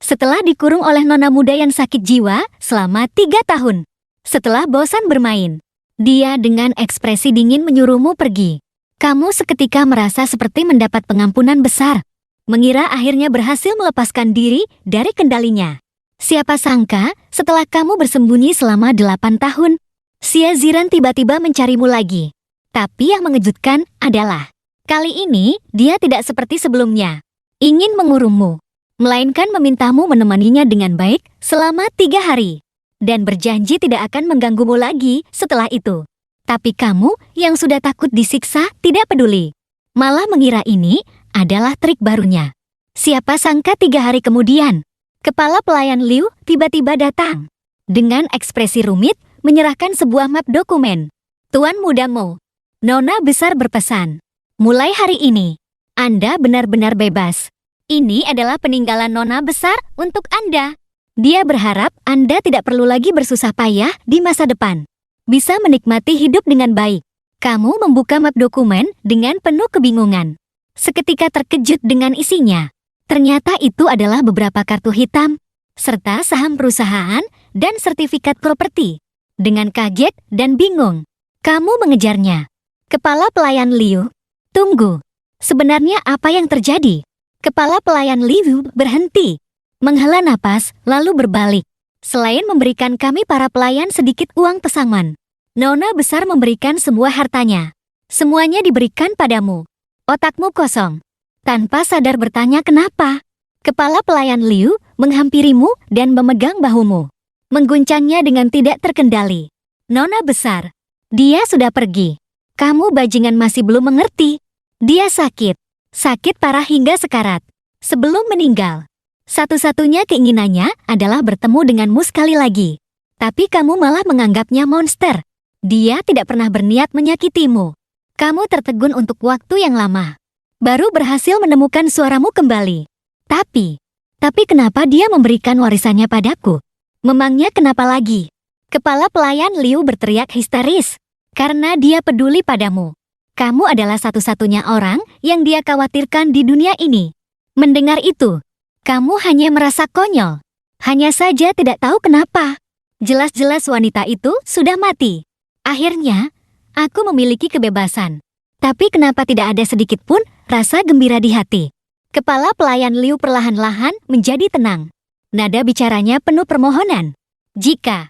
Setelah dikurung oleh nona muda yang sakit jiwa selama 3 tahun. Setelah bosan bermain, dia dengan ekspresi dingin menyuruhmu pergi. Kamu seketika merasa seperti mendapat pengampunan besar. Mengira akhirnya berhasil melepaskan diri dari kendalinya. Siapa sangka, setelah kamu bersembunyi selama 8 tahun, Xia Ziran tiba-tiba mencarimu lagi. Tapi yang mengejutkan adalah, kali ini dia tidak seperti sebelumnya. Ingin mengurungmu, melainkan memintamu menemaninya dengan baik selama 3 hari. Dan berjanji tidak akan mengganggumu lagi setelah itu. Tapi kamu yang sudah takut disiksa tidak peduli. Malah mengira ini adalah trik barunya. Siapa sangka 3 hari kemudian, kepala pelayan Liu tiba-tiba datang. Dengan ekspresi rumit, menyerahkan sebuah map dokumen. Tuan Muda Mo, Nona Besar berpesan. Mulai hari ini, Anda benar-benar bebas. Ini adalah peninggalan Nona Besar untuk Anda. Dia berharap Anda tidak perlu lagi bersusah payah di masa depan. Bisa menikmati hidup dengan baik. Kamu membuka map dokumen dengan penuh kebingungan. Seketika terkejut dengan isinya. Ternyata itu adalah beberapa kartu hitam, serta saham perusahaan dan sertifikat properti. Dengan kaget dan bingung, kamu mengejarnya. Kepala pelayan Liu, tunggu. Sebenarnya apa yang terjadi? Kepala pelayan Liu berhenti, menghela napas, lalu berbalik. Selain memberikan kami para pelayan sedikit uang pesangon, Nona Besar memberikan semua hartanya. Semuanya diberikan padamu. Otakmu kosong. Tanpa sadar bertanya kenapa. Kepala pelayan Liu menghampirimu dan memegang bahumu. Mengguncangnya dengan tidak terkendali. Nona Besar, dia sudah pergi. Kamu bajingan masih belum mengerti. Dia sakit. Sakit parah hingga sekarat. Sebelum meninggal, satu-satunya keinginannya adalah bertemu denganmu sekali lagi. Tapi kamu malah menganggapnya monster. Dia tidak pernah berniat menyakitimu. Kamu tertegun untuk waktu yang lama. Baru berhasil menemukan suaramu kembali. Tapi kenapa dia memberikan warisannya padaku? Memangnya kenapa lagi? Kepala pelayan Liu berteriak histeris. Karena dia peduli padamu. Kamu adalah satu-satunya orang yang dia khawatirkan di dunia ini. Mendengar itu, kamu hanya merasa konyol. Hanya saja tidak tahu kenapa. Jelas-jelas wanita itu sudah mati. Akhirnya, aku memiliki kebebasan. Tapi kenapa tidak ada sedikit pun rasa gembira di hati? Kepala pelayan Liu perlahan-lahan menjadi tenang. Nada bicaranya penuh permohonan. Jika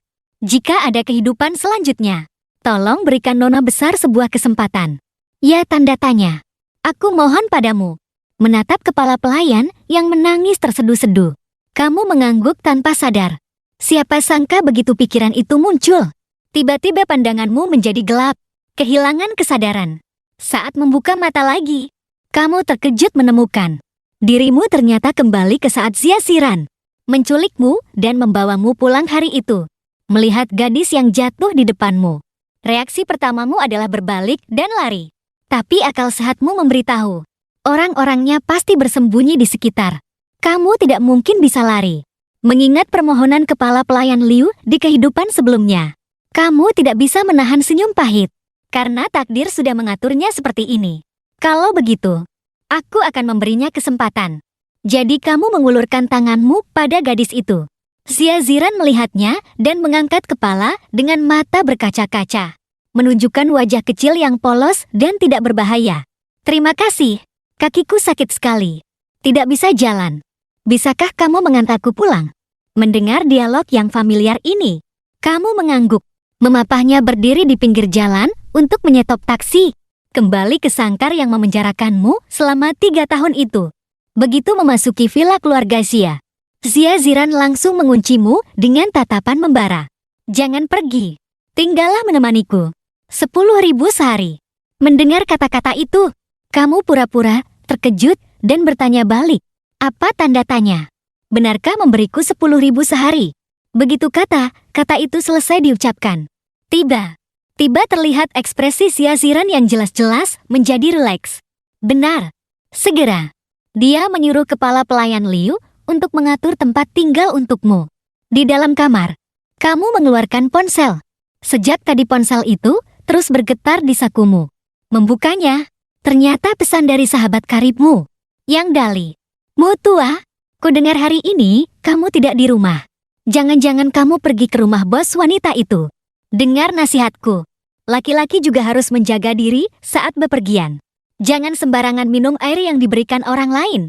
ada kehidupan selanjutnya, tolong berikan Nona Besar sebuah kesempatan. Ya, tanda tanya. Aku mohon padamu. Menatap kepala pelayan yang menangis terseduh-seduh. Kamu mengangguk tanpa sadar. Siapa sangka begitu pikiran itu muncul. Tiba-tiba pandanganmu menjadi gelap. Kehilangan kesadaran. Saat membuka mata lagi, kamu terkejut menemukan dirimu ternyata kembali ke saat Xia Ziran menculikmu dan membawamu pulang hari itu. Melihat gadis yang jatuh di depanmu, reaksi pertamamu adalah berbalik dan lari. Tapi akal sehatmu memberitahu, orang-orangnya pasti bersembunyi di sekitar. Kamu tidak mungkin bisa lari. Mengingat permohonan kepala pelayan Liu di kehidupan sebelumnya, kamu tidak bisa menahan senyum pahit. Karena takdir sudah mengaturnya seperti ini. Kalau begitu, aku akan memberinya kesempatan. Jadi kamu mengulurkan tanganmu pada gadis itu. Xia Ziran melihatnya dan mengangkat kepala dengan mata berkaca-kaca. Menunjukkan wajah kecil yang polos dan tidak berbahaya. Terima kasih, kakiku sakit sekali. Tidak bisa jalan. Bisakah kamu mengantarku pulang? Mendengar dialog yang familiar ini, kamu mengangguk. Memapahnya berdiri di pinggir jalan untuk menyetop taksi. Kembali ke sangkar yang memenjarakanmu selama 3 tahun itu. Begitu memasuki villa keluarga Xia, Xia Ziran langsung menguncimu dengan tatapan membara. Jangan pergi. Tinggallah menemaniku. 10.000 sehari. Mendengar kata-kata itu, kamu pura-pura terkejut dan bertanya balik. Apa tanda tanya? Benarkah memberiku 10.000 sehari? Begitu kata itu selesai diucapkan. Tiba terlihat ekspresi Xia Ziran yang jelas-jelas menjadi rileks. Benar. Segera. Dia menyuruh kepala pelayan Liu untuk mengatur tempat tinggal untukmu. Di dalam kamar, kamu mengeluarkan ponsel. Sejak tadi ponsel itu terus bergetar di sakumu. Membukanya, ternyata pesan dari sahabat karibmu, Yang Dali. Mu tua, Kudengar hari ini kamu tidak di rumah. Jangan-jangan kamu pergi ke rumah bos wanita itu. Dengar nasihatku. Laki-laki juga harus menjaga diri saat bepergian. Jangan sembarangan minum air yang diberikan orang lain.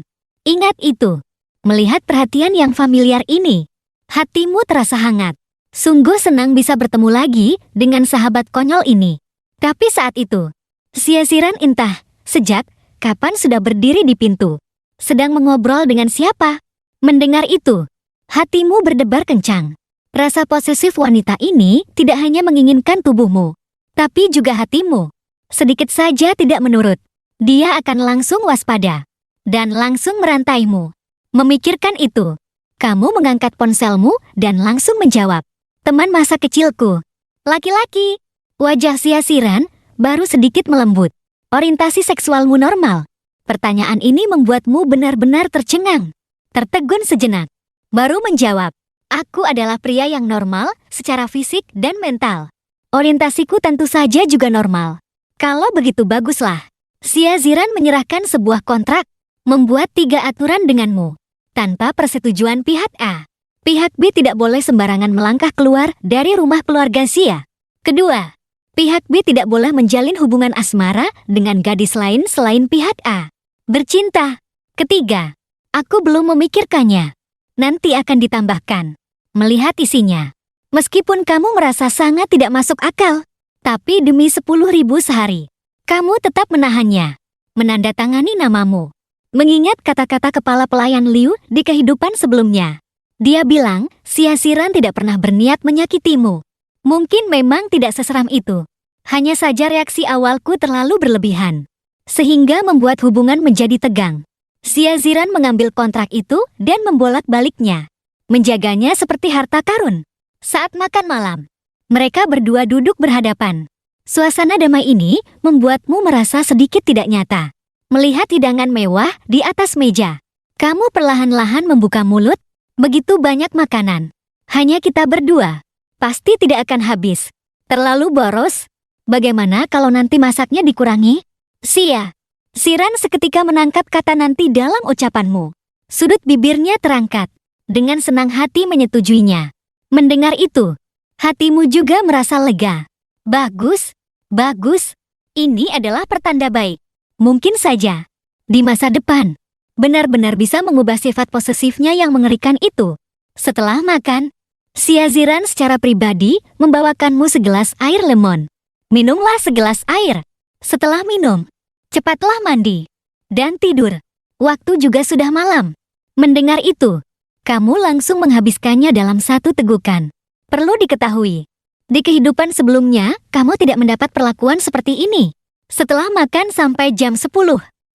Ingat itu. Melihat perhatian yang familiar ini, hatimu terasa hangat. Sungguh senang bisa bertemu lagi dengan sahabat konyol ini. Tapi saat itu, Siasiran entah sejak kapan sudah berdiri di pintu. Sedang mengobrol dengan siapa? Mendengar itu, hatimu berdebar kencang. Rasa posesif wanita ini tidak hanya menginginkan tubuhmu, tapi juga hatimu. Sedikit saja tidak menurut, dia akan langsung waspada dan langsung merantaimu. Memikirkan itu, kamu mengangkat ponselmu dan langsung menjawab, "Teman masa kecilku." Laki-laki. Wajah Siasiran baru sedikit melembut. Orientasi seksualmu normal? Pertanyaan ini membuatmu benar-benar tercengang. Tertegun sejenak. Baru menjawab, "Aku adalah pria yang normal secara fisik dan mental. Orientasiku tentu saja juga normal." Kalau begitu baguslah. Siasiran menyerahkan sebuah kontrak, membuat 3 aturan denganmu. Tanpa persetujuan pihak A, pihak B tidak boleh sembarangan melangkah keluar dari rumah keluarga Sia. Kedua, pihak B tidak boleh menjalin hubungan asmara dengan gadis lain selain pihak A. Bercinta. Ketiga, aku belum memikirkannya. Nanti akan ditambahkan. Melihat isinya. Meskipun kamu merasa sangat tidak masuk akal, tapi demi 10.000 sehari, kamu tetap menahannya. Menandatangani namamu. Mengingat kata-kata kepala pelayan Liu di kehidupan sebelumnya. Dia bilang, Siasiran tidak pernah berniat menyakitimu. Mungkin memang tidak seseram itu. Hanya saja reaksi awalku terlalu berlebihan. Sehingga membuat hubungan menjadi tegang. Siasiran mengambil kontrak itu dan membolak-baliknya. Menjaganya seperti harta karun. Saat makan malam, mereka berdua duduk berhadapan. Suasana damai ini membuatmu merasa sedikit tidak nyata. Melihat hidangan mewah di atas meja. Kamu perlahan-lahan membuka mulut, begitu banyak makanan. Hanya kita berdua. Pasti tidak akan habis. Terlalu boros. Bagaimana kalau nanti masaknya dikurangi? Siran seketika menangkap kata nanti dalam ucapanmu. Sudut bibirnya terangkat. Dengan senang hati menyetujuinya. Mendengar itu, hatimu juga merasa lega. Bagus, bagus. Ini adalah pertanda baik. Mungkin saja, di masa depan, benar-benar bisa mengubah sifat posesifnya yang mengerikan itu. Setelah makan, Siasiran secara pribadi membawakanmu segelas air lemon. Minumlah segelas air. Setelah minum, cepatlah mandi dan tidur. Waktu juga sudah malam. Mendengar itu, kamu langsung menghabiskannya dalam 1 tegukan. Perlu diketahui, di kehidupan sebelumnya, kamu tidak mendapat perlakuan seperti ini. Setelah makan sampai jam 10,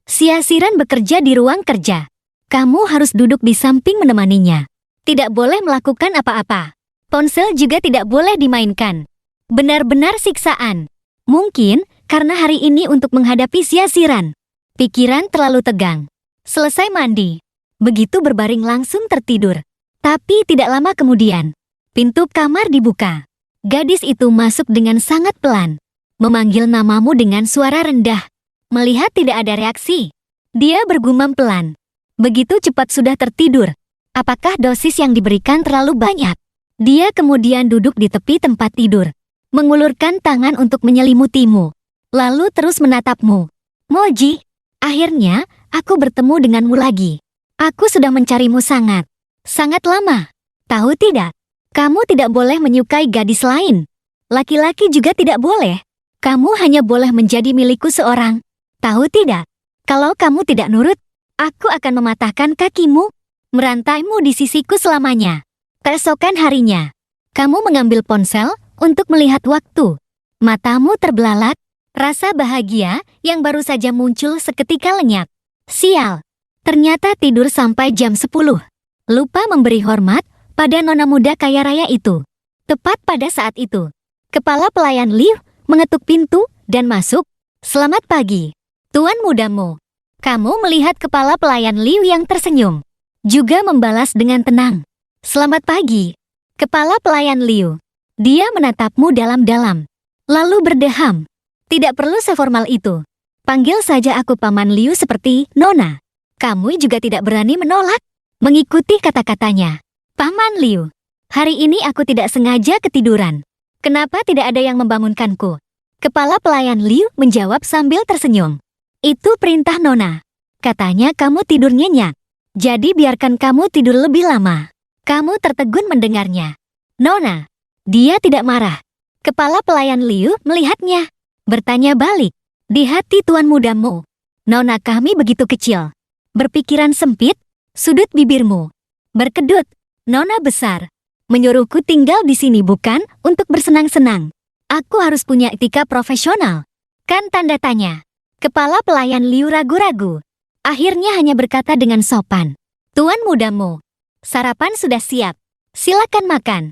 Siasiran bekerja di ruang kerja. Kamu harus duduk di samping menemaninya. Tidak boleh melakukan apa-apa. Ponsel juga tidak boleh dimainkan. Benar-benar siksaan. Mungkin karena hari ini untuk menghadapi Siasiran. Pikiran terlalu tegang. Selesai mandi. Begitu berbaring langsung tertidur. Tapi tidak lama kemudian, pintu kamar dibuka. Gadis itu masuk dengan sangat pelan. Memanggil namamu dengan suara rendah. Melihat tidak ada reaksi, dia bergumam pelan. Begitu cepat sudah tertidur. Apakah dosis yang diberikan terlalu banyak? Dia kemudian duduk di tepi tempat tidur. Mengulurkan tangan untuk menyelimutimu. Lalu terus menatapmu. Moji, akhirnya aku bertemu denganmu lagi. Aku sudah mencarimu sangat lama. Tahu tidak? Kamu tidak boleh menyukai gadis lain. Laki-laki juga tidak boleh. Kamu hanya boleh menjadi milikku seorang. Tahu tidak? Kalau kamu tidak nurut, aku akan mematahkan kakimu, merantaimu di sisiku selamanya. Keesokan harinya, kamu mengambil ponsel untuk melihat waktu. Matamu terbelalak, rasa bahagia yang baru saja muncul seketika lenyap. Sial, ternyata tidur sampai jam 10. Lupa memberi hormat pada nona muda kaya raya itu. Tepat pada saat itu, kepala pelayan Liu mengetuk pintu dan masuk. Selamat pagi, tuan mudamu. Kamu melihat kepala pelayan Liu yang tersenyum. Juga membalas dengan tenang. Selamat pagi, kepala pelayan Liu. Dia menatapmu dalam-dalam. Lalu berdeham. Tidak perlu seformal itu. Panggil saja aku paman Liu seperti Nona. Kamu juga tidak berani menolak. mengikuti kata-katanya. Paman Liu, hari ini aku tidak sengaja ketiduran. Kenapa tidak ada yang membangunkanku? Kepala pelayan Liu menjawab sambil tersenyum. Itu perintah Nona. Katanya kamu tidur nyenyak. Jadi biarkan kamu tidur lebih lama. Kamu tertegun mendengarnya. Nona, dia tidak marah. Kepala pelayan Liu melihatnya. Bertanya balik. Di hati tuan mudamu, Nona kami begitu kecil. Berpikiran sempit, sudut bibirmu berkedut. Nona besar. Menyuruhku tinggal di sini bukan untuk bersenang-senang. Aku harus punya etika profesional. Kan tanda tanya. Kepala pelayan Liu ragu-ragu. Akhirnya hanya berkata dengan sopan. Tuan mudamu, sarapan sudah siap. Silakan makan.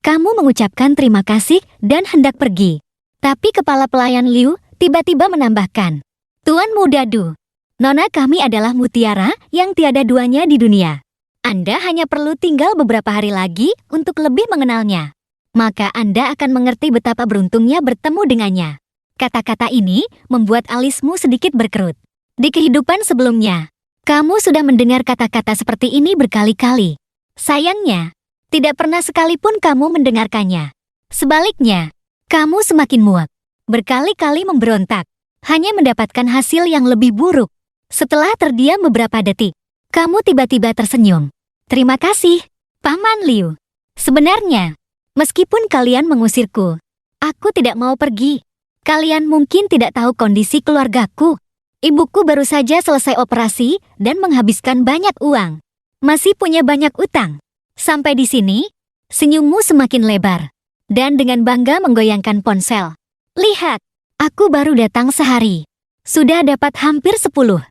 Kamu mengucapkan terima kasih dan hendak pergi. Tapi kepala pelayan Liu tiba-tiba menambahkan. Tuan muda Du, Nona kami adalah mutiara yang tiada duanya di dunia. Anda hanya perlu tinggal beberapa hari lagi untuk lebih mengenalnya. Maka Anda akan mengerti betapa beruntungnya bertemu dengannya. Kata-kata ini membuat alismu sedikit berkerut. Di kehidupan sebelumnya, kamu sudah mendengar kata-kata seperti ini berkali-kali. Sayangnya, tidak pernah sekalipun kamu mendengarkannya. Sebaliknya, kamu semakin muak. Berkali-kali memberontak. Hanya mendapatkan hasil yang lebih buruk. Setelah terdiam beberapa detik, kamu tiba-tiba tersenyum. Terima kasih, Paman Liu. Sebenarnya, meskipun kalian mengusirku, aku tidak mau pergi. Kalian mungkin tidak tahu kondisi keluargaku. Ibuku baru saja selesai operasi dan menghabiskan banyak uang. Masih punya banyak utang. Sampai di sini, senyummu semakin lebar. Dan dengan bangga menggoyangkan ponsel. Lihat, aku baru datang sehari. Sudah dapat hampir 10.000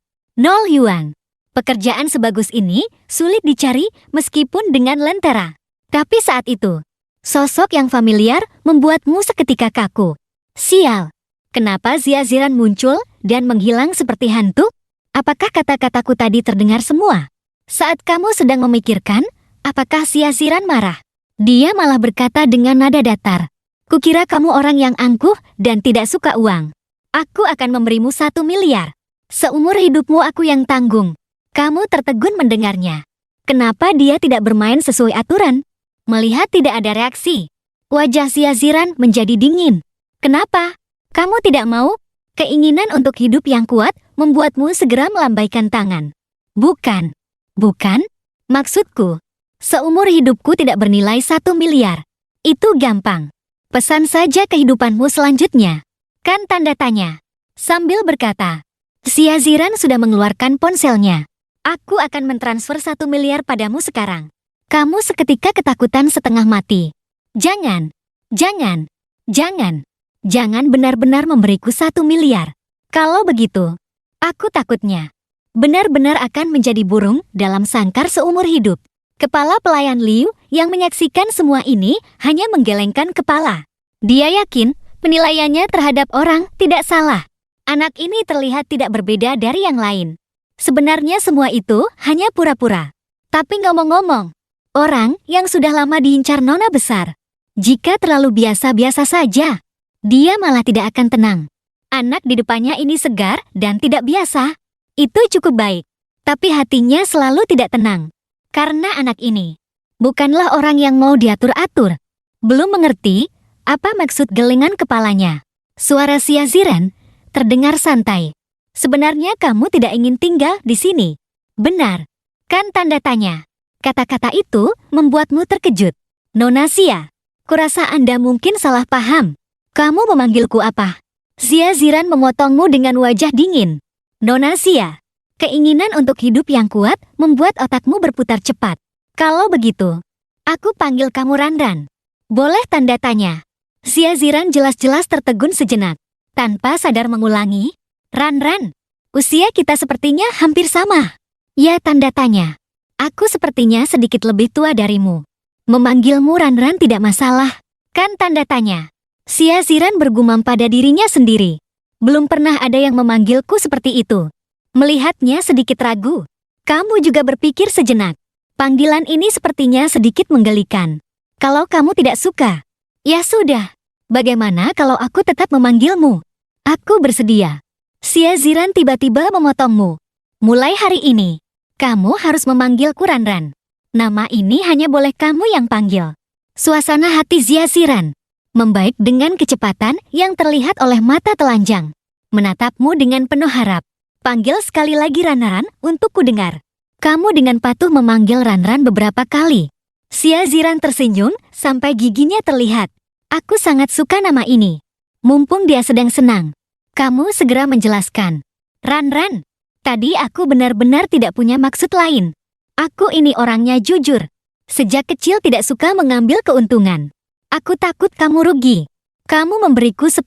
yuan. Pekerjaan sebagus ini sulit dicari meskipun dengan lentera. Tapi saat itu, sosok yang familiar membuatmu seketika kaku. Sial, kenapa Ziaziran muncul dan menghilang seperti hantu? Apakah kata-kataku tadi terdengar semua? Saat kamu sedang memikirkan, apakah Ziaziran marah? Dia malah berkata dengan nada datar. Kukira kamu orang yang angkuh dan tidak suka uang. Aku akan memberimu 1 miliar. Seumur hidupmu aku yang tanggung. Kamu tertegun mendengarnya. Kenapa dia tidak bermain sesuai aturan? Melihat tidak ada reaksi, wajah Ziaziran menjadi dingin. Kenapa? Kamu tidak mau? Keinginan untuk hidup yang kuat membuatmu segera melambaikan tangan. Bukan. Bukan? Maksudku, seumur hidupku tidak bernilai 1 miliar. Itu gampang. Pesan saja kehidupanmu selanjutnya. Kan tanda tanya. Sambil berkata, Ziaziran sudah mengeluarkan ponselnya. Aku akan mentransfer 1 miliar padamu sekarang. Kamu seketika ketakutan setengah mati. Jangan. Jangan. Jangan. Jangan benar-benar memberiku 1 miliar. Kalau begitu, aku takutnya benar-benar akan menjadi burung dalam sangkar seumur hidup. Kepala pelayan Liu yang menyaksikan semua ini hanya menggelengkan kepala. Dia yakin penilaiannya terhadap orang tidak salah. Anak ini terlihat tidak berbeda dari yang lain. Sebenarnya semua itu hanya pura-pura. Tapi ngomong-ngomong, orang yang sudah lama diincar nona besar, jika terlalu biasa-biasa saja, dia malah tidak akan tenang. Anak di depannya ini segar dan tidak biasa. Itu cukup baik. Tapi hatinya selalu tidak tenang. Karena anak ini bukanlah orang yang mau diatur-atur. Belum mengerti apa maksud gelengan kepalanya. Suara Ziaziran terdengar santai. Sebenarnya kamu tidak ingin tinggal di sini. Benar. Kan tanda tanya. Kata-kata itu membuatmu terkejut. Nona Xia, kurasa Anda mungkin salah paham. Kamu memanggilku apa? Ziaziran memotongmu dengan wajah dingin. Nona Xia, keinginan untuk hidup yang kuat membuat otakmu berputar cepat. Kalau begitu, aku panggil kamu Ranran. Boleh tanda tanya. Ziaziran jelas-jelas tertegun sejenak. Tanpa sadar mengulangi, Ranran, usia kita sepertinya hampir sama. Ya tanda tanya. Aku sepertinya sedikit lebih tua darimu. Memanggilmu Ranran tidak masalah. Kan tanda tanya. Ziaziran bergumam pada dirinya sendiri. Belum pernah ada yang memanggilku seperti itu. Melihatnya sedikit ragu. Kamu juga berpikir sejenak. Panggilan ini sepertinya sedikit menggelikan. Kalau kamu tidak suka, ya sudah. Bagaimana kalau aku tetap memanggilmu? Aku bersedia. Ziaziran tiba-tiba memotongmu. Mulai hari ini, Kamu harus memanggilku Ranran. Nama ini hanya boleh kamu yang panggil. Suasana hati Ziaziran membaik dengan kecepatan yang terlihat oleh mata telanjang. Menatapmu dengan penuh harap. Panggil sekali lagi Ranran untuk ku dengar. Kamu dengan patuh memanggil Ranran beberapa kali. Ziaziran tersenyum sampai giginya terlihat. Aku sangat suka nama ini. Mumpung dia sedang senang. Kamu segera menjelaskan. Ranran, tadi aku benar-benar tidak punya maksud lain. Aku ini orangnya jujur. Sejak kecil tidak suka mengambil keuntungan. Aku takut kamu rugi. Kamu memberiku 10.000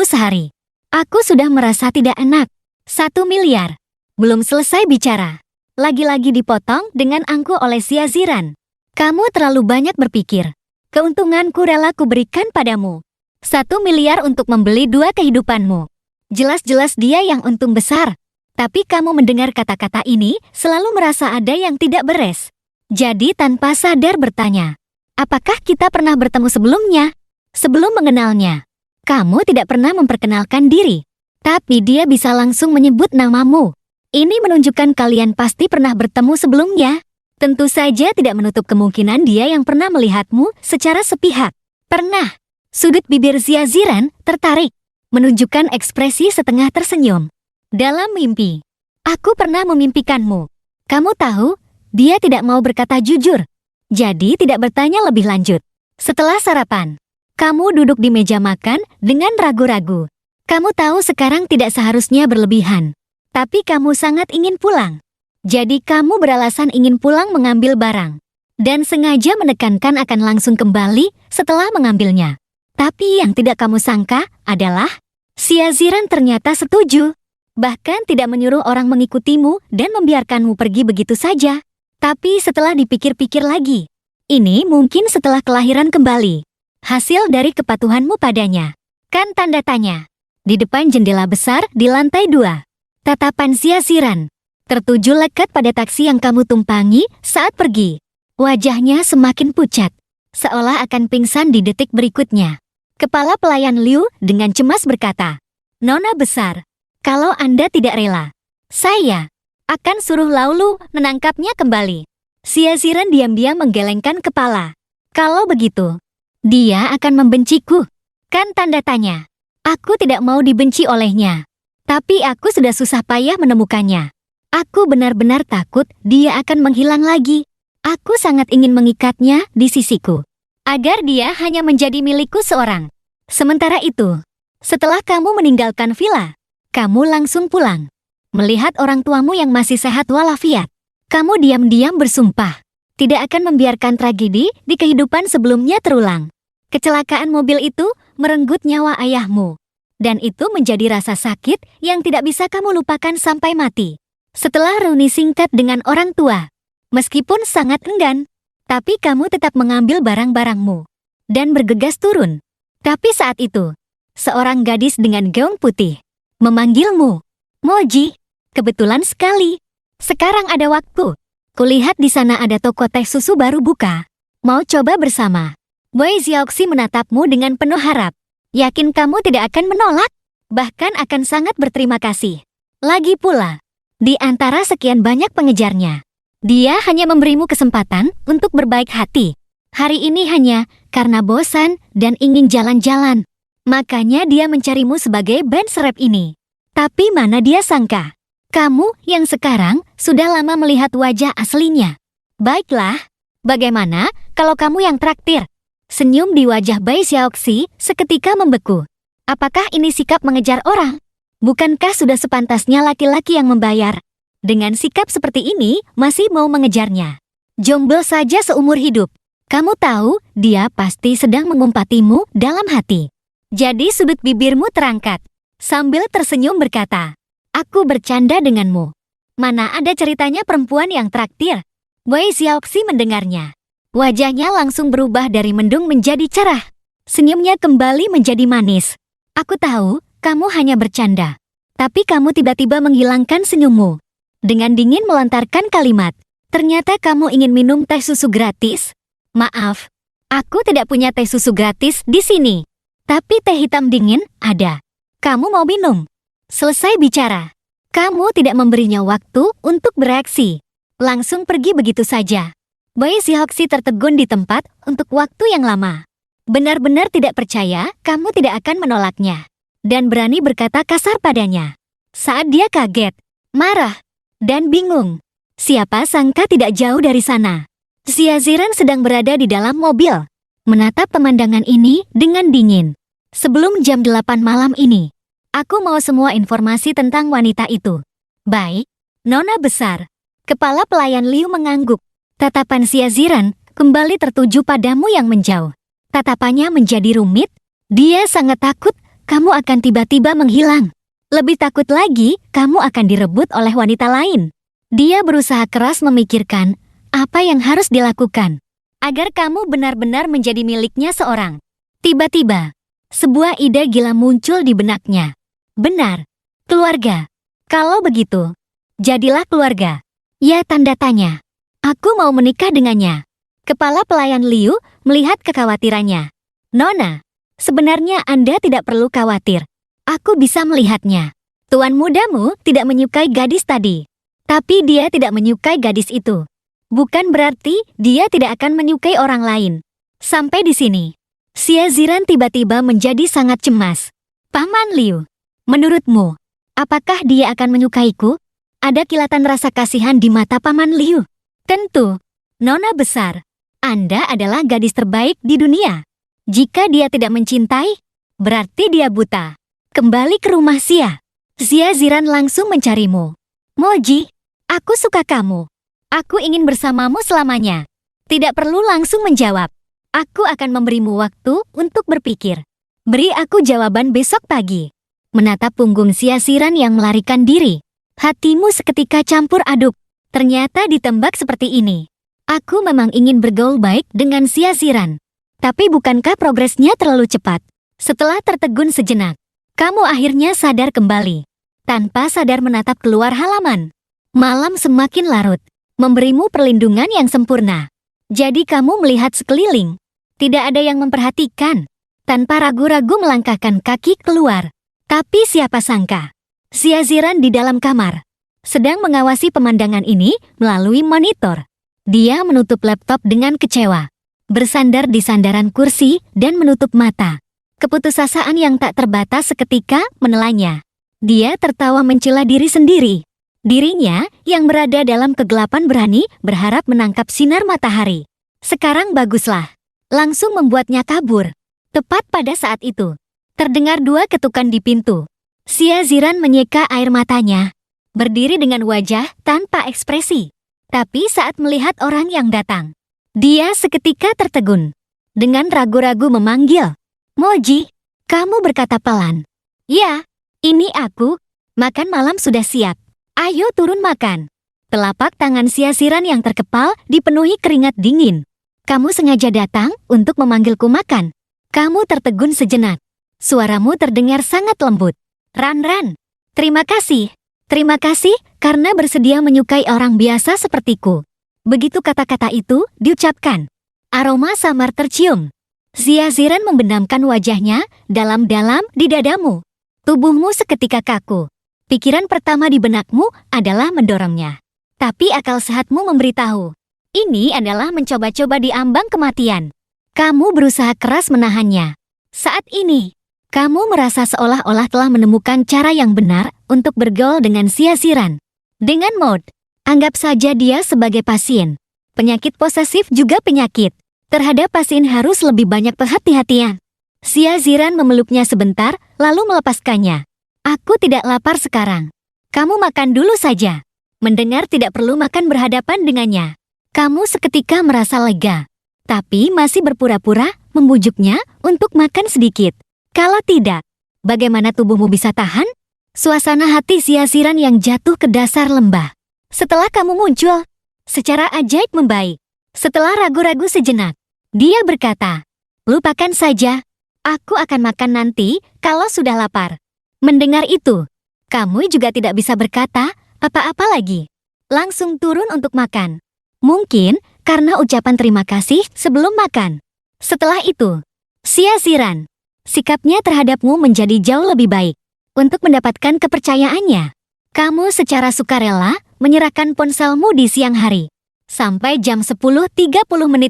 sehari. Aku sudah merasa tidak enak. 1 miliar. Belum selesai bicara. Lagi-lagi dipotong dengan angkuh oleh Ziaziran. Kamu terlalu banyak berpikir. Keuntunganku rela kuberikan padamu. 1 miliar untuk membeli 2 kehidupanmu. Jelas-jelas dia yang untung besar. Tapi kamu mendengar kata-kata ini selalu merasa ada yang tidak beres. Jadi tanpa sadar bertanya, apakah kita pernah bertemu sebelumnya? Sebelum mengenalnya, kamu tidak pernah memperkenalkan diri. Tapi dia bisa langsung menyebut namamu. Ini menunjukkan kalian pasti pernah bertemu sebelumnya. Tentu saja tidak menutup kemungkinan dia yang pernah melihatmu secara sepihak. Pernah. Sudut bibir Ziaziran tertarik, menunjukkan ekspresi setengah tersenyum. Dalam mimpi, aku pernah memimpikanmu. Kamu tahu, dia tidak mau berkata jujur. Jadi tidak bertanya lebih lanjut. Setelah sarapan, kamu duduk di meja makan dengan ragu-ragu. Kamu tahu sekarang tidak seharusnya berlebihan. Tapi kamu sangat ingin pulang. Jadi kamu beralasan ingin pulang mengambil barang. Dan sengaja menekankan akan langsung kembali setelah mengambilnya. Tapi yang tidak kamu sangka adalah Ziaziran ternyata setuju. Bahkan tidak menyuruh orang mengikutimu dan membiarkanmu pergi begitu saja. Tapi setelah dipikir-pikir lagi, ini mungkin setelah kelahiran kembali. Hasil dari kepatuhanmu padanya. Kan tanda tanya. Di depan jendela besar di lantai 2. Tatapan Ziaziran tertuju lekat pada taksi yang kamu tumpangi saat pergi. Wajahnya semakin pucat, seolah akan pingsan di detik berikutnya. Kepala pelayan Liu dengan cemas berkata, Nona besar, kalau Anda tidak rela, saya akan suruh Laulu menangkapnya kembali. Ziaziran diam-diam menggelengkan kepala. Kalau begitu, dia akan membenciku. Kan tanda tanya. Aku tidak mau dibenci olehnya. Tapi aku sudah susah payah menemukannya. Aku benar-benar takut dia akan menghilang lagi. Aku sangat ingin mengikatnya di sisiku. Agar dia hanya menjadi milikku seorang. Sementara itu, setelah kamu meninggalkan villa, kamu langsung pulang. Melihat orang tuamu yang masih sehat walafiat, kamu diam-diam bersumpah tidak akan membiarkan tragedi di kehidupan sebelumnya terulang. Kecelakaan mobil itu merenggut nyawa ayahmu. Dan itu menjadi rasa sakit yang tidak bisa kamu lupakan sampai mati. Setelah reuni singkat dengan orang tua, meskipun sangat enggan, tapi kamu tetap mengambil barang-barangmu dan bergegas turun. Tapi saat itu, seorang gadis dengan gaun putih memanggilmu, Moji. Kebetulan sekali. Sekarang ada waktu. Kulihat di sana ada toko teh susu baru buka. Mau coba bersama? Boy Xiaoxi menatapmu dengan penuh harap. Yakin kamu tidak akan menolak? Bahkan akan sangat berterima kasih. Lagi pula, di antara sekian banyak pengejarnya, dia hanya memberimu kesempatan untuk berbaik hati. Hari ini hanya karena bosan dan ingin jalan-jalan. Makanya dia mencarimu sebagai band serep ini. Tapi mana dia sangka, kamu yang sekarang sudah lama melihat wajah aslinya. Baiklah, bagaimana kalau kamu yang traktir? Senyum di wajah Bai Xiaoxi seketika membeku. Apakah ini sikap mengejar orang? Bukankah sudah sepantasnya laki-laki yang membayar? Dengan sikap seperti ini, masih mau mengejarnya. Jomblo saja seumur hidup. Kamu tahu, dia pasti sedang mengumpatimu dalam hati. Jadi sudut bibirmu terangkat. Sambil tersenyum berkata, aku bercanda denganmu. Mana ada ceritanya perempuan yang traktir? Wei Xiaoxi mendengarnya. Wajahnya langsung berubah dari mendung menjadi cerah. Senyumnya kembali menjadi manis. Aku tahu, kamu hanya bercanda. Tapi kamu tiba-tiba menghilangkan senyummu. Dengan dingin melontarkan kalimat, ternyata kamu ingin minum teh susu gratis? Maaf, aku tidak punya teh susu gratis di sini. Tapi teh hitam dingin ada. Kamu mau minum? Selesai bicara. Kamu tidak memberinya waktu untuk bereaksi. langsung pergi begitu saja. Boy Sihoksi tertegun di tempat untuk waktu yang lama. Benar-benar tidak percaya kamu tidak akan menolaknya. Dan berani berkata kasar padanya. Saat dia kaget, marah, dan bingung. Siapa sangka tidak jauh dari sana. Xia Ziran sedang berada di dalam mobil. Menatap pemandangan ini dengan dingin. Sebelum jam 8 malam ini, aku mau semua informasi tentang wanita itu. Baik, Nona besar. Kepala pelayan Liu mengangguk. Tatapan Xia Ziran kembali tertuju padamu yang menjauh. Tatapannya menjadi rumit. Dia sangat takut kamu akan tiba-tiba menghilang. Lebih takut lagi, kamu akan direbut oleh wanita lain. Dia berusaha keras memikirkan apa yang harus dilakukan agar kamu benar-benar menjadi miliknya seorang. Tiba-tiba, sebuah ide gila muncul di benaknya. Benar, keluarga. Kalau begitu, jadilah keluarga. Ya, tanda tanya. Aku mau menikah dengannya. Kepala pelayan Liu melihat kekhawatirannya. Nona, sebenarnya Anda tidak perlu khawatir. Aku bisa melihatnya. Tuan mudamu tidak menyukai gadis tadi. Tapi dia tidak menyukai gadis itu. Bukan berarti dia tidak akan menyukai orang lain. Sampai di sini, Xia Ziran tiba-tiba menjadi sangat cemas. Paman Liu, menurutmu, apakah dia akan menyukaiku? Ada kilatan rasa kasihan di mata Paman Liu. Tentu, Nona besar. Anda adalah gadis terbaik di dunia. Jika dia tidak mencintai, berarti dia buta. Kembali ke rumah Xia. Xia Ziran langsung mencarimu. Moji, aku suka kamu. Aku ingin bersamamu selamanya. Tidak perlu langsung menjawab. Aku akan memberimu waktu untuk berpikir. Beri aku jawaban besok pagi. Menatap punggung Xia Ziran yang melarikan diri. Hatimu seketika campur aduk. Ternyata ditembak seperti ini. Aku memang ingin bergaul baik dengan Xia Ziran. Tapi bukankah progresnya terlalu cepat? Setelah tertegun sejenak, kamu akhirnya sadar kembali. Tanpa sadar menatap keluar halaman. Malam semakin larut, memberimu perlindungan yang sempurna. Jadi kamu melihat sekeliling. Tidak ada yang memperhatikan. Tanpa ragu-ragu melangkahkan kaki keluar. Tapi siapa sangka, Xia Ziran di dalam kamar sedang mengawasi pemandangan ini melalui monitor. Dia menutup laptop dengan kecewa. Bersandar di sandaran kursi dan menutup mata. Keputusasaan yang tak terbatas seketika menelannya. Dia tertawa mencela diri sendiri. Dirinya yang berada dalam kegelapan berani berharap menangkap sinar matahari. Sekarang baguslah. Langsung membuatnya kabur. Tepat pada saat itu, terdengar dua ketukan di pintu. Xia Ziran menyeka air matanya. Berdiri dengan wajah tanpa ekspresi. Tapi saat melihat orang yang datang, dia seketika tertegun. Dengan ragu-ragu memanggil. Moji, kamu berkata pelan. Ya, ini aku. Makan malam sudah siap. Ayo turun makan. Telapak tangan Xia Ziran yang terkepal dipenuhi keringat dingin. Kamu sengaja datang untuk memanggilku makan. Kamu tertegun sejenak. Suaramu terdengar sangat lembut. Ran. Terima kasih. Terima kasih karena bersedia menyukai orang biasa sepertiku. Begitu kata-kata itu diucapkan, aroma samar tercium. Xia Ziran membenamkan wajahnya dalam-dalam di dadamu. Tubuhmu seketika kaku. Pikiran pertama di benakmu adalah mendorongnya. Tapi akal sehatmu memberitahu, ini adalah mencoba-coba di ambang kematian. Kamu berusaha keras menahannya. Saat ini, kamu merasa seolah-olah telah menemukan cara yang benar untuk bergaul dengan Xia Ziran. Dengan mode, anggap saja dia sebagai pasien. Penyakit posesif juga penyakit. Terhadap pasien harus lebih banyak perhati-hatian. Xia Ziran memeluknya sebentar, lalu melepaskannya. Aku tidak lapar sekarang. Kamu makan dulu saja. Mendengar tidak perlu makan berhadapan dengannya. Kamu seketika merasa lega. Tapi masih berpura-pura membujuknya untuk makan sedikit. Kalau tidak, bagaimana tubuhmu bisa tahan? Suasana hati Xia Ziran yang jatuh ke dasar lembah. Setelah kamu muncul, secara ajaib membaik. Setelah ragu-ragu sejenak, dia berkata, lupakan saja. Aku akan makan nanti kalau sudah lapar. Mendengar itu, kamu juga tidak bisa berkata apa-apa lagi. Langsung turun untuk makan. Mungkin karena ucapan terima kasih sebelum makan. Setelah itu, Xia Ziran, sikapnya terhadapmu menjadi jauh lebih baik. Untuk mendapatkan kepercayaannya, kamu secara sukarela menyerahkan ponselmu di siang hari. Sampai jam 10.30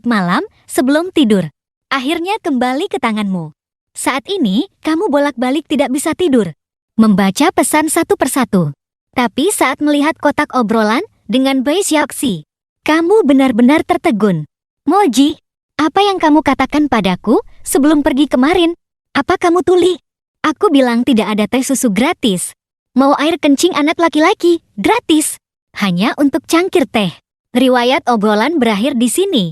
malam sebelum tidur. Akhirnya kembali ke tanganmu. Saat ini, kamu bolak-balik tidak bisa tidur. Membaca pesan satu persatu. Tapi saat melihat kotak obrolan dengan Bai Xiaoxi, kamu benar-benar tertegun. Moji, apa yang kamu katakan padaku sebelum pergi kemarin? Apa kamu tuli? Aku bilang tidak ada teh susu gratis. Mau air kencing anak laki-laki, gratis. Hanya untuk cangkir teh. Riwayat obrolan berakhir di sini.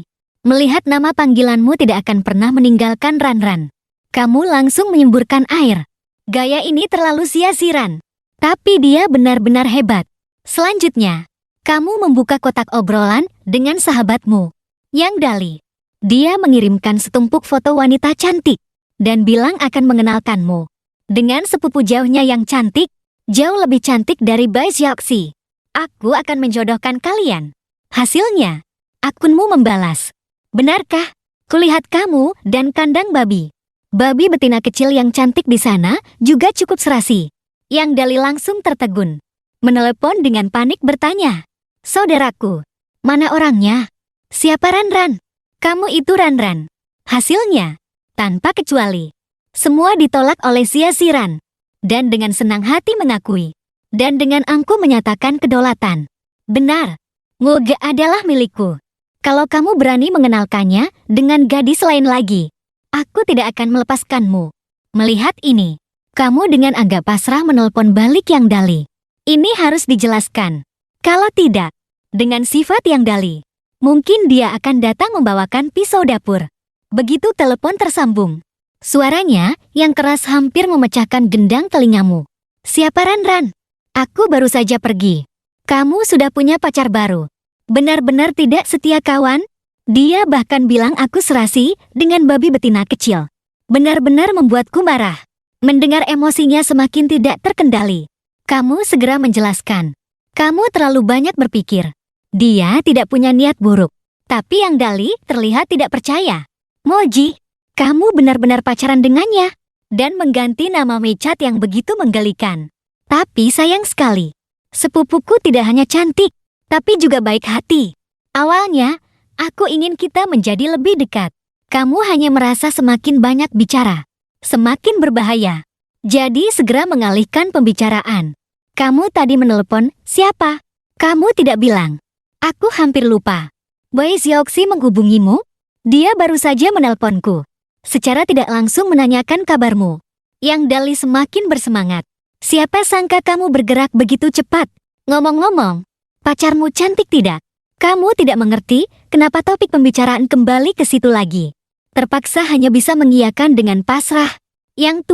Melihat nama panggilanmu tidak akan pernah meninggalkan Ran-Ran. Kamu langsung menyemburkan air. Gaya ini terlalu sia-siran. Tapi dia benar-benar hebat. Selanjutnya, kamu membuka kotak obrolan dengan sahabatmu, Yang Dali. Dia mengirimkan setumpuk foto wanita cantik dan bilang akan mengenalkanmu dengan sepupu jauhnya yang cantik, jauh lebih cantik dari Bai Xiaoxi. Aku akan menjodohkan kalian. Hasilnya, akunmu membalas. Benarkah? Kulihat kamu dan kandang babi. Babi betina kecil yang cantik di sana juga cukup serasi. Yang Dali langsung tertegun. Menelepon dengan panik bertanya. Saudaraku, mana orangnya? Siapa Ran-Ran? Kamu itu Ran-Ran. Hasilnya, tanpa kecuali, semua ditolak oleh sia-siran. Dan dengan senang hati mengakui. Dan dengan angkuh menyatakan kedaulatan. Benar, Ngoge adalah milikku. Kalau kamu berani mengenalkannya dengan gadis lain lagi, aku tidak akan melepaskanmu. Melihat ini, kamu dengan agak pasrah menelpon balik Yang Dali. Ini harus dijelaskan. Kalau tidak, dengan sifat Yang Dali, mungkin dia akan datang membawakan pisau dapur. Begitu telepon tersambung. Suaranya yang keras hampir memecahkan gendang telingamu. Siapa Ran-Ran? Aku baru saja pergi. Kamu sudah punya pacar baru. Benar-benar tidak setia kawan? Dia bahkan bilang aku serasi dengan babi betina kecil. Benar-benar membuatku marah. Mendengar emosinya semakin tidak terkendali. Kamu segera menjelaskan. Kamu terlalu banyak berpikir. Dia tidak punya niat buruk. Tapi Yang Dali terlihat tidak percaya. Moji, kamu benar-benar pacaran dengannya. Dan mengganti nama WeChat yang begitu menggelikan. Tapi sayang sekali. Sepupuku tidak hanya cantik, tapi juga baik hati. Awalnya, aku ingin kita menjadi lebih dekat. Kamu hanya merasa semakin banyak bicara. Semakin berbahaya. Jadi segera mengalihkan pembicaraan. Kamu tadi menelepon, siapa? Kamu tidak bilang. Aku hampir lupa. Bai Xiaoxi menghubungimu? Dia baru saja menelponku. Secara tidak langsung menanyakan kabarmu. Yang Dali semakin bersemangat. Siapa sangka kamu bergerak begitu cepat? Ngomong-ngomong, pacarmu cantik tidak? Kamu tidak mengerti kenapa topik pembicaraan kembali ke situ lagi. Terpaksa hanya bisa mengiyakan dengan pasrah. Yang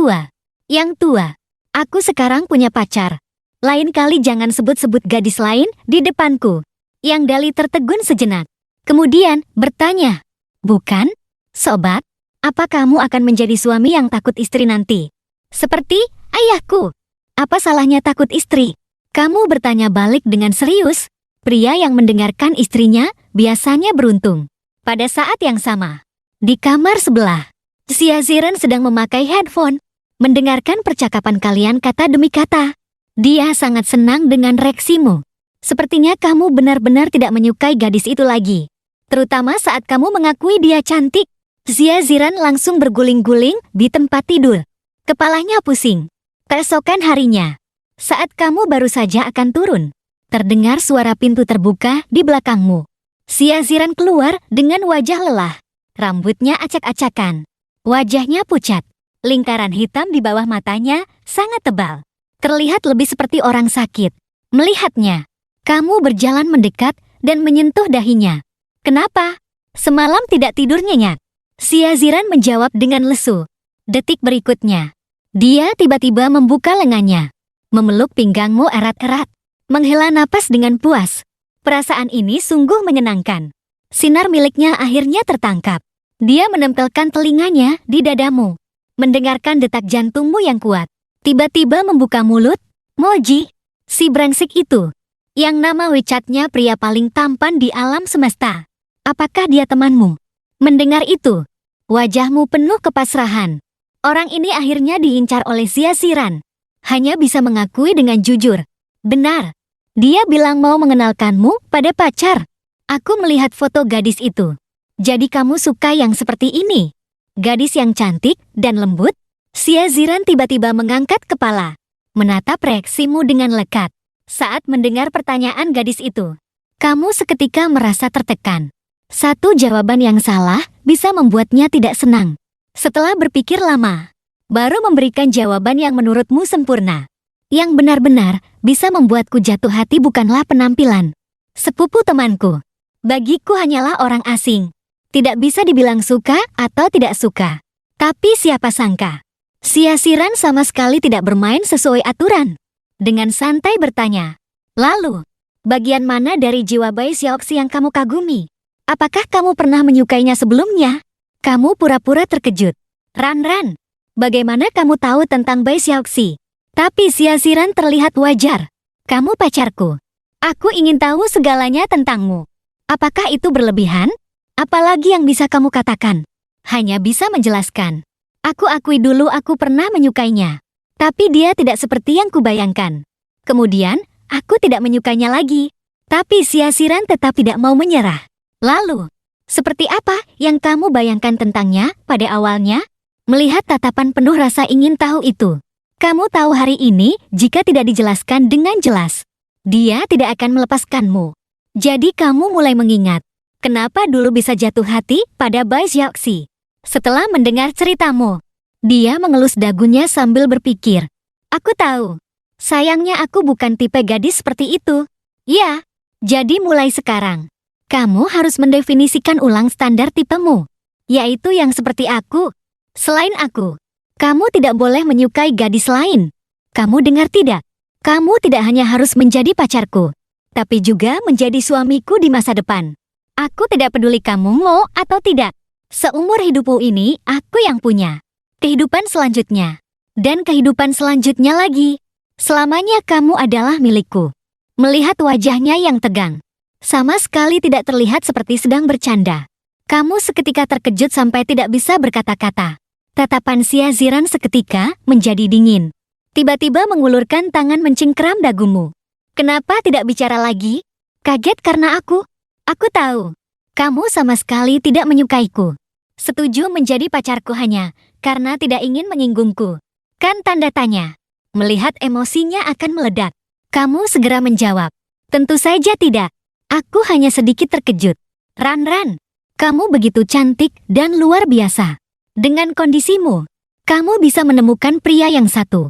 tua, aku sekarang punya pacar. Lain kali jangan sebut-sebut gadis lain di depanku. Yang Dali tertegun sejenak. Kemudian bertanya, bukan? Sobat, apa kamu akan menjadi suami yang takut istri nanti? Seperti ayahku. Apa salahnya takut istri? Kamu bertanya balik dengan serius. Pria yang mendengarkan istrinya biasanya beruntung. Pada saat yang sama, di kamar sebelah, Xia Ziren sedang memakai headphone, mendengarkan percakapan kalian kata demi kata. Dia sangat senang dengan reaksimu. Sepertinya kamu benar-benar tidak menyukai gadis itu lagi. Terutama saat kamu mengakui dia cantik. Xia Ziren langsung berguling-guling di tempat tidur. Kepalanya pusing. Keesokan harinya, saat kamu baru saja akan turun, terdengar suara pintu terbuka di belakangmu. Xia Ziren keluar dengan wajah lelah. Rambutnya acak-acakan. Wajahnya pucat. Lingkaran hitam di bawah matanya sangat tebal. Terlihat lebih seperti orang sakit. Melihatnya, kamu berjalan mendekat dan menyentuh dahinya. Kenapa? Semalam tidak tidur nyenyak. Xia Ziren menjawab dengan lesu. Detik berikutnya, dia tiba-tiba membuka lengannya. Memeluk pinggangmu erat-erat. Menghela napas dengan puas. Perasaan ini sungguh menyenangkan. Sinar miliknya akhirnya tertangkap. Dia menempelkan telinganya di dadamu. Mendengarkan detak jantungmu yang kuat. Tiba-tiba membuka mulut. Moji, si brengsek itu. Yang nama WeChat-nya pria paling tampan di alam semesta. Apakah dia temanmu? Mendengar itu, wajahmu penuh kepasrahan. Orang ini akhirnya diincar oleh Xia Ziren. Hanya bisa mengakui dengan jujur. Benar, Dia bilang mau mengenalkanmu pada pacar. Aku melihat foto gadis itu. Jadi kamu suka yang seperti ini? Gadis yang cantik dan lembut? Xia Ziran tiba-tiba mengangkat kepala, menatap reaksimu dengan lekat. Saat mendengar pertanyaan gadis itu, kamu seketika merasa tertekan. Satu jawaban yang salah bisa membuatnya tidak senang. Setelah berpikir lama, baru memberikan jawaban yang menurutmu sempurna. Yang benar-benar bisa membuatku jatuh hati bukanlah penampilan sepupu temanku. Bagiku hanyalah orang asing. Tidak bisa dibilang suka atau tidak suka. Tapi siapa sangka, Xia Ziran sama sekali tidak bermain sesuai aturan. Dengan santai bertanya, lalu, bagian mana dari jiwa Bai Xiaoxi yang kamu kagumi? Apakah kamu pernah menyukainya sebelumnya? Kamu pura-pura terkejut. Ran, bagaimana kamu tahu tentang Bai Xiaoxi? Tapi Xia Ziran terlihat wajar. Kamu pacarku. Aku ingin tahu segalanya tentangmu. Apakah itu berlebihan? Apalagi yang bisa kamu katakan? Hanya bisa menjelaskan. Aku akui dulu aku pernah menyukainya. Tapi dia tidak seperti yang kubayangkan. Kemudian, aku tidak menyukainya lagi. Tapi Xia Ziran tetap tidak mau menyerah. Lalu, seperti apa yang kamu bayangkan tentangnya pada awalnya? Melihat tatapan penuh rasa ingin tahu itu. Kamu tahu hari ini jika tidak dijelaskan dengan jelas, dia tidak akan melepaskanmu. Jadi kamu mulai mengingat, kenapa dulu bisa jatuh hati pada Bai Xiaoxi. Setelah mendengar ceritamu, dia mengelus dagunya sambil berpikir. Aku tahu, sayangnya aku bukan tipe gadis seperti itu. Ya, jadi mulai sekarang, kamu harus mendefinisikan ulang standar tipemu, yaitu yang seperti aku. Selain aku, kamu tidak boleh menyukai gadis lain. Kamu dengar tidak? Kamu tidak hanya harus menjadi pacarku, tapi juga menjadi suamiku di masa depan. Aku tidak peduli kamu mau atau tidak. Seumur hidupmu ini, aku yang punya. Kehidupan selanjutnya. Dan kehidupan selanjutnya lagi. Selamanya kamu adalah milikku. Melihat wajahnya yang tegang, sama sekali tidak terlihat seperti sedang bercanda. Kamu seketika terkejut sampai tidak bisa berkata-kata. Tatapan Xia Ziran seketika menjadi dingin. Tiba-tiba mengulurkan tangan mencengkeram dagumu. Kenapa tidak bicara lagi? Kaget karena aku? Aku tahu. Kamu sama sekali tidak menyukaiku. Setuju menjadi pacarku hanya karena tidak ingin menyinggungku. Kan tanda tanya. Melihat emosinya akan meledak. Kamu segera menjawab. Tentu saja tidak. Aku hanya sedikit terkejut. Ran, kamu begitu cantik dan luar biasa. Dengan kondisimu, kamu bisa menemukan pria yang 1,0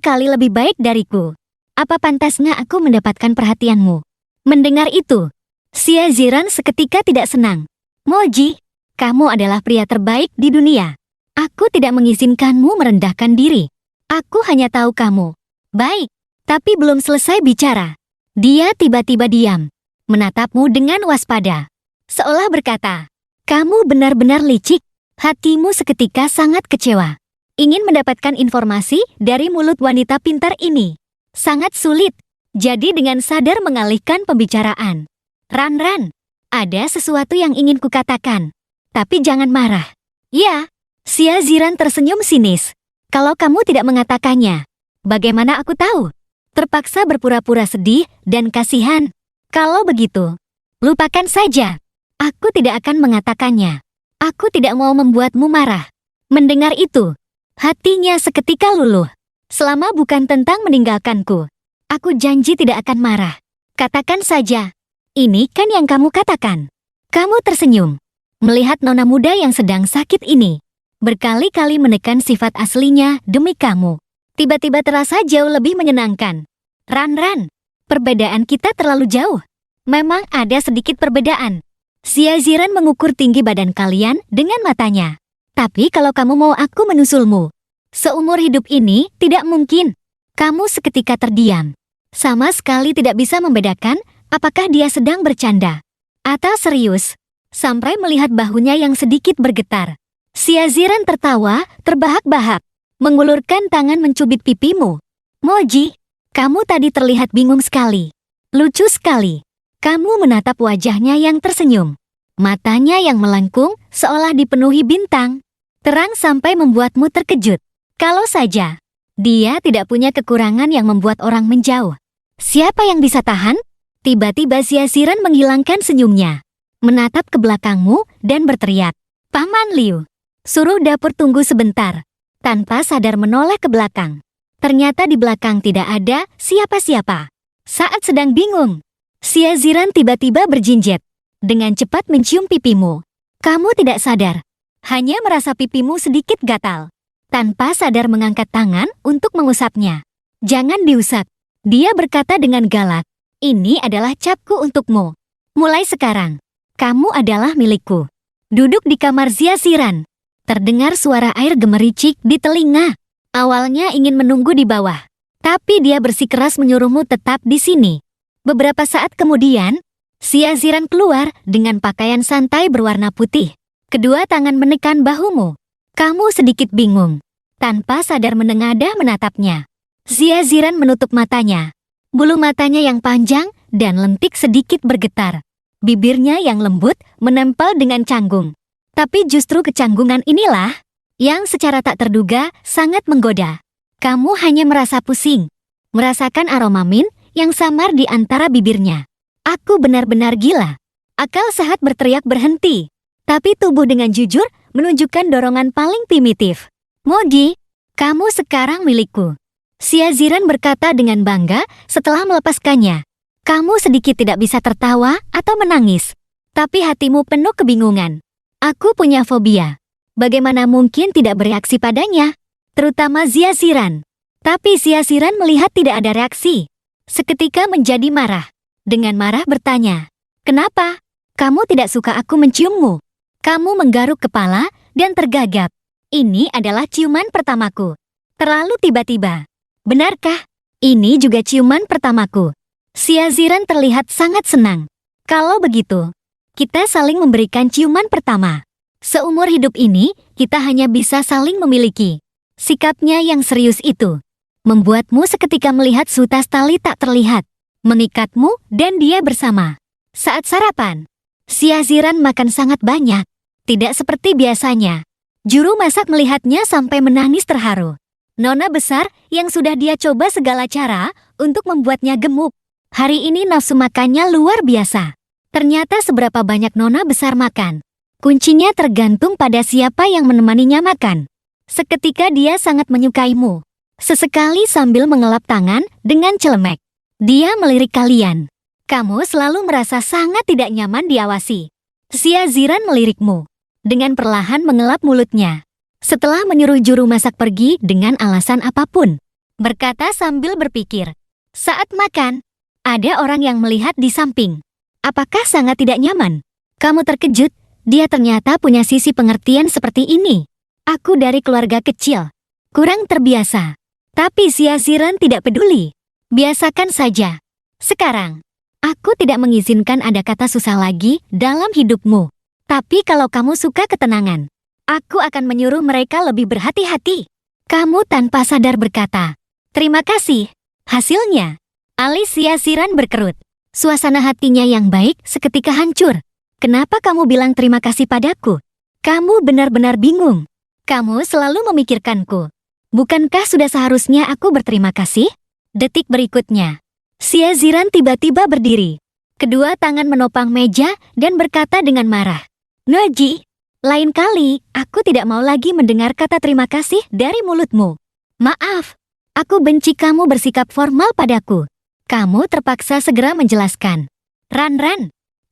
kali lebih baik dariku. Apa pantasnya aku mendapatkan perhatianmu? Mendengar itu, Xia Ziran seketika tidak senang. Moji, kamu adalah pria terbaik di dunia. Aku tidak mengizinkanmu merendahkan diri. Aku hanya tahu kamu baik, tapi belum selesai bicara. Dia tiba-tiba diam, menatapmu dengan waspada. Seolah berkata, kamu benar-benar licik. Hatimu seketika sangat kecewa. Ingin mendapatkan informasi dari mulut wanita pintar ini sangat sulit. Jadi dengan sadar mengalihkan pembicaraan. Ran, ada sesuatu yang ingin kukatakan. Tapi jangan marah. Ya, Xia Ziran tersenyum sinis. Kalau kamu tidak mengatakannya, bagaimana aku tahu? Terpaksa berpura-pura sedih dan kasihan. Kalau begitu, lupakan saja. Aku tidak akan mengatakannya. Aku tidak mau membuatmu marah. Mendengar itu, hatinya seketika luluh. Selama bukan tentang meninggalkanku, aku janji tidak akan marah. Katakan saja. Ini kan yang kamu katakan. Kamu tersenyum. Melihat nona muda yang sedang sakit ini, berkali-kali menekan sifat aslinya demi kamu. Tiba-tiba terasa jauh lebih menyenangkan. Ran, perbedaan kita terlalu jauh. Memang ada sedikit perbedaan. Xia Ziran mengukur tinggi badan kalian dengan matanya. Tapi kalau kamu mau aku menusulmu, seumur hidup ini tidak mungkin. Kamu seketika terdiam. Sama sekali tidak bisa membedakan apakah dia sedang bercanda atau serius. Sampai melihat bahunya yang sedikit bergetar. Xia Ziran tertawa terbahak-bahak, mengulurkan tangan mencubit pipimu. Moji, kamu tadi terlihat bingung sekali. Lucu sekali. Kamu menatap wajahnya yang tersenyum. Matanya yang melengkung seolah dipenuhi bintang. Terang sampai membuatmu terkejut. Kalau saja dia tidak punya kekurangan yang membuat orang menjauh. Siapa yang bisa tahan? Tiba-tiba Xia Ziran menghilangkan senyumnya, menatap ke belakangmu dan berteriak, "Paman Liu, suruh dapur tunggu sebentar." Tanpa sadar menoleh ke belakang. Ternyata di belakang tidak ada siapa-siapa. Saat sedang bingung, Xia Ziran tiba-tiba berjinjet. Dengan cepat mencium pipimu. Kamu tidak sadar. Hanya merasa pipimu sedikit gatal. Tanpa sadar mengangkat tangan untuk mengusapnya. "Jangan diusap." Dia berkata dengan galak. "Ini adalah capku untukmu. Mulai sekarang, kamu adalah milikku." Duduk di kamar Xia Ziran. Terdengar suara air gemericik di telinga. Awalnya ingin menunggu di bawah. Tapi dia bersikeras menyuruhmu tetap di sini. Beberapa saat kemudian, Xia Ziran keluar dengan pakaian santai berwarna putih. Kedua tangan menekan bahumu. Kamu sedikit bingung. Tanpa sadar menengadah menatapnya. Xia Ziran menutup matanya. Bulu matanya yang panjang dan lentik sedikit bergetar. Bibirnya yang lembut menempel dengan canggung. Tapi justru kecanggungan inilah yang secara tak terduga sangat menggoda. Kamu hanya merasa pusing. Merasakan aroma mint yang samar di antara bibirnya. Aku benar-benar gila. Akal sehat berteriak berhenti. Tapi tubuh dengan jujur menunjukkan dorongan paling primitif. "Mogi, kamu sekarang milikku." Xia Ziran berkata dengan bangga setelah melepaskannya. Kamu sedikit tidak bisa tertawa atau menangis. Tapi hatimu penuh kebingungan. Aku punya fobia. Bagaimana mungkin tidak bereaksi padanya? Terutama Xia Ziran. Tapi Xia Ziran melihat tidak ada reaksi. Seketika menjadi marah. Dengan marah bertanya, "Kenapa? Kamu tidak suka aku menciummu?" Kamu menggaruk kepala dan tergagap. "Ini adalah ciuman pertamaku. Terlalu tiba-tiba." "Benarkah? Ini juga ciuman pertamaku." Xia Ziran terlihat sangat senang. "Kalau begitu, kita saling memberikan ciuman pertama. Seumur hidup ini, kita hanya bisa saling memiliki." Sikapnya yang serius itu membuatmu seketika melihat sutas tali tak terlihat mengikatmu dan dia bersama. Saat sarapan, Xia Ziran makan sangat banyak. Tidak seperti biasanya. Juru masak melihatnya sampai menangis terharu. Nona besar yang sudah dia coba segala cara untuk membuatnya gemuk. Hari ini nafsu makannya luar biasa. Ternyata seberapa banyak nona besar makan. Kuncinya tergantung pada siapa yang menemaninya makan. Seketika dia sangat menyukaimu. Sesekali sambil mengelap tangan dengan celemek. Dia melirik kalian. Kamu selalu merasa sangat tidak nyaman diawasi. Xia Ziran melirikmu. Dengan perlahan mengelap mulutnya. Setelah menyuruh juru masak pergi dengan alasan apapun. Berkata sambil berpikir. Saat makan, ada orang yang melihat di samping. Apakah sangat tidak nyaman? Kamu terkejut, dia ternyata punya sisi pengertian seperti ini. Aku dari keluarga kecil. Kurang terbiasa. Tapi Xia Ziran tidak peduli. Biasakan saja. Sekarang, aku tidak mengizinkan ada kata susah lagi dalam hidupmu. Tapi kalau kamu suka ketenangan, aku akan menyuruh mereka lebih berhati-hati. Kamu tanpa sadar berkata, "Terima kasih." Hasilnya, alis Xia Ziran berkerut. Suasana hatinya yang baik seketika hancur. Kenapa kamu bilang terima kasih padaku? Kamu benar-benar bingung. Kamu selalu memikirkanku. Bukankah sudah seharusnya aku berterima kasih? Detik berikutnya, Xia Ziran tiba-tiba berdiri. Kedua tangan menopang meja dan berkata dengan marah, "Noji, lain kali aku tidak mau lagi mendengar kata terima kasih dari mulutmu. Maaf, aku benci kamu bersikap formal padaku." Kamu terpaksa segera menjelaskan. "Ran,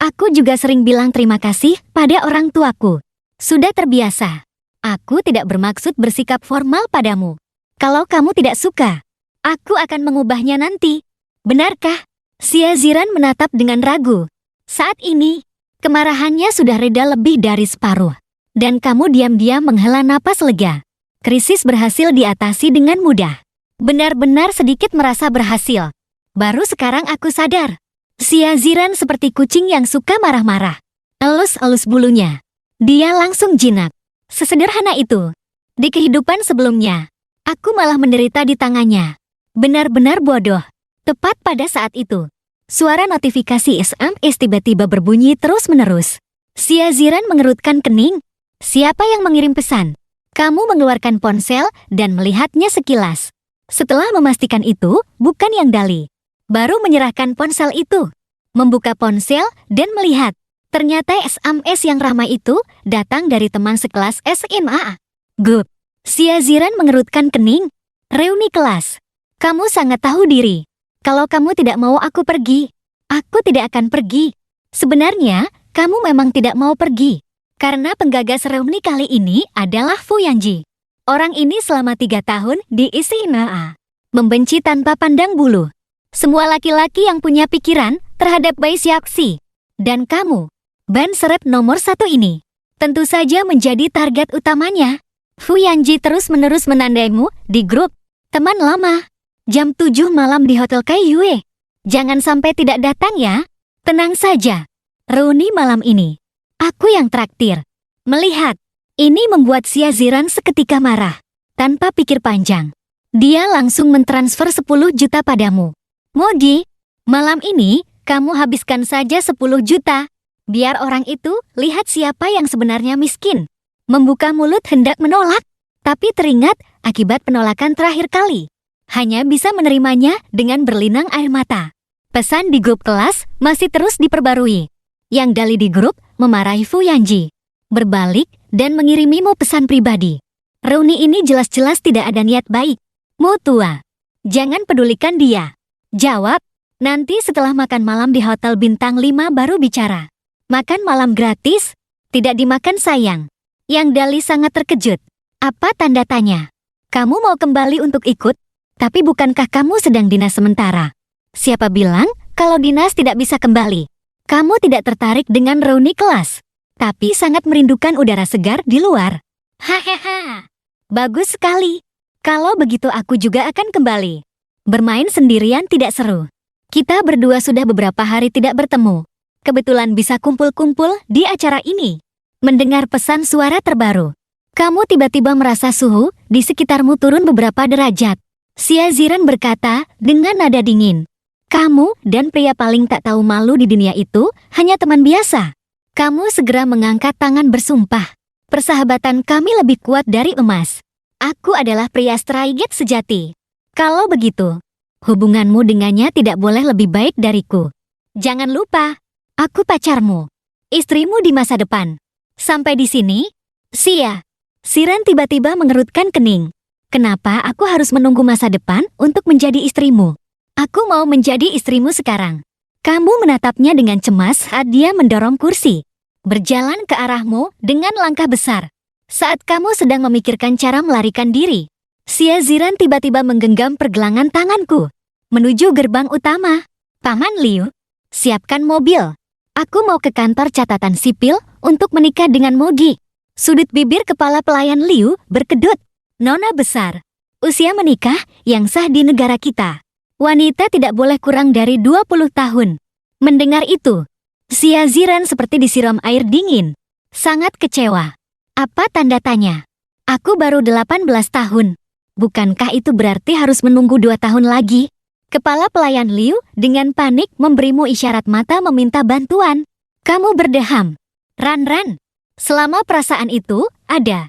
aku juga sering bilang terima kasih pada orang tuaku. Sudah terbiasa. Aku tidak bermaksud bersikap formal padamu. Kalau kamu tidak suka, aku akan mengubahnya nanti." Benarkah? Xia Ziran menatap dengan ragu. Saat ini, kemarahannya sudah reda lebih dari separuh. Dan kamu diam-diam menghela napas lega. Krisis berhasil diatasi dengan mudah. Benar-benar sedikit merasa berhasil. Baru sekarang aku sadar. Xia Ziran seperti kucing yang suka marah-marah. Elus-elus bulunya. Dia langsung jinak. Sesederhana itu. Di kehidupan sebelumnya, aku malah menderita di tangannya. Benar-benar bodoh. Tepat pada saat itu, suara notifikasi SMS tiba-tiba berbunyi terus-menerus. Xia Ziran mengerutkan kening. Siapa yang mengirim pesan? Kamu mengeluarkan ponsel dan melihatnya sekilas. Setelah memastikan itu, bukan yang Dali. baru menyerahkan ponsel itu. Membuka ponsel dan melihat. Ternyata SMS yang ramai itu datang dari teman sekelas SMA. Gup. Xia Ziran mengerutkan kening. Reuni kelas. Kamu sangat tahu diri. Kalau kamu tidak mau aku pergi, aku tidak akan pergi. Sebenarnya, kamu memang tidak mau pergi. Karena penggagas reuni kali ini adalah Fu Yanji. Orang ini selama 3 tahun di SMA. Membenci tanpa pandang bulu. Semua laki-laki yang punya pikiran terhadap Bai Xiaoxi. Dan kamu, ban serep nomor 1 ini, tentu saja menjadi target utamanya. Fu Yanji terus-menerus menandaimu di grup teman lama. Jam 7 malam di Hotel Kaiyue. Jangan sampai tidak datang ya. Tenang saja. Reuni malam ini, aku yang traktir. Melihat, ini membuat Xia Ziran seketika marah. Tanpa pikir panjang, dia langsung mentransfer 10 juta padamu. Mogi, malam ini kamu habiskan saja 10 juta. Biar orang itu lihat siapa yang sebenarnya miskin. Membuka mulut hendak menolak, tapi teringat akibat penolakan terakhir kali. Hanya bisa menerimanya dengan berlinang air mata. Pesan di grup kelas masih terus diperbarui. Yang Dali di grup memarahi Fu Yanji. Berbalik dan mengirimimu pesan pribadi. Reuni ini jelas-jelas tidak ada niat baik. Mu tua, jangan pedulikan dia. Jawab, nanti setelah makan malam di Hotel Bintang 5 baru bicara. Makan malam gratis? Tidak dimakan sayang. Yang Dali sangat terkejut. Apa tanda tanya? Kamu mau kembali untuk ikut? Tapi bukankah kamu sedang dinas sementara? Siapa bilang kalau dinas tidak bisa kembali? Kamu tidak tertarik dengan reuni kelas, tapi sangat merindukan udara segar di luar. Hahaha. Bagus sekali. Kalau begitu aku juga akan kembali. Bermain sendirian tidak seru. Kita berdua sudah beberapa hari tidak bertemu. Kebetulan bisa kumpul-kumpul di acara ini. Mendengar pesan suara terbaru. Kamu tiba-tiba merasa suhu di sekitarmu turun beberapa derajat. Xia Ziran berkata dengan nada dingin. Kamu dan pria paling tak tahu malu di dunia itu hanya teman biasa. Kamu segera mengangkat tangan bersumpah. Persahabatan kami lebih kuat dari emas. Aku adalah pria Straiget sejati. Kalau begitu, hubunganmu dengannya tidak boleh lebih baik dariku. Jangan lupa, aku pacarmu, istrimu di masa depan. Sampai di sini, Xia Ziran tiba-tiba mengerutkan kening. Kenapa aku harus menunggu masa depan untuk menjadi istrimu? Aku mau menjadi istrimu sekarang. Kamu menatapnya dengan cemas saat dia mendorong kursi. Berjalan ke arahmu dengan langkah besar. Saat kamu sedang memikirkan cara melarikan diri, Xia Ziran tiba-tiba menggenggam pergelangan tanganku. Menuju gerbang utama. Paman Liu, siapkan mobil. Aku mau ke kantor catatan sipil untuk menikah dengan Mogi. Sudut bibir kepala pelayan Liu berkedut. Nona besar, usia menikah yang sah di negara kita. Wanita tidak boleh kurang dari 20 tahun. Mendengar itu, Xia Ziran seperti disiram air dingin. Sangat kecewa. Apa tanda tanya? Aku baru 18 tahun. Bukankah itu berarti harus menunggu 2 tahun lagi? Kepala pelayan Liu dengan panik memberimu isyarat mata meminta bantuan. Kamu berdeham. Ran. Selama perasaan itu ada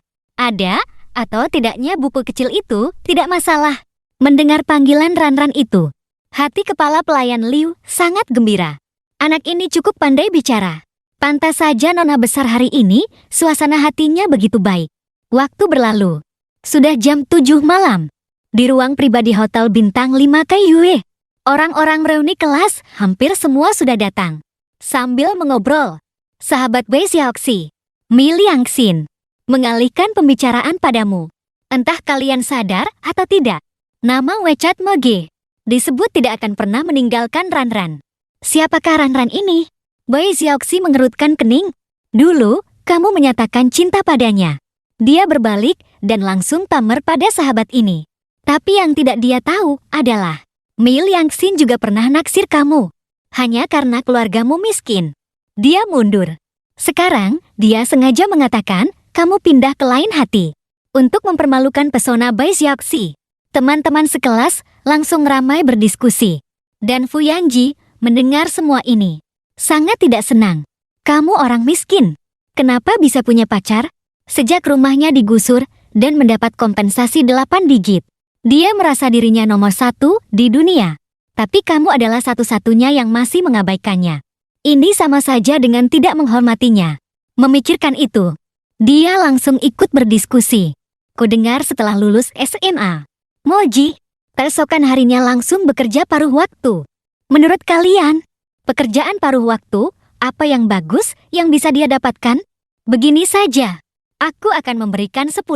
atau tidaknya buku kecil itu tidak masalah. Mendengar panggilan Ran itu, hati kepala pelayan Liu sangat gembira. Anak ini cukup pandai bicara. Pantas saja nona besar hari ini, suasana hatinya begitu baik. Waktu berlalu. Sudah jam 7 malam. Di ruang pribadi Hotel Bintang 5 Kaiyue. Orang-orang reuni kelas hampir semua sudah datang. Sambil mengobrol, sahabat Bai Xiaoxi, Mi Liangxin, mengalihkan pembicaraan padamu. Entah kalian sadar atau tidak, nama WeChat Moge disebut tidak akan pernah meninggalkan Ran. Siapakah Ran ini? Bai Xiaoxi mengerutkan kening. Dulu, kamu menyatakan cinta padanya. Dia berbalik dan langsung tamer pada sahabat ini. Tapi yang tidak dia tahu adalah Mi Liangxin juga pernah naksir kamu. Hanya karena keluargamu miskin. Dia mundur. Sekarang, dia sengaja mengatakan kamu pindah ke lain hati. Untuk mempermalukan pesona Bai Xiaoxi, teman-teman sekelas langsung ramai berdiskusi. Dan Fu Yanji mendengar semua ini. Sangat tidak senang. Kamu orang miskin. Kenapa bisa punya pacar? Sejak rumahnya digusur dan mendapat kompensasi 8 digit. Dia merasa dirinya nomor 1 di dunia. Tapi kamu adalah satu-satunya yang masih mengabaikannya. Ini sama saja dengan tidak menghormatinya. Memikirkan itu, dia langsung ikut berdiskusi. Kudengar setelah lulus SMA, Moji, keesokan harinya langsung bekerja paruh waktu. Menurut kalian, pekerjaan paruh waktu, apa yang bagus yang bisa dia dapatkan? Begini saja, aku akan memberikan 10,0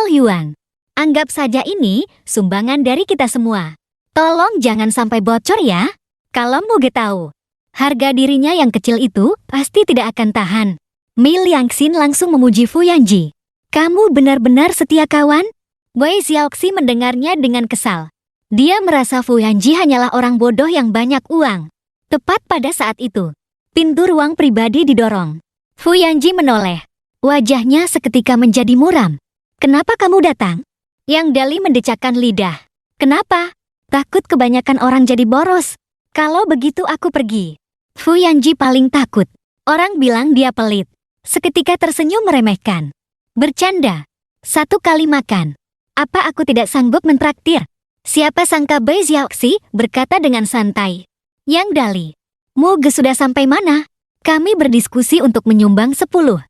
yuan. Anggap saja ini sumbangan dari kita semua. Tolong jangan sampai bocor ya. Kalau Muge tahu, harga dirinya yang kecil itu pasti tidak akan tahan. Mi Liangxin langsung memuji Fu Yanji. Kamu benar-benar setia kawan? Wei Xiaoxi mendengarnya dengan kesal. Dia merasa Fu Yanji hanyalah orang bodoh yang banyak uang. Tepat pada saat itu, pintu ruang pribadi didorong. Fu Yanji menoleh. Wajahnya seketika menjadi muram. Kenapa kamu datang? Yang Dali mendecakkan lidah. Kenapa? Takut kebanyakan orang jadi boros. Kalau begitu aku pergi. Fu Yanji paling takut. Orang bilang dia pelit. Seketika tersenyum meremehkan. Bercanda. 1 kali makan. Apa aku tidak sanggup mentraktir? Siapa sangka Bai Xiaoxi berkata dengan santai. Yang Dali, Muge sudah sampai mana? Kami berdiskusi untuk menyumbang 10,0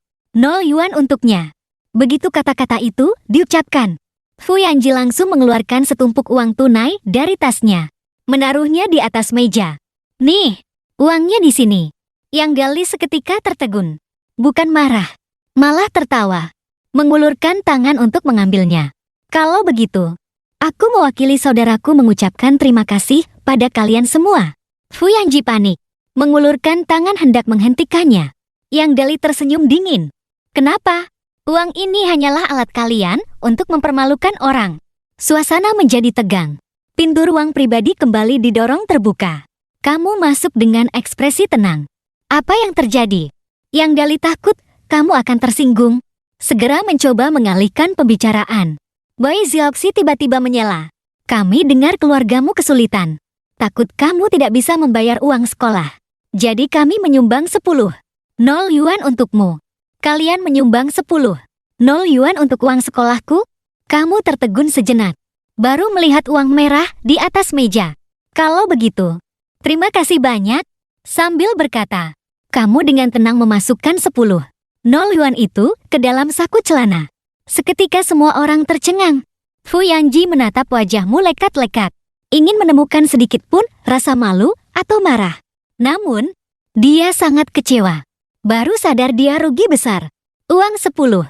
yuan untuknya. Begitu kata-kata itu diucapkan, Fu Yanji langsung mengeluarkan setumpuk uang tunai dari tasnya. Menaruhnya di atas meja. Nih, uangnya di sini. Yang Dali seketika tertegun. Bukan marah, malah tertawa. Mengulurkan tangan untuk mengambilnya. Kalau begitu, aku mewakili saudaraku mengucapkan terima kasih pada kalian semua. Fu Yanji panik. Mengulurkan tangan hendak menghentikannya. Yang Dali tersenyum dingin. Kenapa? Uang ini hanyalah alat kalian untuk mempermalukan orang. Suasana menjadi tegang. Pintu ruang pribadi kembali didorong terbuka. Kamu masuk dengan ekspresi tenang. Apa yang terjadi? Yang Dali takut kamu akan tersinggung. Segera mencoba mengalihkan pembicaraan. Bai Xiaoxi tiba-tiba menyela. Kami dengar keluargamu kesulitan. Takut kamu tidak bisa membayar uang sekolah. Jadi kami menyumbang 10,0 yuan untukmu. Kalian menyumbang 10,0 yuan untuk uang sekolahku? Kamu tertegun sejenak. Baru melihat uang merah di atas meja. Kalau begitu, terima kasih banyak. Sambil berkata, kamu dengan tenang memasukkan 10,0 yuan itu ke dalam saku celana. Seketika semua orang tercengang. Fu Yanji menatap wajahmu lekat-lekat. Ingin menemukan sedikit pun rasa malu atau marah. Namun, dia sangat kecewa. Baru sadar dia rugi besar. Uang 10,0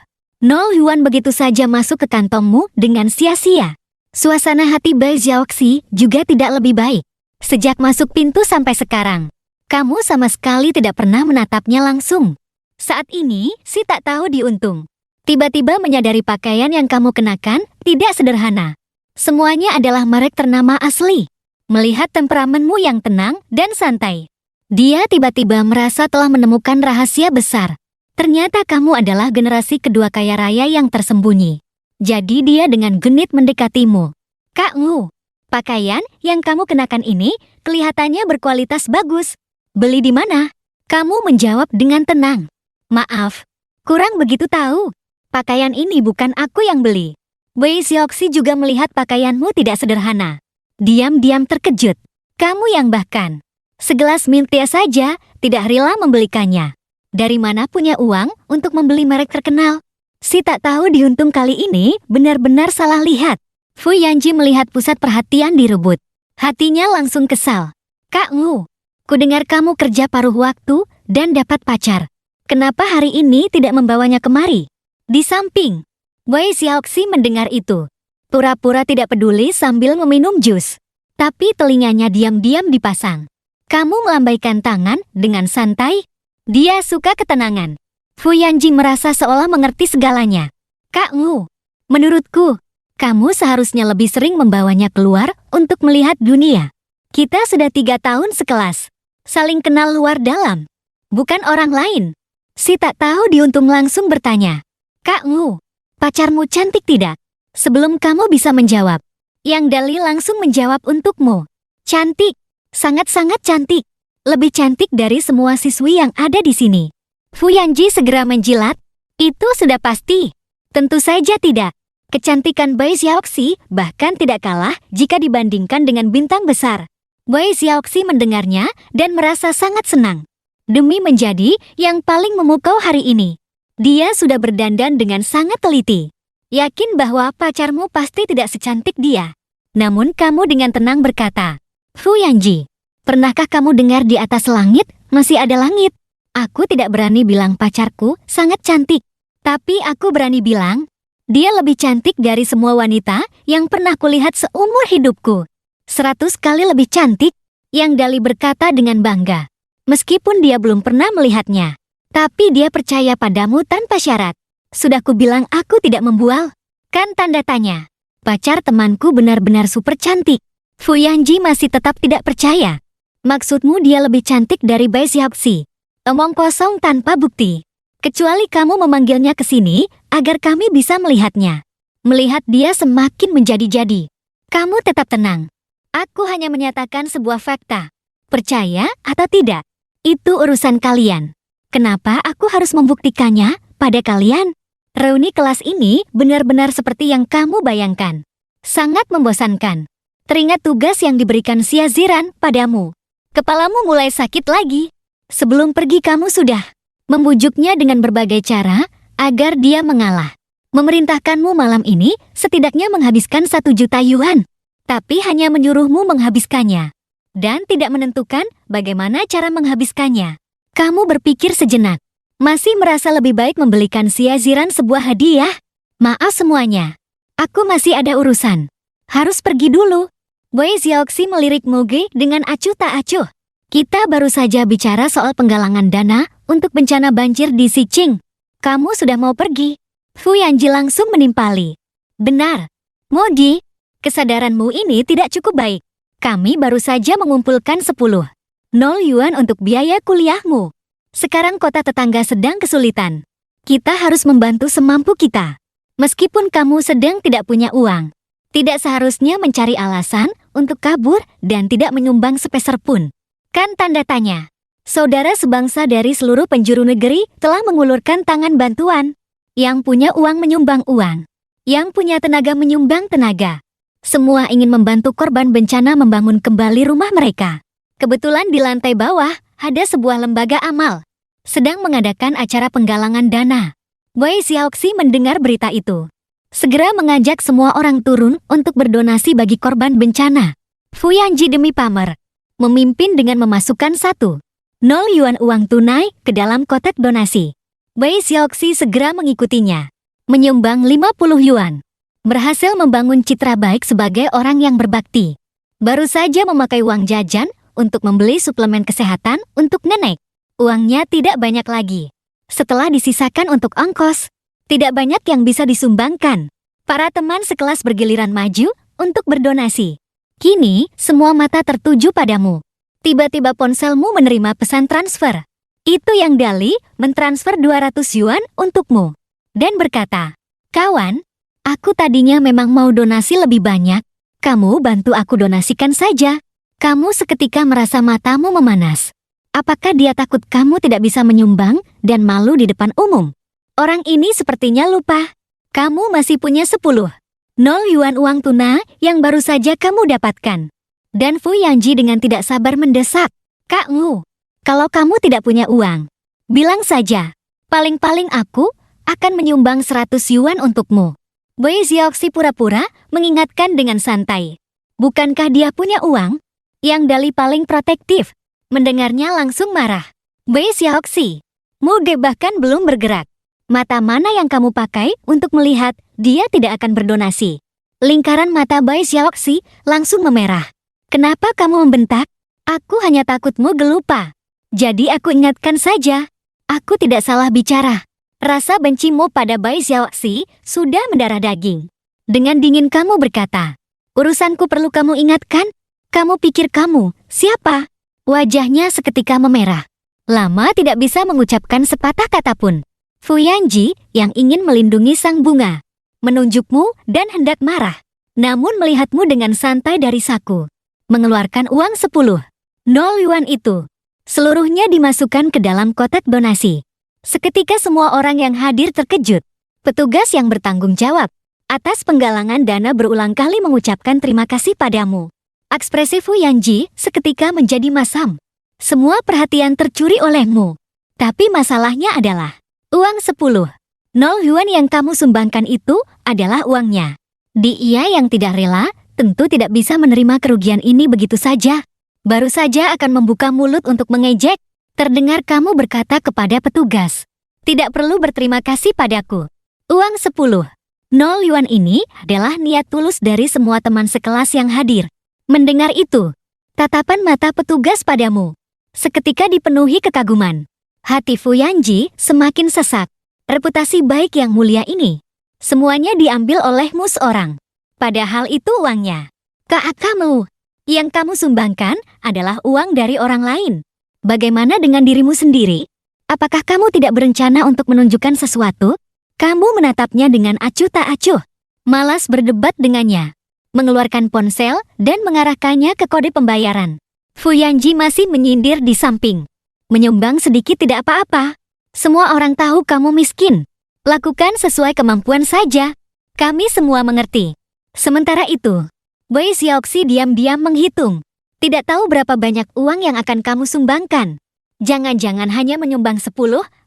yuan begitu saja masuk ke kantongmu dengan sia-sia. Suasana hati Bai Xiaoxi juga tidak lebih baik. Sejak masuk pintu sampai sekarang, kamu sama sekali tidak pernah menatapnya langsung. Saat ini, si tak tahu diuntung. Tiba-tiba menyadari pakaian yang kamu kenakan tidak sederhana. Semuanya adalah merek ternama asli. Melihat temperamenmu yang tenang dan santai, dia tiba-tiba merasa telah menemukan rahasia besar. Ternyata kamu adalah generasi kedua kaya raya yang tersembunyi. Jadi dia dengan genit mendekatimu. Kak Ngu, pakaian yang kamu kenakan ini kelihatannya berkualitas bagus. Beli di mana? Kamu menjawab dengan tenang. Maaf, kurang begitu tahu. Pakaian ini bukan aku yang beli. Wei Xiaoxi juga melihat pakaianmu tidak sederhana. Diam-diam terkejut. Kamu yang bahkan segelas mintia saja tidak rela membelikannya. Dari mana punya uang untuk membeli merek terkenal? Si tak tahu diuntung kali ini benar-benar salah lihat. Fu Yanji melihat pusat perhatian direbut. Hatinya langsung kesal. Kak Ngu, kudengar kamu kerja paruh waktu dan dapat pacar. Kenapa hari ini tidak membawanya kemari? Di samping, Wei Xiaoxi mendengar itu. Pura-pura tidak peduli sambil meminum jus. Tapi telinganya diam-diam dipasang. Kamu melambaikan tangan dengan santai. Dia suka ketenangan. Fu Yanji merasa seolah mengerti segalanya. Kak Ngu, menurutku, kamu seharusnya lebih sering membawanya keluar untuk melihat dunia. Kita sudah 3 tahun sekelas. Saling kenal luar dalam. Bukan orang lain. Si tak tahu diuntung langsung bertanya. Kak Ngu, pacarmu cantik tidak? Sebelum kamu bisa menjawab, Yang Dali langsung menjawab untukmu. Cantik, sangat-sangat cantik. Lebih cantik dari semua siswi yang ada di sini. Fu Yanji segera menjilat. Itu sudah pasti. Tentu saja tidak. Kecantikan Bai Xiaoxi bahkan tidak kalah jika dibandingkan dengan bintang besar. Wei Xiaoxi mendengarnya dan merasa sangat senang. Demi menjadi yang paling memukau hari ini, dia sudah berdandan dengan sangat teliti. Yakin bahwa pacarmu pasti tidak secantik dia. Namun kamu dengan tenang berkata, Fu Yanji, pernahkah kamu dengar di atas langit masih ada langit? Aku tidak berani bilang pacarku sangat cantik. Tapi aku berani bilang, dia lebih cantik dari semua wanita yang pernah kulihat seumur hidupku. 100 kali lebih cantik, yang Dali berkata dengan bangga. Meskipun dia belum pernah melihatnya, tapi dia percaya padamu tanpa syarat. Sudah kubilang aku tidak membual. Kan tanda tanya. Pacar temanku benar-benar super cantik. Fu Yanji masih tetap tidak percaya. Maksudmu dia lebih cantik dari Bai Xiaoxi? Omong kosong tanpa bukti. Kecuali kamu memanggilnya ke sini agar kami bisa melihatnya. Melihat dia semakin menjadi-jadi. Kamu tetap tenang. Aku hanya menyatakan sebuah fakta. Percaya atau tidak, itu urusan kalian. Kenapa aku harus membuktikannya pada kalian? Reuni kelas ini benar-benar seperti yang kamu bayangkan. Sangat membosankan. Teringat tugas yang diberikan Xia Ziran padamu. Kepalamu mulai sakit lagi. Sebelum pergi kamu sudah membujuknya dengan berbagai cara agar dia mengalah. Memerintahkanmu malam ini setidaknya menghabiskan 1 juta yuan. Tapi hanya menyuruhmu menghabiskannya. Dan tidak menentukan bagaimana cara menghabiskannya. Kamu berpikir sejenak. Masih merasa lebih baik membelikan Xia Ziran sebuah hadiah? Maaf semuanya. Aku masih ada urusan. Harus pergi dulu. Wei Xiaoxi melirik Muge dengan acuh tak acuh. Kita baru saja bicara soal penggalangan dana untuk bencana banjir di Xiqing. Kamu sudah mau pergi? Fu Yanji langsung menimpali. Benar. Mogi, kesadaranmu ini tidak cukup baik. Kami baru saja mengumpulkan 10 yuan untuk biaya kuliahmu. Sekarang kota tetangga sedang kesulitan. Kita harus membantu semampu kita. Meskipun kamu sedang tidak punya uang, tidak seharusnya mencari alasan untuk kabur dan tidak menyumbang sepeser pun. Kan tanda tanya. Saudara sebangsa dari seluruh penjuru negeri telah mengulurkan tangan bantuan. Yang punya uang menyumbang uang. Yang punya tenaga menyumbang tenaga. Semua ingin membantu korban bencana membangun kembali rumah mereka. Kebetulan di lantai bawah ada sebuah lembaga amal sedang mengadakan acara penggalangan dana. Wei Xiaoxi mendengar berita itu. Segera mengajak semua orang turun untuk berdonasi bagi korban bencana. Fu Yanji demi pamer memimpin dengan memasukkan 1 yuan uang tunai ke dalam kotak donasi. Wei Xiaoxi segera mengikutinya. Menyumbang 50 yuan. Berhasil membangun citra baik sebagai orang yang berbakti. Baru saja memakai uang jajan untuk membeli suplemen kesehatan untuk nenek. Uangnya tidak banyak lagi. Setelah disisakan untuk ongkos, tidak banyak yang bisa disumbangkan. Para teman sekelas bergiliran maju untuk berdonasi. Kini, semua mata tertuju padamu. Tiba-tiba ponselmu menerima pesan transfer. Itu yang Dali mentransfer 200 yuan untukmu. Dan berkata, kawan, aku tadinya memang mau donasi lebih banyak. Kamu bantu aku donasikan saja. Kamu seketika merasa matamu memanas. Apakah dia takut kamu tidak bisa menyumbang dan malu di depan umum? Orang ini sepertinya lupa. Kamu masih punya 10 yuan uang tunai yang baru saja kamu dapatkan. Dan Fu Yanji dengan tidak sabar mendesak. Kak Ngu, kalau kamu tidak punya uang, bilang saja. Paling-paling aku akan menyumbang 100 yuan untukmu. Wei Xiaoxi pura-pura mengingatkan dengan santai. Bukankah dia punya uang? Yang Dali paling protektif. Mendengarnya langsung marah. Wei Xiaoxi, Muge bahkan belum bergerak. Mata mana yang kamu pakai untuk melihat dia tidak akan berdonasi? Lingkaran mata Wei Xiaoxi langsung memerah. Kenapa kamu membentak? Aku hanya takutmu gelupa. Jadi aku ingatkan saja. Aku tidak salah bicara. Rasa bencimu pada Bai Xiaoxi sudah mendarah daging. Dengan dingin kamu berkata, urusanku perlu kamu ingatkan? Kamu pikir kamu siapa? Wajahnya seketika memerah. Lama tidak bisa mengucapkan sepatah kata pun. Fu Yanji yang ingin melindungi sang bunga menunjukmu dan hendak marah. Namun melihatmu dengan santai dari saku. Mengeluarkan uang 10 yuan itu. Seluruhnya dimasukkan ke dalam kotak donasi. Seketika semua orang yang hadir terkejut. Petugas yang bertanggung jawab atas penggalangan dana berulang kali mengucapkan terima kasih padamu. Ekspresi Fu Yanji seketika menjadi masam. Semua perhatian tercuri olehmu. Tapi masalahnya adalah, uang 10 nol yuan yang kamu sumbangkan itu adalah uangnya. Dia yang tidak rela, tentu tidak bisa menerima kerugian ini begitu saja. Baru saja akan membuka mulut untuk mengejek. Terdengar kamu berkata kepada petugas, tidak perlu berterima kasih padaku. Uang 10 nol yuan ini adalah niat tulus dari semua teman sekelas yang hadir. Mendengar itu, tatapan mata petugas padamu seketika dipenuhi kekaguman. Hati Fu Yanji semakin sesak. Reputasi baik yang mulia ini, semuanya diambil olehmu seorang. Padahal itu uangnya. Kamu, yang kamu sumbangkan adalah uang dari orang lain. Bagaimana dengan dirimu sendiri? Apakah kamu tidak berencana untuk menunjukkan sesuatu? Kamu menatapnya dengan acuh tak acuh. Malas berdebat dengannya. Mengeluarkan ponsel dan mengarahkannya ke kode pembayaran. Fu Yanji masih menyindir di samping. Menyumbang sedikit tidak apa-apa. Semua orang tahu kamu miskin. Lakukan sesuai kemampuan saja. Kami semua mengerti. Sementara itu, Boy Xiaoxi diam-diam menghitung. Tidak tahu berapa banyak uang yang akan kamu sumbangkan. Jangan-jangan hanya menyumbang 10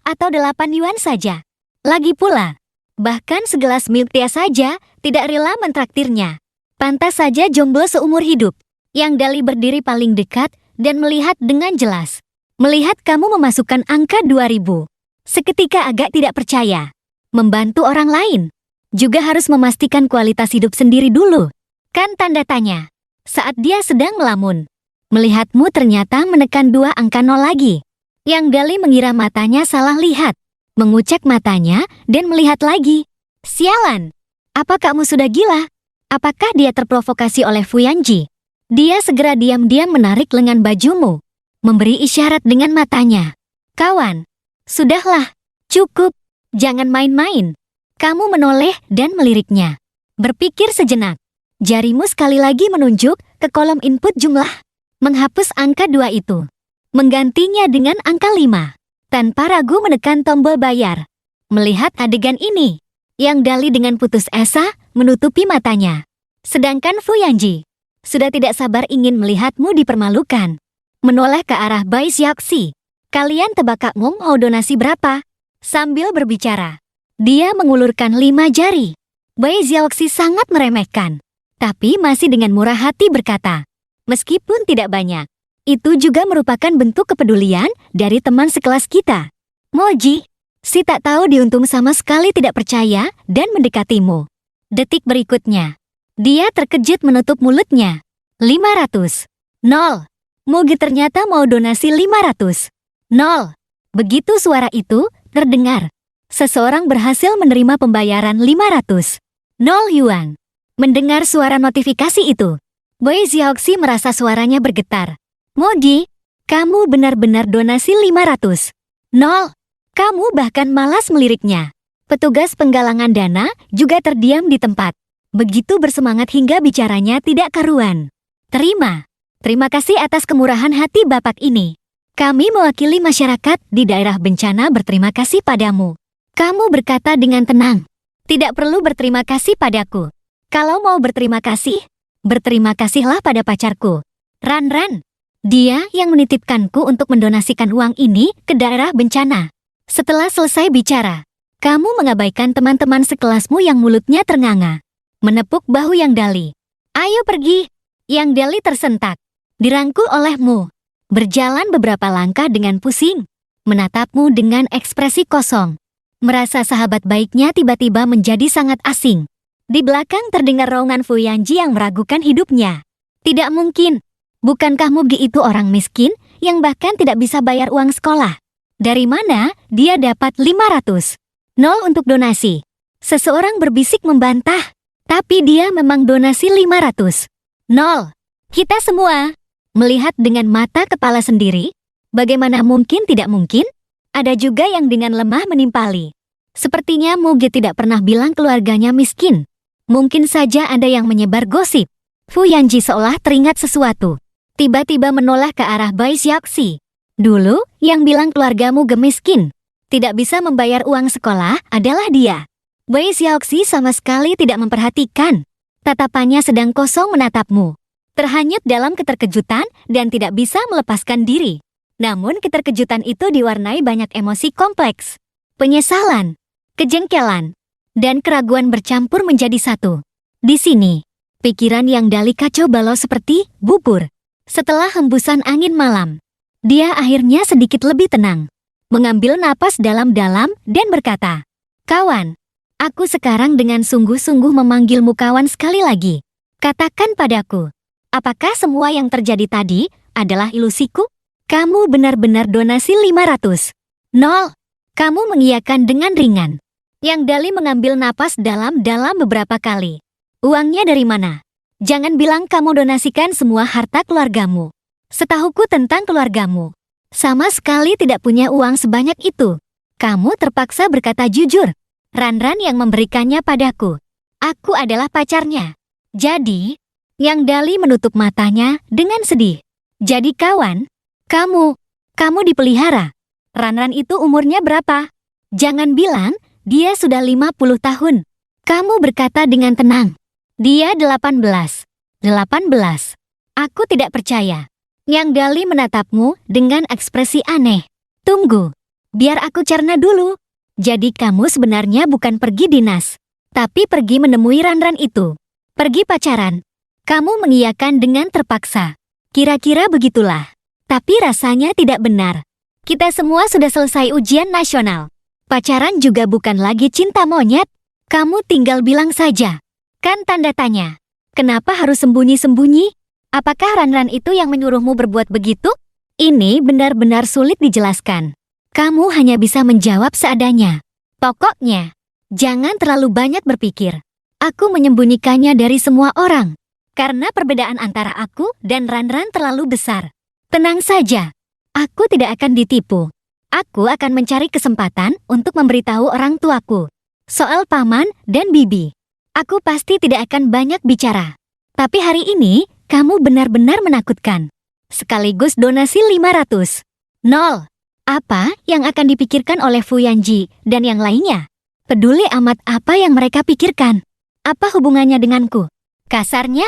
atau 8 yuan saja. Lagi pula, bahkan segelas milk tea saja tidak rela mentraktirnya. Pantas saja jomblo seumur hidup. Yang Dali berdiri paling dekat dan melihat dengan jelas. Melihat kamu memasukkan angka 2000. Seketika agak tidak percaya. Membantu orang lain. Juga harus memastikan kualitas hidup sendiri dulu. Kan tanda tanya. Saat dia sedang melamun. Melihatmu ternyata menekan 2 angka 0 lagi. Yang Dali mengira matanya salah lihat. Mengucek matanya dan melihat lagi. Sialan. Apa kamu sudah gila? Apakah dia terprovokasi oleh Fu Yanji? Dia segera diam-diam menarik lengan bajumu. Memberi isyarat dengan matanya. Kawan, sudahlah, cukup, jangan main-main. Kamu menoleh dan meliriknya. Berpikir sejenak. Jarimu sekali lagi menunjuk ke kolom input jumlah. Menghapus angka 2 itu. Menggantinya dengan angka 5. Tanpa ragu menekan tombol bayar. Melihat adegan ini, Yang Dali dengan putus asa menutupi matanya. Sedangkan Fu Yanji sudah tidak sabar ingin melihatmu dipermalukan. Menoleh ke arah Bai Xiaoxi. Kalian tebak kamu mau donasi berapa? Sambil berbicara, dia mengulurkan 5 jari. Bai Xiaoxi sangat meremehkan. Tapi masih dengan murah hati berkata, meskipun tidak banyak, itu juga merupakan bentuk kepedulian dari teman sekelas kita. Moji, si tak tahu diuntung sama sekali tidak percaya dan mendekatimu. Detik berikutnya, dia terkejut menutup mulutnya. 500. 0. Mogi ternyata mau donasi 500. 0. Begitu suara itu terdengar, seseorang berhasil menerima pembayaran 500. 0 yuan. Mendengar suara notifikasi itu, Boy Xiaoxi merasa suaranya bergetar. Mogi, kamu benar-benar donasi 500. 0. Kamu bahkan malas meliriknya. Petugas penggalangan dana juga terdiam di tempat. Begitu bersemangat hingga bicaranya tidak karuan. Terima kasih atas kemurahan hati Bapak ini. Kami mewakili masyarakat di daerah bencana berterima kasih padamu. Kamu berkata dengan tenang. Tidak perlu berterima kasih padaku. Kalau mau berterima kasihlah pada pacarku. Ran. Dia yang menitipkanku untuk mendonasikan uang ini ke daerah bencana. Setelah selesai bicara, kamu mengabaikan teman-teman sekelasmu yang mulutnya ternganga. Menepuk bahu Yang Dali. Ayo pergi. Yang Dali tersentak. Dirangkul olehmu. Berjalan beberapa langkah dengan pusing. Menatapmu dengan ekspresi kosong. Merasa sahabat baiknya tiba-tiba menjadi sangat asing. Di belakang terdengar raungan Fu Yanji yang meragukan hidupnya. Tidak mungkin. Bukankah Mugi itu orang miskin yang bahkan tidak bisa bayar uang sekolah? Dari mana dia dapat 500? 0 untuk donasi. Seseorang berbisik membantah. Tapi dia memang donasi 500. 0. Kita semua melihat dengan mata kepala sendiri. Bagaimana mungkin tidak mungkin? Ada juga yang dengan lemah menimpali. Sepertinya Mugi tidak pernah bilang keluarganya miskin. Mungkin saja ada yang menyebar gosip. Fu Yanji seolah teringat sesuatu. Tiba-tiba menoleh ke arah Bai Xiaoxi. Dulu, yang bilang keluargamu gemiskin, tidak bisa membayar uang sekolah adalah dia. Bai Xiaoxi sama sekali tidak memperhatikan. Tatapannya sedang kosong menatapmu. terhanyut dalam keterkejutan dan tidak bisa melepaskan diri. Namun keterkejutan itu diwarnai banyak emosi kompleks. Penyesalan, kejengkelan, dan keraguan bercampur menjadi satu. Di sini, pikiran yang Dali kacau balau seperti bubur. Setelah hembusan angin malam, dia akhirnya sedikit lebih tenang. Mengambil napas dalam-dalam dan berkata, "Kawan, aku sekarang dengan sungguh-sungguh memanggilmu kawan sekali lagi. Katakan padaku, apakah semua yang terjadi tadi adalah ilusiku? Kamu benar-benar donasi 500. Nol." Kamu mengiyakan dengan ringan. Yang Dali mengambil napas dalam-dalam beberapa kali. "Uangnya dari mana? Jangan bilang kamu donasikan semua harta keluargamu. Setahuku tentang keluargamu, sama sekali tidak punya uang sebanyak itu. Kamu terpaksa berkata jujur. Ranran yang memberikannya padaku. Aku adalah pacarnya." Jadi, Yang Dali menutup matanya dengan sedih. "Jadi kawan, kamu dipelihara. Ranran itu umurnya berapa? Jangan bilang dia sudah 50 tahun. Kamu berkata dengan tenang. Dia 18. 18. Aku tidak percaya." Yang Dali menatapmu dengan ekspresi aneh. "Tunggu, biar aku cerna dulu. Jadi kamu sebenarnya bukan pergi dinas, tapi pergi menemui Ranran itu. Pergi pacaran. Kamu mengiyakan dengan terpaksa. Kira-kira begitulah. Tapi rasanya tidak benar. Kita semua sudah selesai ujian nasional. Pacaran juga bukan lagi cinta monyet. Kamu tinggal bilang saja. Kan tanda tanya. Kenapa harus sembunyi-sembunyi? Apakah Ranran itu yang menyuruhmu berbuat begitu?" Ini benar-benar sulit dijelaskan. Kamu hanya bisa menjawab seadanya. Pokoknya, jangan terlalu banyak berpikir. Aku menyembunyikannya dari semua orang. Karena perbedaan antara aku dan Ranran terlalu besar. Tenang saja. Aku tidak akan ditipu. Aku akan mencari kesempatan untuk memberitahu orang tuaku. Soal paman dan bibi, aku pasti tidak akan banyak bicara. Tapi hari ini, kamu benar-benar menakutkan. Sekaligus donasi 500. Nol. Apa yang akan dipikirkan oleh Fu Yanji dan yang lainnya? Peduli amat apa yang mereka pikirkan. Apa hubungannya denganku? Kasarnya,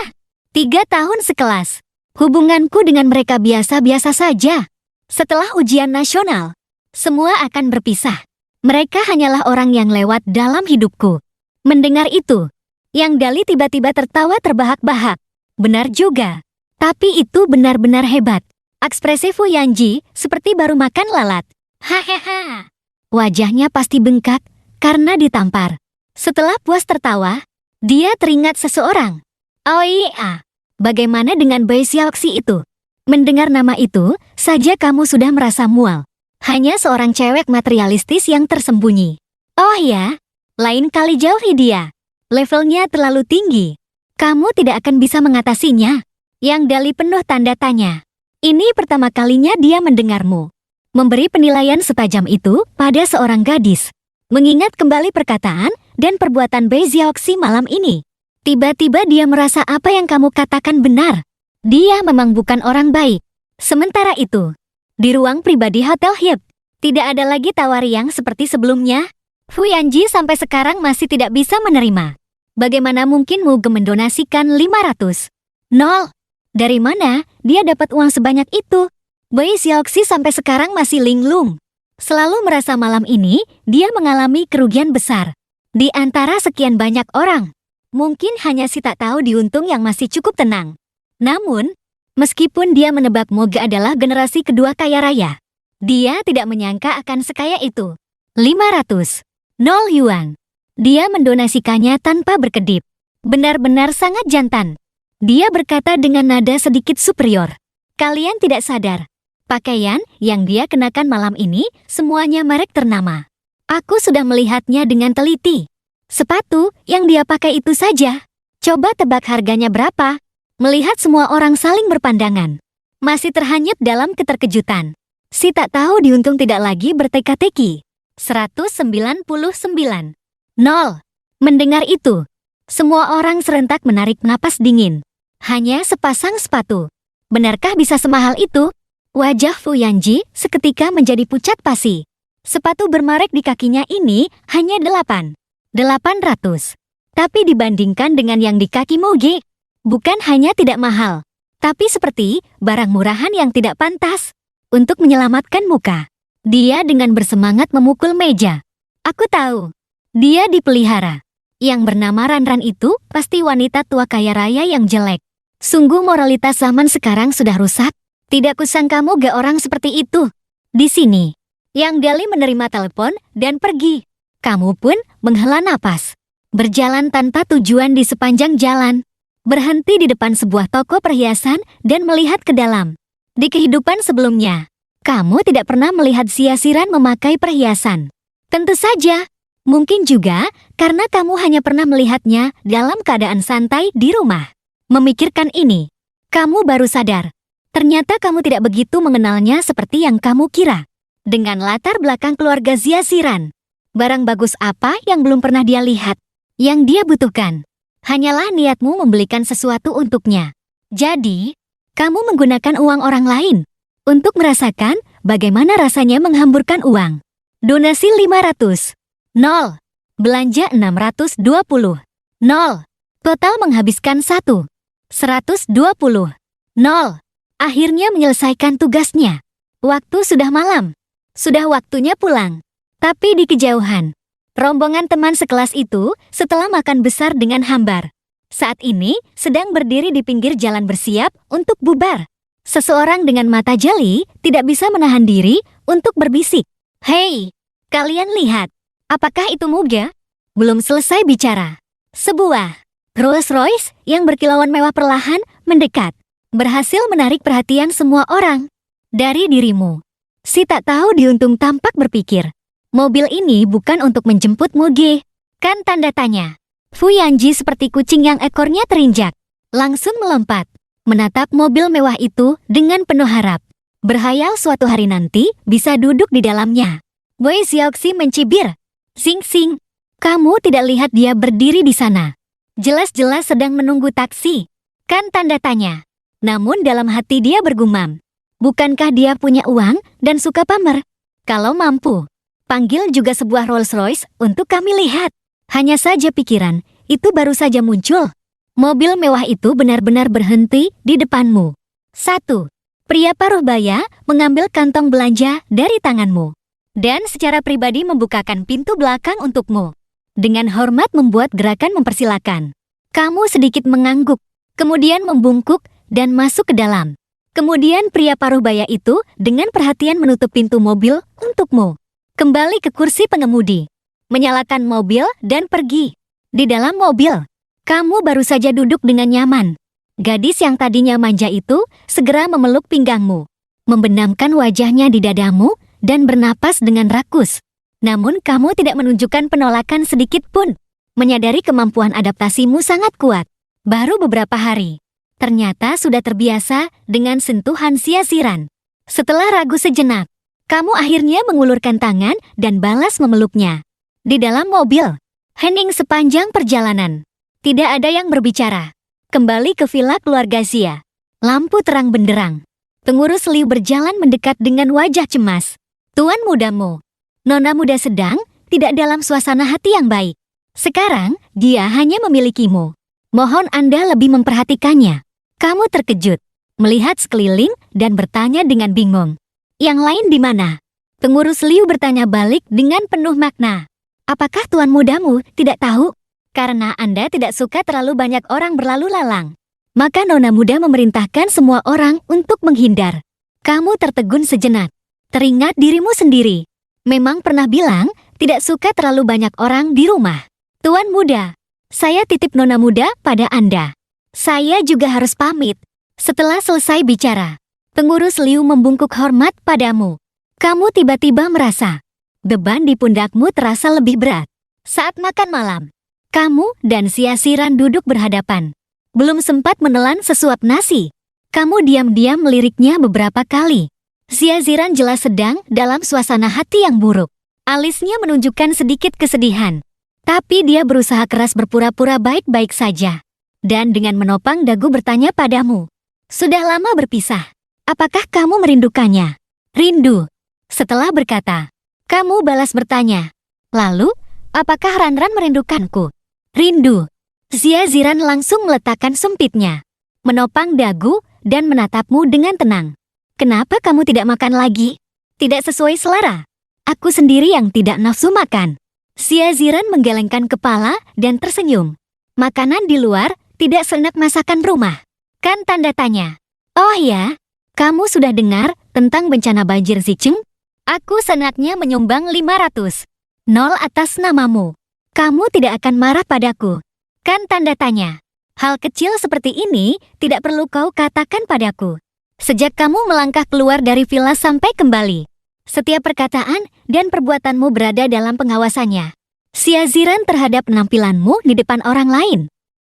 3 tahun sekelas. Hubunganku dengan mereka biasa-biasa saja. Setelah ujian nasional, semua akan berpisah. Mereka hanyalah orang yang lewat dalam hidupku. Mendengar itu, Yang Dali tiba-tiba tertawa terbahak-bahak. Benar juga. Tapi itu benar-benar hebat. Ekspresi Fu Yanji seperti baru makan lalat. Hahaha. Wajahnya pasti bengkak karena ditampar. Setelah puas tertawa, dia teringat seseorang. Oh iya, bagaimana dengan Bai Xiaoxi itu? Mendengar nama itu, saja kamu sudah merasa mual. Hanya seorang cewek materialistis yang tersembunyi. Oh ya, lain kali jauhi dia. Levelnya terlalu tinggi. Kamu tidak akan bisa mengatasinya. Yang Dali penuh tanda tanya. Ini pertama kalinya dia mendengarmu. Memberi penilaian setajam itu pada seorang gadis. Mengingat kembali perkataan dan perbuatan Bai Xiaoxi malam ini. Tiba-tiba dia merasa apa yang kamu katakan benar. Dia memang bukan orang baik. Sementara itu, di ruang pribadi Hotel Hip, tidak ada lagi Tawariang seperti sebelumnya. Fu Yanji sampai sekarang masih tidak bisa menerima. Bagaimana mungkin Muge mendonasikan 500? Nol. Dari mana dia dapat uang sebanyak itu? Bai Xiaoxi sampai sekarang masih linglung. Selalu merasa malam ini dia mengalami kerugian besar. Di antara sekian banyak orang, mungkin hanya si tak tahu diuntung yang masih cukup tenang. Namun, meskipun dia menebak Muge adalah generasi kedua kaya raya, dia tidak menyangka akan sekaya itu. 500. 0 yuan. Dia mendonasikannya tanpa berkedip. Benar-benar sangat jantan. Dia berkata dengan nada sedikit superior. Kalian tidak sadar. Pakaian yang dia kenakan malam ini semuanya merek ternama. Aku sudah melihatnya dengan teliti. Sepatu yang dia pakai itu saja. Coba tebak harganya berapa? Melihat semua orang saling berpandangan. Masih terhanyut dalam keterkejutan. Si tak tahu diuntung tidak lagi berteka-teki. 199. 0. Mendengar itu, semua orang serentak menarik napas dingin. Hanya sepasang sepatu. Benarkah bisa semahal itu? Wajah Fu Yanji seketika menjadi pucat pasi. Sepatu bermerek di kakinya ini hanya 800. Tapi dibandingkan dengan yang di kaki Muge, bukan hanya tidak mahal, Tapi seperti barang murahan yang tidak pantas. Untuk menyelamatkan muka, dia dengan bersemangat memukul meja. Aku tahu, dia dipelihara. Yang bernama Ranran itu pasti wanita tua kaya raya yang jelek. Sungguh moralitas zaman sekarang sudah rusak. Tidak kusangka kamu gak orang seperti itu. Di sini, Yang Dali menerima telepon dan pergi. Kamu pun menghela napas. Berjalan tanpa tujuan di sepanjang jalan. Berhenti di depan sebuah toko perhiasan dan melihat ke dalam. Di kehidupan sebelumnya, kamu tidak pernah melihat Siasiran memakai perhiasan. Tentu saja, mungkin juga karena kamu hanya pernah melihatnya dalam keadaan santai di rumah. Memikirkan ini, kamu baru sadar. Ternyata kamu tidak begitu mengenalnya seperti yang kamu kira. Dengan latar belakang keluarga Siasiran, barang bagus apa yang belum pernah dia lihat? Yang dia butuhkan hanyalah niatmu membelikan sesuatu untuknya. Jadi, kamu menggunakan uang orang lain untuk merasakan bagaimana rasanya menghamburkan uang. Donasi 500. 0. Belanja 620. 0. Total menghabiskan 1. 120. 0. Akhirnya menyelesaikan tugasnya. Waktu sudah malam. Sudah waktunya pulang. Tapi di kejauhan, rombongan teman sekelas itu setelah makan besar dengan hambar. Saat ini sedang berdiri di pinggir jalan bersiap untuk bubar. Seseorang dengan mata jeli tidak bisa menahan diri untuk berbisik. Hei, kalian lihat. Apakah itu Muga? Belum selesai bicara. Sebuah Rolls Royce yang berkilauan mewah perlahan mendekat. Berhasil menarik perhatian semua orang. Dari dirimu. Si tak tahu diuntung tampak berpikir. Mobil ini bukan untuk menjemput Muge. Kan tanda tanya. Fu Yanji seperti kucing yang ekornya terinjak. Langsung melompat. Menatap mobil mewah itu dengan penuh harap. Berhayal suatu hari nanti bisa duduk di dalamnya. Wei Xiaoxi mencibir. Sing, kamu tidak lihat dia berdiri di sana. Jelas-jelas sedang menunggu taksi. Kan tanda tanya. Namun dalam hati dia bergumam. Bukankah dia punya uang dan suka pamer? Kalau mampu, panggil juga sebuah Rolls Royce untuk kami lihat. Hanya saja pikiran, itu baru saja muncul. Mobil mewah itu benar-benar berhenti di depanmu. 1. Pria paruh baya mengambil kantong belanja dari tanganmu. Dan secara pribadi membukakan pintu belakang untukmu. Dengan hormat membuat gerakan mempersilakan. Kamu sedikit mengangguk, kemudian membungkuk dan masuk ke dalam. Kemudian pria paruh baya itu dengan perhatian menutup pintu mobil untukmu. Kembali ke kursi pengemudi. Menyalakan mobil dan pergi. Di dalam mobil, kamu baru saja duduk dengan nyaman. Gadis yang tadinya manja itu segera memeluk pinggangmu. Membenamkan wajahnya di dadamu dan bernapas dengan rakus. Namun kamu tidak menunjukkan penolakan sedikit pun. Menyadari kemampuan adaptasimu sangat kuat. Baru beberapa hari. Ternyata sudah terbiasa dengan sentuhan Siasiran. Setelah ragu sejenak, kamu akhirnya mengulurkan tangan dan balas memeluknya. Di dalam mobil, hening sepanjang perjalanan. Tidak ada yang berbicara. Kembali ke villa keluarga Xia. Lampu terang benderang. Pengurus Liu berjalan mendekat dengan wajah cemas. Tuan mudamu, nona muda sedang tidak dalam suasana hati yang baik. Sekarang, dia hanya memilikimu. Mohon Anda lebih memperhatikannya. Kamu terkejut, melihat sekeliling dan bertanya dengan bingung. Yang lain di mana? Pengurus Liu bertanya balik dengan penuh makna. Apakah tuan mudamu tidak tahu? Karena Anda tidak suka terlalu banyak orang berlalu lalang. Maka nona muda memerintahkan semua orang untuk menghindar. Kamu tertegun sejenak. Teringat dirimu sendiri. Memang pernah bilang tidak suka terlalu banyak orang di rumah. Tuan muda, saya titip nona muda pada Anda. Saya juga harus pamit. Setelah selesai bicara, pengurus Liu membungkuk hormat padamu. Kamu tiba-tiba merasa beban di pundakmu terasa lebih berat. Saat makan malam, kamu dan Siasiran duduk berhadapan. Belum sempat menelan sesuap nasi. Kamu diam-diam meliriknya beberapa kali. Siasiran jelas sedang dalam suasana hati yang buruk. Alisnya menunjukkan sedikit kesedihan. Tapi dia berusaha keras berpura-pura baik-baik saja. Dan dengan menopang dagu bertanya padamu. Sudah lama berpisah. Apakah kamu merindukannya? Rindu. Setelah berkata, kamu balas bertanya. Lalu, apakah Ranran merindukanku? Rindu. Siasiran langsung meletakkan sumpitnya. Menopang dagu dan menatapmu dengan tenang. Kenapa kamu tidak makan lagi? Tidak sesuai selera. Aku sendiri yang tidak nafsu makan. Xia Ziran menggelengkan kepala dan tersenyum. Makanan di luar tidak seenak masakan rumah. Kan tanda tanya. Oh ya, kamu sudah dengar tentang bencana banjir Zicheng? Aku senaknya menyumbang 500. Nol atas namamu. Kamu tidak akan marah padaku. Kan tanda tanya. Hal kecil seperti ini tidak perlu kau katakan padaku. Sejak kamu melangkah keluar dari villa sampai kembali, setiap perkataan dan perbuatanmu berada dalam pengawasannya. Xia Ziran terhadap penampilanmu di depan orang lain.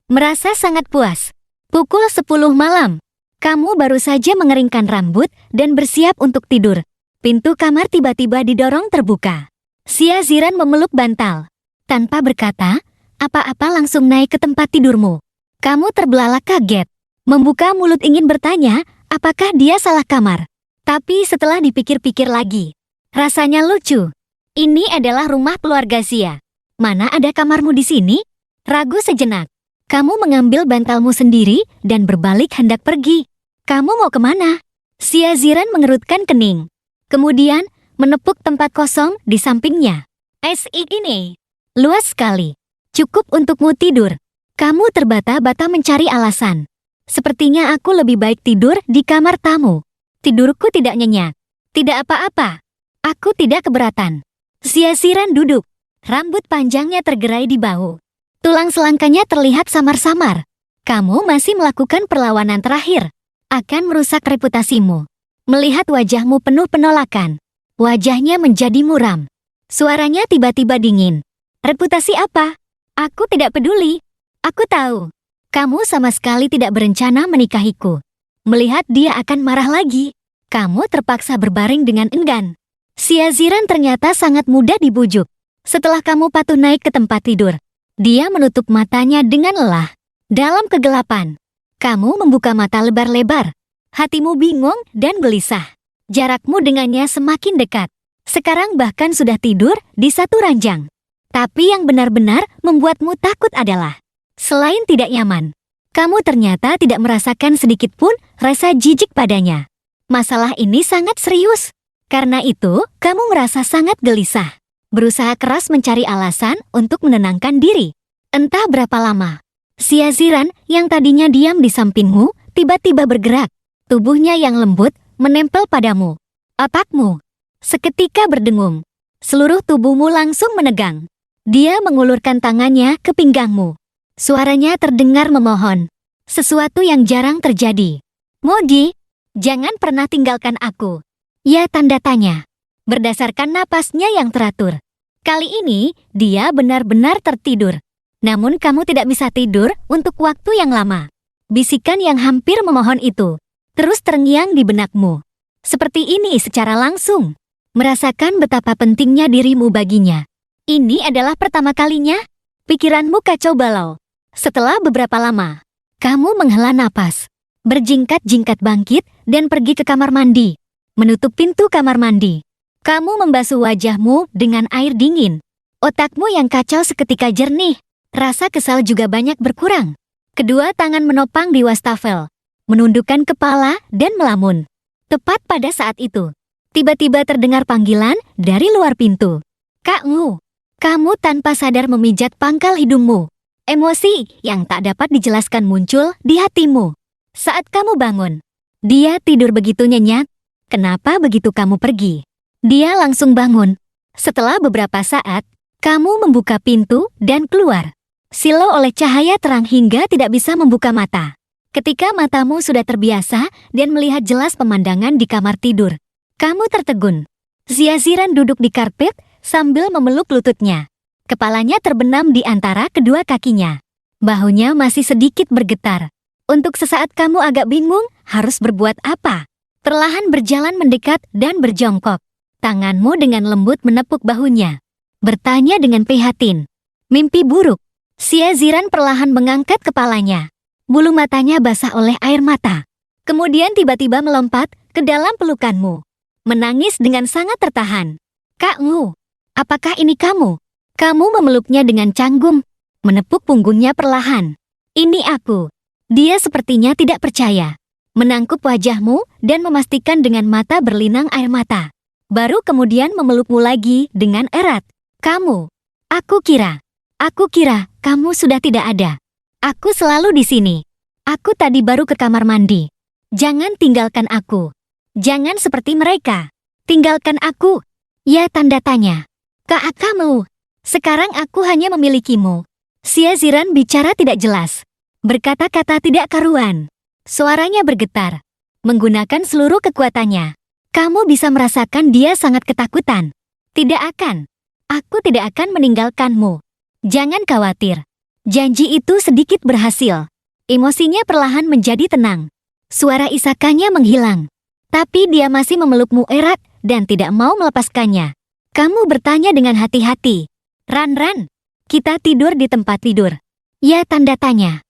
Merasa sangat puas. Pukul 10 malam. Kamu baru saja mengeringkan rambut dan bersiap untuk tidur. Pintu kamar tiba-tiba didorong terbuka. Xia Ziran memeluk bantal. Tanpa berkata apa-apa langsung naik ke tempat tidurmu. Kamu terbelalak kaget. Membuka mulut ingin bertanya, apakah dia salah kamar? Tapi setelah dipikir-pikir lagi, rasanya lucu. Ini adalah rumah keluarga Xia. Mana ada kamarmu di sini? Ragu sejenak. Kamu mengambil bantalmu sendiri dan berbalik hendak pergi. Kamu mau kemana? Xia Ziran mengerutkan kening. Kemudian, menepuk tempat kosong di sampingnya. Ini luas sekali. Cukup untukmu tidur. Kamu terbata-bata mencari alasan. Sepertinya aku lebih baik tidur di kamar tamu. Tidurku tidak nyenyak. Tidak apa-apa. Aku tidak keberatan. Xia Ziran duduk. Rambut panjangnya tergerai di bahu. Tulang selangkanya terlihat samar-samar. Kamu masih melakukan perlawanan terakhir. Akan merusak reputasimu. Melihat wajahmu penuh penolakan. Wajahnya menjadi muram. Suaranya tiba-tiba dingin. Reputasi apa? Aku tidak peduli. Aku tahu. Kamu sama sekali tidak berencana menikahiku. Melihat dia akan marah lagi. Kamu terpaksa berbaring dengan enggan. Xia Ziran ternyata sangat mudah dibujuk. Setelah kamu patuh naik ke tempat tidur, dia menutup matanya dengan lelah. Dalam kegelapan, kamu membuka mata lebar-lebar. Hatimu bingung dan gelisah. Jarakmu dengannya semakin dekat. Sekarang bahkan sudah tidur di satu ranjang. Tapi yang benar-benar membuatmu takut adalah selain tidak nyaman, kamu ternyata tidak merasakan sedikit pun rasa jijik padanya. Masalah ini sangat serius. Karena itu, kamu merasa sangat gelisah. Berusaha keras mencari alasan untuk menenangkan diri. Entah berapa lama, Xia Ziran yang tadinya diam di sampingmu, tiba-tiba bergerak. Tubuhnya yang lembut menempel padamu. Otakmu seketika berdengung. Seluruh tubuhmu langsung menegang. Dia mengulurkan tangannya ke pinggangmu. Suaranya terdengar memohon. Sesuatu yang jarang terjadi. Mogi, jangan pernah tinggalkan aku. Ya, tanda tanya. Berdasarkan napasnya yang teratur. Kali ini, dia benar-benar tertidur. Namun kamu tidak bisa tidur untuk waktu yang lama. Bisikan yang hampir memohon itu terus terngiang di benakmu. Seperti ini secara langsung. Merasakan betapa pentingnya dirimu baginya. Ini adalah pertama kalinya. Pikiranmu kacau balau. Setelah beberapa lama, kamu menghela napas, berjingkat-jingkat bangkit dan pergi ke kamar mandi. Menutup pintu kamar mandi. Kamu membasuh wajahmu dengan air dingin. Otakmu yang kacau seketika jernih. Rasa kesal juga banyak berkurang. Kedua tangan menopang di wastafel, menundukkan kepala dan melamun. Tepat pada saat itu, tiba-tiba terdengar panggilan dari luar pintu. Kak Ngu, kamu tanpa sadar memijat pangkal hidungmu. Emosi yang tak dapat dijelaskan muncul di hatimu. Saat kamu bangun, dia tidur begitu nyenyak. Kenapa begitu kamu pergi? Dia langsung bangun. Setelah beberapa saat, kamu membuka pintu dan keluar. Silau oleh cahaya terang hingga tidak bisa membuka mata. Ketika matamu sudah terbiasa dan melihat jelas pemandangan di kamar tidur, kamu tertegun. Xia Ziran duduk di karpet sambil memeluk lututnya. Kepalanya terbenam di antara kedua kakinya. Bahunya masih sedikit bergetar. Untuk sesaat kamu agak bingung harus berbuat apa. Perlahan berjalan mendekat dan berjongkok. Tanganmu dengan lembut menepuk bahunya. Bertanya dengan prihatin. Mimpi buruk. Xia Ziran perlahan mengangkat kepalanya. Bulu matanya basah oleh air mata. Kemudian tiba-tiba melompat ke dalam pelukanmu. Menangis dengan sangat tertahan. Kak Ngu, apakah ini kamu? Kamu memeluknya dengan canggung, menepuk punggungnya perlahan. Ini aku. Dia sepertinya tidak percaya. menangkup wajahmu dan memastikan dengan mata berlinang air mata. Baru kemudian memelukmu lagi dengan erat. Aku kira kamu sudah tidak ada. Aku selalu di sini. Aku tadi baru ke kamar mandi. Jangan tinggalkan aku. Jangan seperti mereka. Tinggalkan aku. Ya, tanda tanya. Kamu. Sekarang aku hanya memilikimu. Sia-Ziran bicara tidak jelas. Berkata-kata tidak karuan. Suaranya bergetar. Menggunakan seluruh kekuatannya. Kamu bisa merasakan dia sangat ketakutan. Tidak akan. Aku tidak akan meninggalkanmu. Jangan khawatir. Janji itu sedikit berhasil. Emosinya perlahan menjadi tenang. Suara isakannya menghilang. Tapi dia masih memelukmu erat dan tidak mau melepaskannya. Kamu bertanya dengan hati-hati. Ran, kita tidur di tempat tidur. Ya, tanda tanya.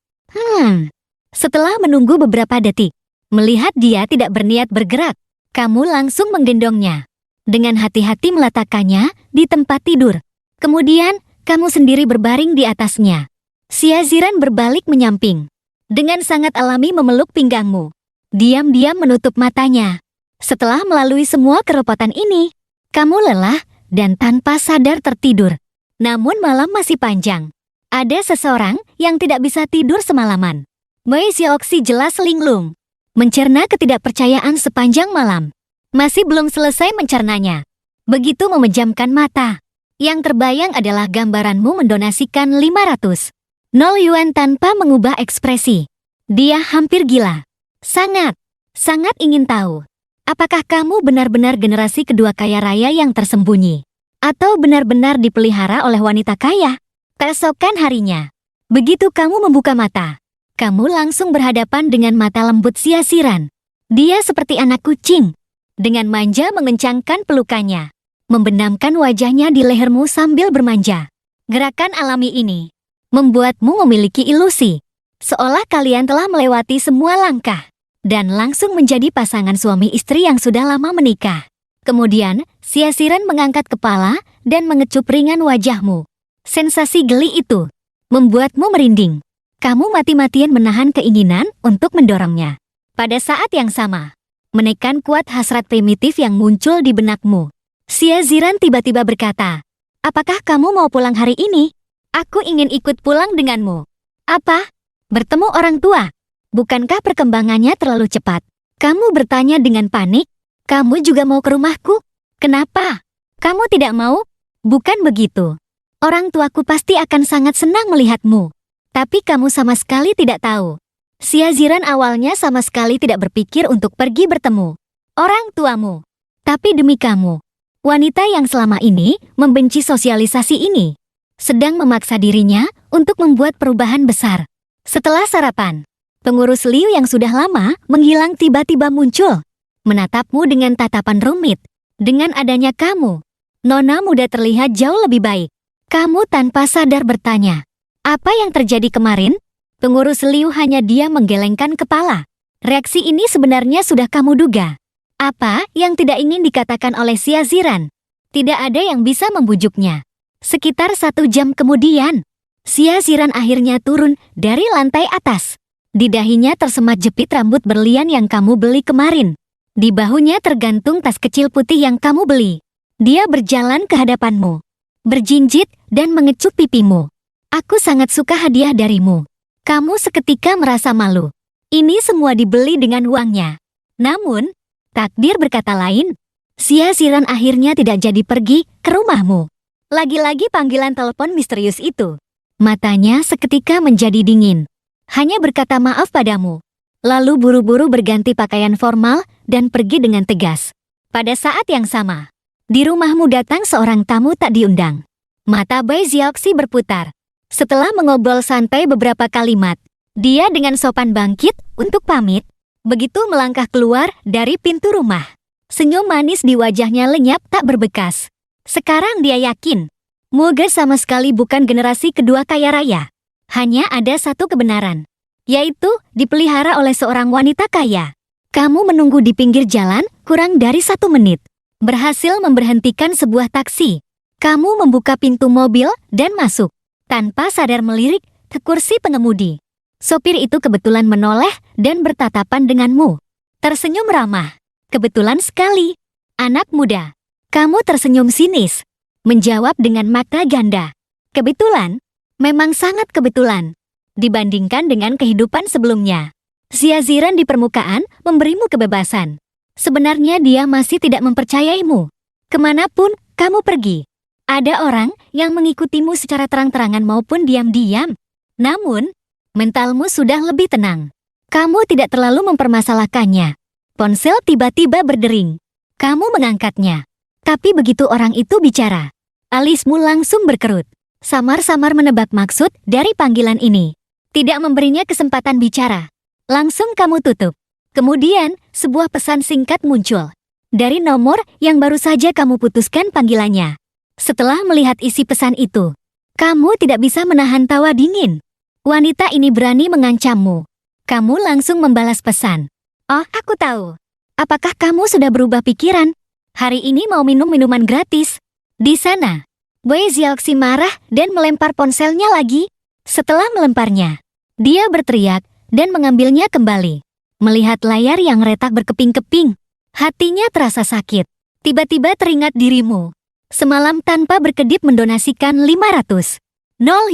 Setelah menunggu beberapa detik, melihat dia tidak berniat bergerak, kamu langsung menggendongnya. Dengan hati-hati meletakkannya di tempat tidur. Kemudian, kamu sendiri berbaring di atasnya. Sia-Ziran berbalik menyamping. Dengan sangat alami memeluk pinggangmu. Diam-diam menutup matanya. Setelah melalui semua kerepotan ini, kamu lelah dan tanpa sadar tertidur. Namun malam masih panjang. Ada seseorang yang tidak bisa tidur semalaman. Mei Xiaoxi jelas linglung. Mencerna ketidakpercayaan sepanjang malam. Masih belum selesai mencernanya. Begitu memejamkan mata. Yang terbayang adalah gambaranmu mendonasikan 500 yuan tanpa mengubah ekspresi. Dia hampir gila. Sangat ingin tahu. Apakah kamu benar-benar generasi kedua kaya raya yang tersembunyi? Atau benar-benar dipelihara oleh wanita kaya? Keesokan harinya, begitu kamu membuka mata, kamu langsung berhadapan dengan mata lembut Sia-Ziran. Dia seperti anak kucing. Dengan manja mengencangkan pelukannya. Membenamkan wajahnya di lehermu sambil bermanja. Gerakan alami ini membuatmu memiliki ilusi. Seolah kalian telah melewati semua langkah. Dan langsung menjadi pasangan suami istri yang sudah lama menikah. Kemudian, Sia-Ziran mengangkat kepala dan mengecup ringan wajahmu. Sensasi geli itu membuatmu merinding. Kamu mati-matian menahan keinginan untuk mendorongnya. Pada saat yang sama, menekan kuat hasrat primitif yang muncul di benakmu. Sia-Ziran tiba-tiba berkata, "Apakah kamu mau pulang hari ini? Aku ingin ikut pulang denganmu." "Apa? Bertemu orang tua? Bukankah perkembangannya terlalu cepat?" Kamu bertanya dengan panik. "Kamu juga mau ke rumahku? Kenapa? Kamu tidak mau?" "Bukan begitu. Orang tuaku pasti akan sangat senang melihatmu. Tapi kamu sama sekali tidak tahu." Sia-Ziran awalnya sama sekali tidak berpikir untuk pergi bertemu orang tuamu. Tapi demi kamu, wanita yang selama ini membenci sosialisasi ini, sedang memaksa dirinya untuk membuat perubahan besar. Setelah sarapan, pengurus Liu yang sudah lama menghilang tiba-tiba muncul. Menatapmu dengan tatapan rumit. Dengan adanya kamu, nona muda terlihat jauh lebih baik. Kamu tanpa sadar bertanya, "Apa yang terjadi kemarin?" Pengurus Liu hanya diam menggelengkan kepala. Reaksi ini sebenarnya sudah kamu duga. Apa yang tidak ingin dikatakan oleh Sia-Ziran? Tidak ada yang bisa membujuknya. Sekitar 1 jam kemudian, Sia-Ziran akhirnya turun dari lantai atas. Di dahinya tersemat jepit rambut berlian yang kamu beli kemarin. Di bahunya tergantung tas kecil putih yang kamu beli. Dia berjalan ke hadapanmu, berjinjit dan mengecup pipimu. "Aku sangat suka hadiah darimu." Kamu seketika merasa malu. Ini semua dibeli dengan uangnya. Namun, takdir berkata lain. Sia-Ziran akhirnya tidak jadi pergi ke rumahmu. Lagi-lagi panggilan telepon misterius itu. Matanya seketika menjadi dingin. Hanya berkata maaf padamu. Lalu buru-buru berganti pakaian formal dan pergi dengan tegas. Pada saat yang sama, di rumahmu datang seorang tamu tak diundang. Mata Bai Xiaoxi berputar. Setelah mengobrol santai beberapa kalimat, dia dengan sopan bangkit untuk pamit. Begitu melangkah keluar dari pintu rumah. Senyum manis di wajahnya lenyap tak berbekas. Sekarang dia yakin, Muge sama sekali bukan generasi kedua kaya raya. Hanya ada satu kebenaran, yaitu dipelihara oleh seorang wanita kaya. Kamu menunggu di pinggir jalan kurang dari 1 menit. Berhasil memberhentikan sebuah taksi. Kamu membuka pintu mobil dan masuk. Tanpa sadar melirik ke kursi pengemudi. Sopir itu kebetulan menoleh dan bertatapan denganmu. Tersenyum ramah. Kebetulan sekali. Anak muda. Kamu tersenyum sinis. Menjawab dengan makna ganda. Kebetulan. Memang sangat kebetulan. Dibandingkan dengan kehidupan sebelumnya. Ziaziran di permukaan memberimu kebebasan. Sebenarnya dia masih tidak mempercayaimu. Kemanapun kamu pergi. Ada orang yang mengikutimu secara terang-terangan maupun diam-diam. Namun, mentalmu sudah lebih tenang. Kamu tidak terlalu mempermasalahkannya. Ponsel tiba-tiba berdering. Kamu mengangkatnya. Tapi begitu orang itu bicara, alismu langsung berkerut. Samar-samar menebak maksud dari panggilan ini. Tidak memberinya kesempatan bicara. Langsung kamu tutup. Kemudian, sebuah pesan singkat muncul. Dari nomor yang baru saja kamu putuskan panggilannya. Setelah melihat isi pesan itu, kamu tidak bisa menahan tawa dingin. Wanita ini berani mengancammu. Kamu langsung membalas pesan. Oh, aku tahu. Apakah kamu sudah berubah pikiran? Hari ini mau minum minuman gratis. Di sana. Boy Xiaoxi marah dan melempar ponselnya lagi. Setelah melemparnya, dia berteriak dan mengambilnya kembali. Melihat layar yang retak berkeping-keping, hatinya terasa sakit. Tiba-tiba teringat dirimu. Semalam tanpa berkedip mendonasikan 500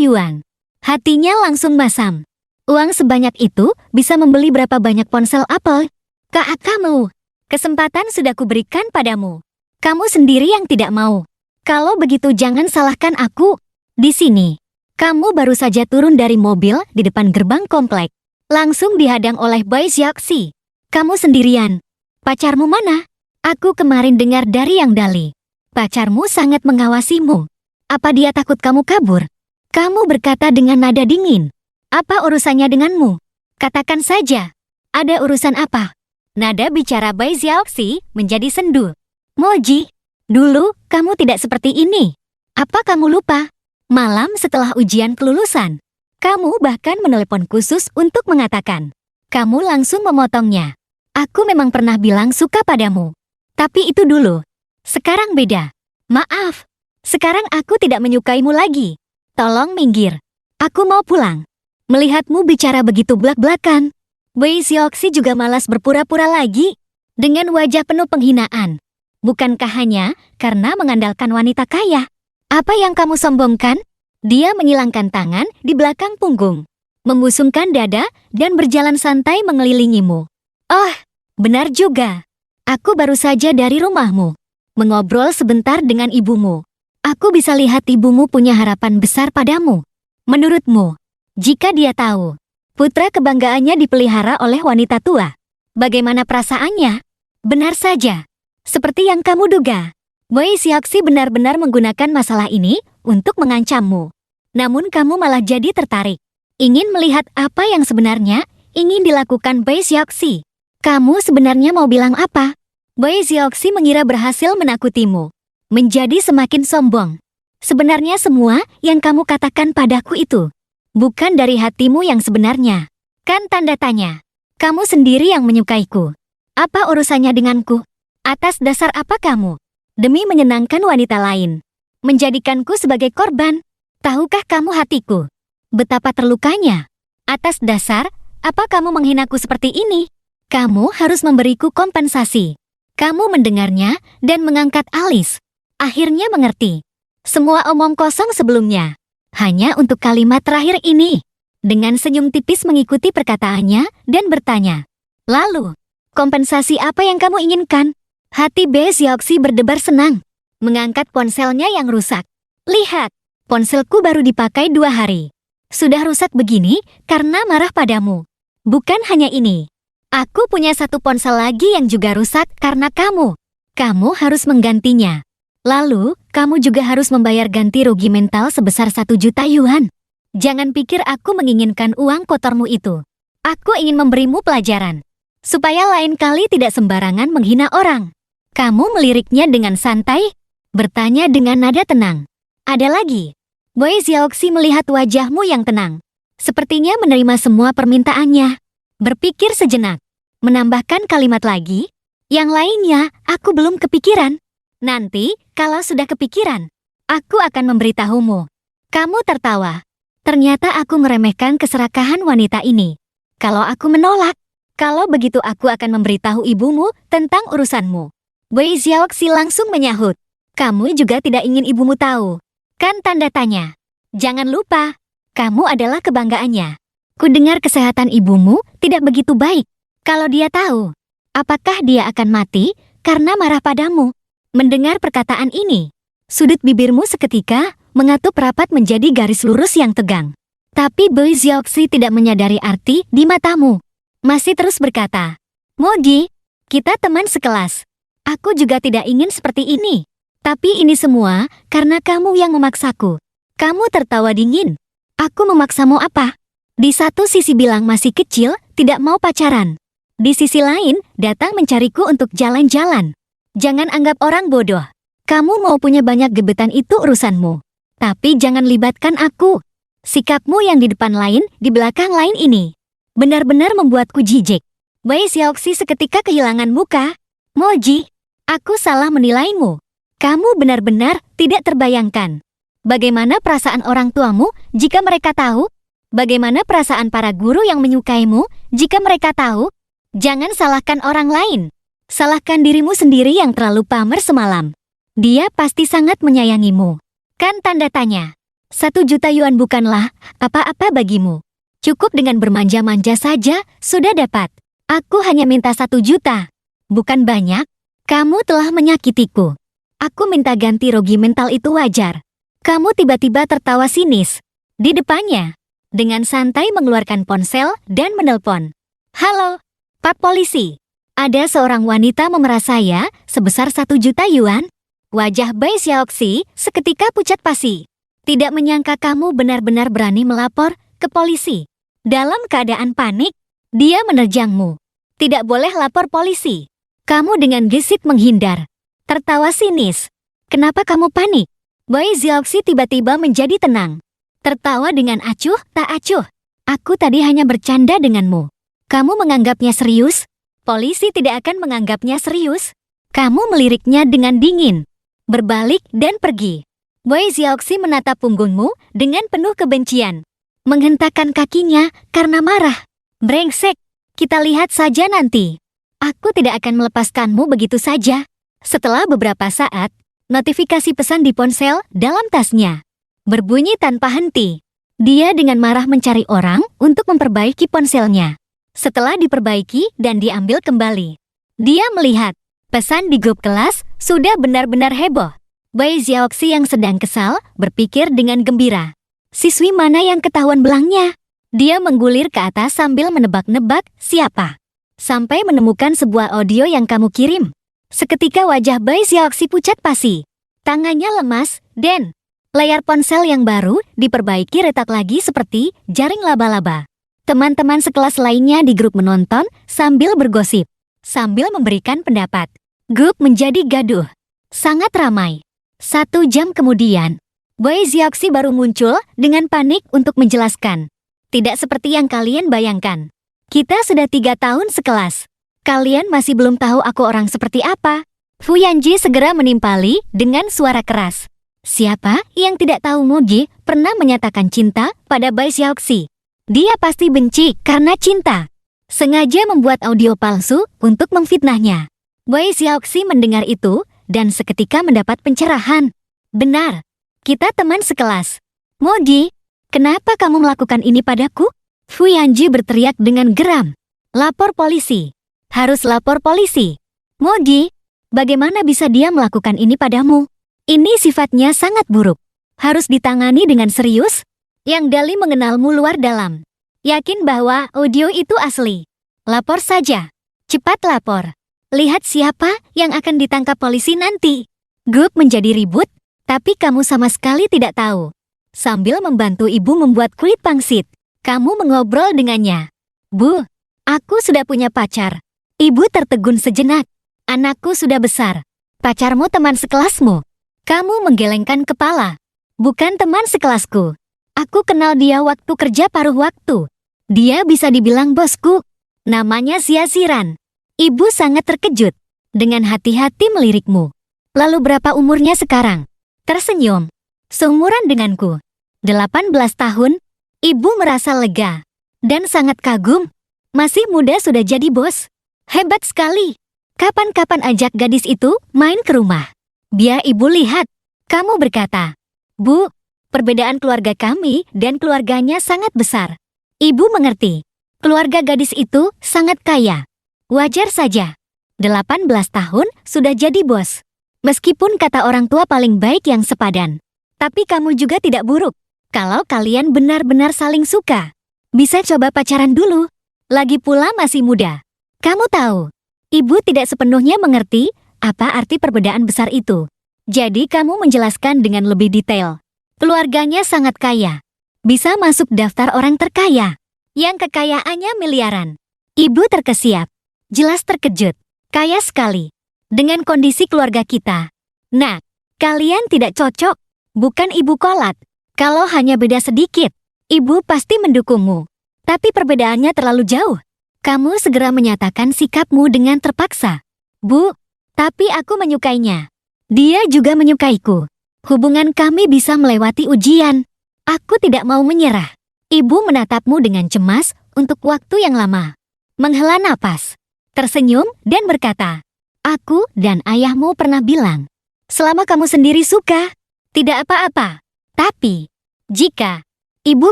yuan. Hatinya langsung masam. Uang sebanyak itu bisa membeli berapa banyak ponsel Apple? Kamu. Kesempatan sudah kuberikan padamu. Kamu sendiri yang tidak mau. Kalau begitu jangan salahkan aku. Di sini, kamu baru saja turun dari mobil di depan gerbang komplek. Langsung dihadang oleh Boy Xiaoxi. Kamu sendirian. Pacarmu mana? Aku kemarin dengar dari Yang Dali. Pacarmu sangat mengawasimu. Apa dia takut kamu kabur? Kamu berkata dengan nada dingin. Apa urusannya denganmu? Katakan saja. Ada urusan apa? Nada bicara Boy Xiaoxi menjadi sendu. Moji. Dulu, kamu tidak seperti ini. Apa kamu lupa? Malam setelah ujian kelulusan, kamu bahkan menelepon khusus untuk mengatakan. Kamu langsung memotongnya. Aku memang pernah bilang suka padamu. Tapi itu dulu. Sekarang beda. Maaf. Sekarang aku tidak menyukaimu lagi. Tolong minggir. Aku mau pulang. Melihatmu bicara begitu blak-blakan. Boy Xiaoxi juga malas berpura-pura lagi. Dengan wajah penuh penghinaan. Bukankah hanya karena mengandalkan wanita kaya? Apa yang kamu sombongkan? Dia menyilangkan tangan di belakang punggung, membusungkan dada dan berjalan santai mengelilingimu. Oh, benar juga. Aku baru saja dari rumahmu. Mengobrol sebentar dengan ibumu. Aku bisa lihat ibumu punya harapan besar padamu. Menurutmu, jika dia tahu, putra kebanggaannya dipelihara oleh wanita tua, bagaimana perasaannya? Benar saja. Seperti yang kamu duga, Boy Xiaoxi benar-benar menggunakan masalah ini untuk mengancammu. Namun kamu malah jadi tertarik. Ingin melihat apa yang sebenarnya ingin dilakukan Boy Xiaoxi. Kamu sebenarnya mau bilang apa? Boy Xiaoxi mengira berhasil menakutimu. Menjadi semakin sombong. Sebenarnya semua yang kamu katakan padaku itu bukan dari hatimu yang sebenarnya. Kan tanda tanya. Kamu sendiri yang menyukaiku. Apa urusannya denganku? Atas dasar apa kamu? Demi menyenangkan wanita lain. Menjadikanku sebagai korban. Tahukah kamu hatiku? Betapa terlukanya. Atas dasar, apa kamu menghinaku seperti ini? Kamu harus memberiku kompensasi. Kamu mendengarnya dan mengangkat alis. Akhirnya mengerti. Semua omong kosong sebelumnya. Hanya untuk kalimat terakhir ini. Dengan senyum tipis mengikuti perkataannya dan bertanya. Lalu, kompensasi apa yang kamu inginkan? Hati Boy Xiaoxi berdebar senang. Mengangkat ponselnya yang rusak. Lihat, ponselku baru dipakai 2 hari. Sudah rusak begini karena marah padamu. Bukan hanya ini. Aku punya 1 ponsel lagi yang juga rusak karena kamu. Kamu harus menggantinya. Lalu, kamu juga harus membayar ganti rugi mental sebesar 1 juta yuan. Jangan pikir aku menginginkan uang kotormu itu. Aku ingin memberimu pelajaran. Supaya lain kali tidak sembarangan menghina orang. Kamu meliriknya dengan santai, bertanya dengan nada tenang. Ada lagi. Boy Xiaoxi melihat wajahmu yang tenang. Sepertinya menerima semua permintaannya. Berpikir sejenak. Menambahkan kalimat lagi. Yang lainnya, aku belum kepikiran. Nanti, kalau sudah kepikiran, aku akan memberitahumu. Kamu tertawa. Ternyata aku meremehkan keserakahan wanita ini. Kalau aku menolak, kalau begitu aku akan memberitahu ibumu tentang urusanmu. Wei Xiaoxi langsung menyahut. Kamu juga tidak ingin ibumu tahu. Kan tanda tanya. Jangan lupa, kamu adalah kebanggaannya. Ku dengar kesehatan ibumu tidak begitu baik. Kalau dia tahu, apakah dia akan mati karena marah padamu? Mendengar perkataan ini, sudut bibirmu seketika mengatup rapat menjadi garis lurus yang tegang. Tapi Wei Xiaoxi tidak menyadari arti di matamu. Masih terus berkata, Moji, kita teman sekelas. Aku juga tidak ingin seperti ini. Tapi ini semua karena kamu yang memaksaku. Kamu tertawa dingin. Aku memaksamu apa? Di satu sisi bilang masih kecil, tidak mau pacaran. Di sisi lain, datang mencariku untuk jalan-jalan. Jangan anggap orang bodoh. Kamu mau punya banyak gebetan itu urusanmu. Tapi jangan libatkan aku. Sikapmu yang di depan lain, di belakang lain ini. Benar-benar membuatku jijik. Wei Xiaoxi seketika kehilangan muka. Moji, aku salah menilaimu. Kamu benar-benar tidak terbayangkan. Bagaimana perasaan orang tuamu jika mereka tahu? Bagaimana perasaan para guru yang menyukaimu jika mereka tahu? Jangan salahkan orang lain. Salahkan dirimu sendiri yang terlalu pamer semalam. Dia pasti sangat menyayangimu. Kan tanda tanya. 1 juta yuan bukanlah apa-apa bagimu. Cukup dengan bermanja-manja saja, sudah dapat. Aku hanya minta 1 juta. Bukan banyak. Kamu telah menyakitiku. Aku minta ganti rugi mental itu wajar. Kamu tiba-tiba tertawa sinis. Di depannya, dengan santai mengeluarkan ponsel dan menelpon. Halo, Pak Polisi. Ada seorang wanita memerah saya sebesar 1 juta yuan. Wajah Wei Xiaoxi seketika pucat pasi. Tidak menyangka kamu benar-benar berani melapor ke polisi. Dalam keadaan panik, dia menerjangmu. Tidak boleh lapor polisi. Kamu dengan gesit menghindar. Tertawa sinis. Kenapa kamu panik? Wei Xiaoxi tiba-tiba menjadi tenang. Tertawa dengan acuh tak acuh. Aku tadi hanya bercanda denganmu. Kamu menganggapnya serius? Polisi tidak akan menganggapnya serius. Kamu meliriknya dengan dingin. Berbalik dan pergi. Wei Xiaoxi menatap punggungmu dengan penuh kebencian. Menghentakkan kakinya karena marah. Brengsek, kita lihat saja nanti. Aku tidak akan melepaskanmu begitu saja. Setelah beberapa saat, notifikasi pesan di ponsel dalam tasnya berbunyi tanpa henti. Dia dengan marah mencari orang untuk memperbaiki ponselnya. Setelah diperbaiki dan diambil kembali, dia melihat pesan di grup kelas sudah benar-benar heboh. Wei Xiaoxi yang sedang kesal berpikir dengan gembira. Siswi mana yang ketahuan belangnya? Dia menggulir ke atas sambil menebak-nebak siapa. Sampai menemukan sebuah audio yang kamu kirim. Seketika wajah Wei Xiaoxi pucat pasi. Tangannya lemas dan layar ponsel yang baru diperbaiki retak lagi seperti jaring laba-laba. Teman-teman sekelas lainnya di grup menonton sambil bergosip, sambil memberikan pendapat. Grup menjadi gaduh. Sangat ramai. 1 jam kemudian, Wei Xiaoxi baru muncul dengan panik untuk menjelaskan. Tidak seperti yang kalian bayangkan. Kita sudah 3 tahun sekelas. Kalian masih belum tahu aku orang seperti apa. Fu Yanji segera menimpali dengan suara keras. Siapa yang tidak tahu Moji pernah menyatakan cinta pada Wei Xiaoxi? Dia pasti benci karena cinta. Sengaja membuat audio palsu untuk memfitnahnya. Wei Xiaoxi mendengar itu dan seketika mendapat pencerahan. Benar. Kita teman sekelas. Moji, kenapa kamu melakukan ini padaku? Fu Yanji berteriak dengan geram. Lapor polisi. Harus lapor polisi. Moji, bagaimana bisa dia melakukan ini padamu? Ini sifatnya sangat buruk. Harus ditangani dengan serius. Yang Dali mengenalmu luar dalam. Yakin bahwa audio itu asli. Lapor saja. Cepat lapor. Lihat siapa yang akan ditangkap polisi nanti. Grup menjadi ribut. Tapi kamu sama sekali tidak tahu. Sambil membantu ibu membuat kulit pangsit, kamu mengobrol dengannya. Bu, aku sudah punya pacar. Ibu tertegun sejenak. Anakku sudah besar. Pacarmu teman sekelasmu. Kamu menggelengkan kepala. Bukan teman sekelasku. Aku kenal dia waktu kerja paruh waktu. Dia bisa dibilang bosku. Namanya Xia Xiran. Ibu sangat terkejut. Dengan hati-hati melirikmu. Lalu berapa umurnya sekarang? Tersenyum. Seumuran denganku. 18 tahun. Ibu merasa lega dan sangat kagum. Masih muda sudah jadi bos. Hebat sekali. Kapan-kapan ajak gadis itu main ke rumah. Biar ibu lihat. Kamu berkata, Bu, perbedaan keluarga kami dan keluarganya sangat besar. Ibu mengerti. Keluarga gadis itu sangat kaya. Wajar saja. 18 tahun sudah jadi bos. Meskipun kata orang tua paling baik yang sepadan. Tapi kamu juga tidak buruk. Kalau kalian benar-benar saling suka, bisa coba pacaran dulu. Lagi pula masih muda. Kamu tahu, ibu tidak sepenuhnya mengerti apa arti perbedaan besar itu. Jadi kamu menjelaskan dengan lebih detail. Keluarganya sangat kaya. Bisa masuk daftar orang terkaya. Yang kekayaannya miliaran. Ibu terkesiap. Jelas terkejut. Kaya sekali. Dengan kondisi keluarga kita. Nah, kalian tidak cocok. Bukan ibu kolot. Kalau hanya beda sedikit, ibu pasti mendukungmu. Tapi perbedaannya terlalu jauh. Kamu segera menyatakan sikapmu dengan terpaksa. Bu, tapi aku menyukainya. Dia juga menyukaiku. Hubungan kami bisa melewati ujian. Aku tidak mau menyerah. Ibu menatapmu dengan cemas untuk waktu yang lama. Menghela napas, tersenyum dan berkata, aku dan ayahmu pernah bilang, selama kamu sendiri suka, tidak apa-apa. Tapi, jika, ibu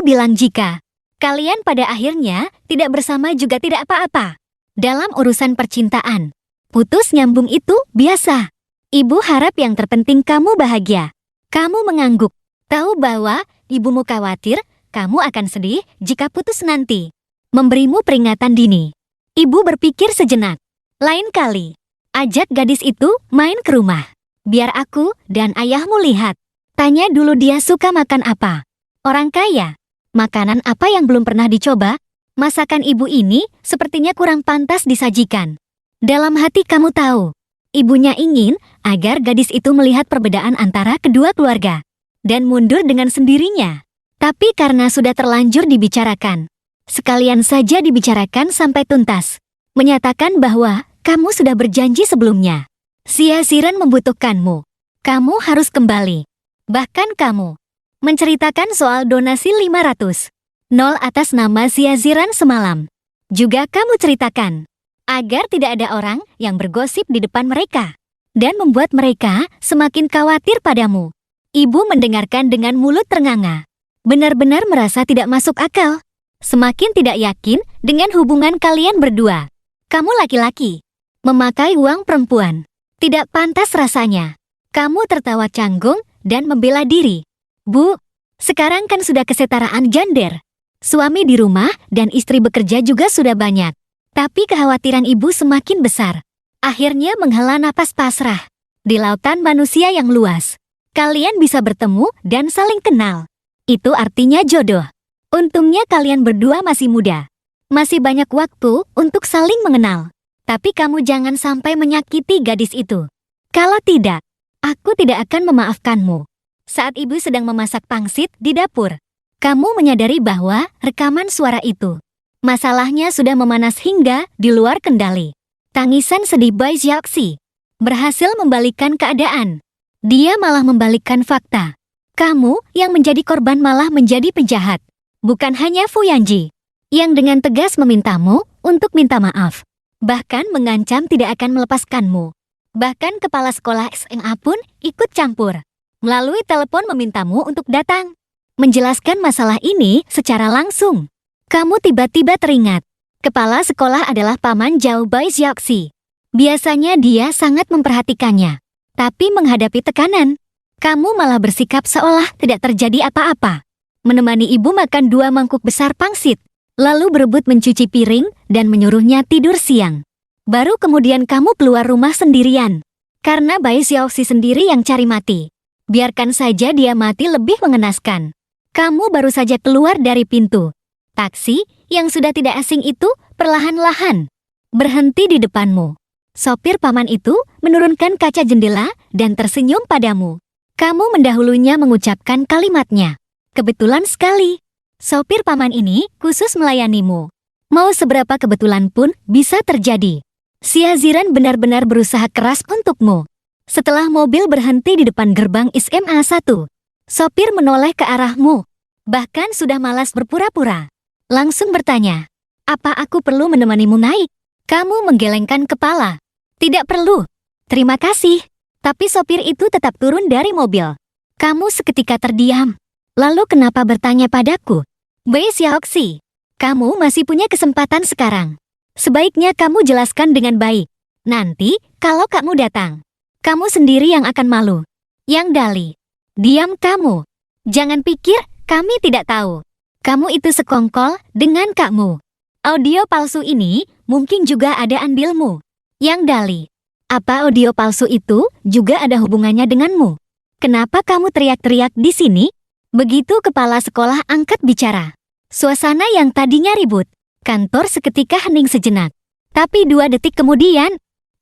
bilang jika, kalian pada akhirnya tidak bersama juga tidak apa-apa. Dalam urusan percintaan, putus nyambung itu biasa. Ibu harap yang terpenting kamu bahagia. Kamu mengangguk, tahu bahwa ibumu khawatir kamu akan sedih jika putus nanti. Memberimu peringatan dini. Ibu berpikir sejenak. Lain kali, ajak gadis itu main ke rumah. Biar aku dan ayahmu lihat. Tanya dulu dia suka makan apa. Orang kaya, makanan apa yang belum pernah dicoba? Masakan ibu ini sepertinya kurang pantas disajikan. Dalam hati kamu tahu, ibunya ingin agar gadis itu melihat perbedaan antara kedua keluarga. Dan mundur dengan sendirinya. Tapi karena sudah terlanjur dibicarakan, sekalian saja dibicarakan sampai tuntas. Menyatakan bahwa kamu sudah berjanji sebelumnya. Sia-Ziran membutuhkanmu. Kamu harus kembali. Bahkan kamu menceritakan soal donasi 500 nol atas nama Sia-Ziran semalam. Juga kamu ceritakan agar tidak ada orang yang bergosip di depan mereka dan membuat mereka semakin khawatir padamu. Ibu mendengarkan dengan mulut ternganga. Benar-benar merasa tidak masuk akal. Semakin tidak yakin dengan hubungan kalian berdua. Kamu laki-laki, memakai uang perempuan. Tidak pantas rasanya. Kamu tertawa canggung dan membela diri. Bu, sekarang kan sudah kesetaraan gender. Suami di rumah dan istri bekerja juga sudah banyak. Tapi kekhawatiran ibu semakin besar. Akhirnya menghela napas pasrah. Di lautan manusia yang luas, kalian bisa bertemu dan saling kenal. Itu artinya jodoh. Untungnya kalian berdua masih muda. Masih banyak waktu untuk saling mengenal. Tapi kamu jangan sampai menyakiti gadis itu. Kalau tidak, aku tidak akan memaafkanmu. Saat ibu sedang memasak pangsit di dapur, kamu menyadari bahwa rekaman suara itu, masalahnya sudah memanas hingga di luar kendali. Tangisan sedih Bai Xiaoxi berhasil membalikkan keadaan. Dia malah membalikkan fakta. Kamu yang menjadi korban malah menjadi penjahat. Bukan hanya Fu Yanji yang dengan tegas memintamu untuk minta maaf. Bahkan mengancam tidak akan melepaskanmu. Bahkan kepala sekolah SMA pun ikut campur. Melalui telepon memintamu untuk datang. Menjelaskan masalah ini secara langsung. Kamu tiba-tiba teringat. Kepala sekolah adalah paman Zhao Bai Xiaoxi. Biasanya dia sangat memperhatikannya. Tapi menghadapi tekanan, kamu malah bersikap seolah tidak terjadi apa-apa. Menemani ibu makan 2 mangkuk besar pangsit. Lalu berebut mencuci piring dan menyuruhnya tidur siang. Baru kemudian kamu keluar rumah sendirian. Karena Bai Xiaoxi sendiri yang cari mati. Biarkan saja dia mati lebih mengenaskan. Kamu baru saja keluar dari pintu. Taksi yang sudah tidak asing itu perlahan-lahan berhenti di depanmu. Sopir paman itu menurunkan kaca jendela dan tersenyum padamu. Kamu mendahulunya mengucapkan kalimatnya. Kebetulan sekali. Sopir paman ini khusus melayanimu. Mau seberapa kebetulan pun bisa terjadi. Sia-Ziran benar-benar berusaha keras untukmu. Setelah mobil berhenti di depan gerbang SMA 1, sopir menoleh ke arahmu. Bahkan sudah malas berpura-pura. Langsung bertanya, apa aku perlu menemanimu naik? Kamu menggelengkan kepala. Tidak perlu. Terima kasih. Tapi sopir itu tetap turun dari mobil. Kamu seketika terdiam. Lalu kenapa bertanya padaku? Bei Xiaoxi, kamu masih punya kesempatan sekarang. Sebaiknya kamu jelaskan dengan baik. Nanti, kalau kamu datang, kamu sendiri yang akan malu. Yang Dali, diam kamu. Jangan pikir kami tidak tahu. Kamu itu sekongkol dengan kamu. Audio palsu ini mungkin juga ada andilmu. Yang Dali, apa audio palsu itu juga ada hubungannya denganmu? Kenapa kamu teriak-teriak di sini? Begitu kepala sekolah angkat bicara. Suasana yang tadinya ribut, kantor seketika hening sejenak. Tapi 2 detik kemudian,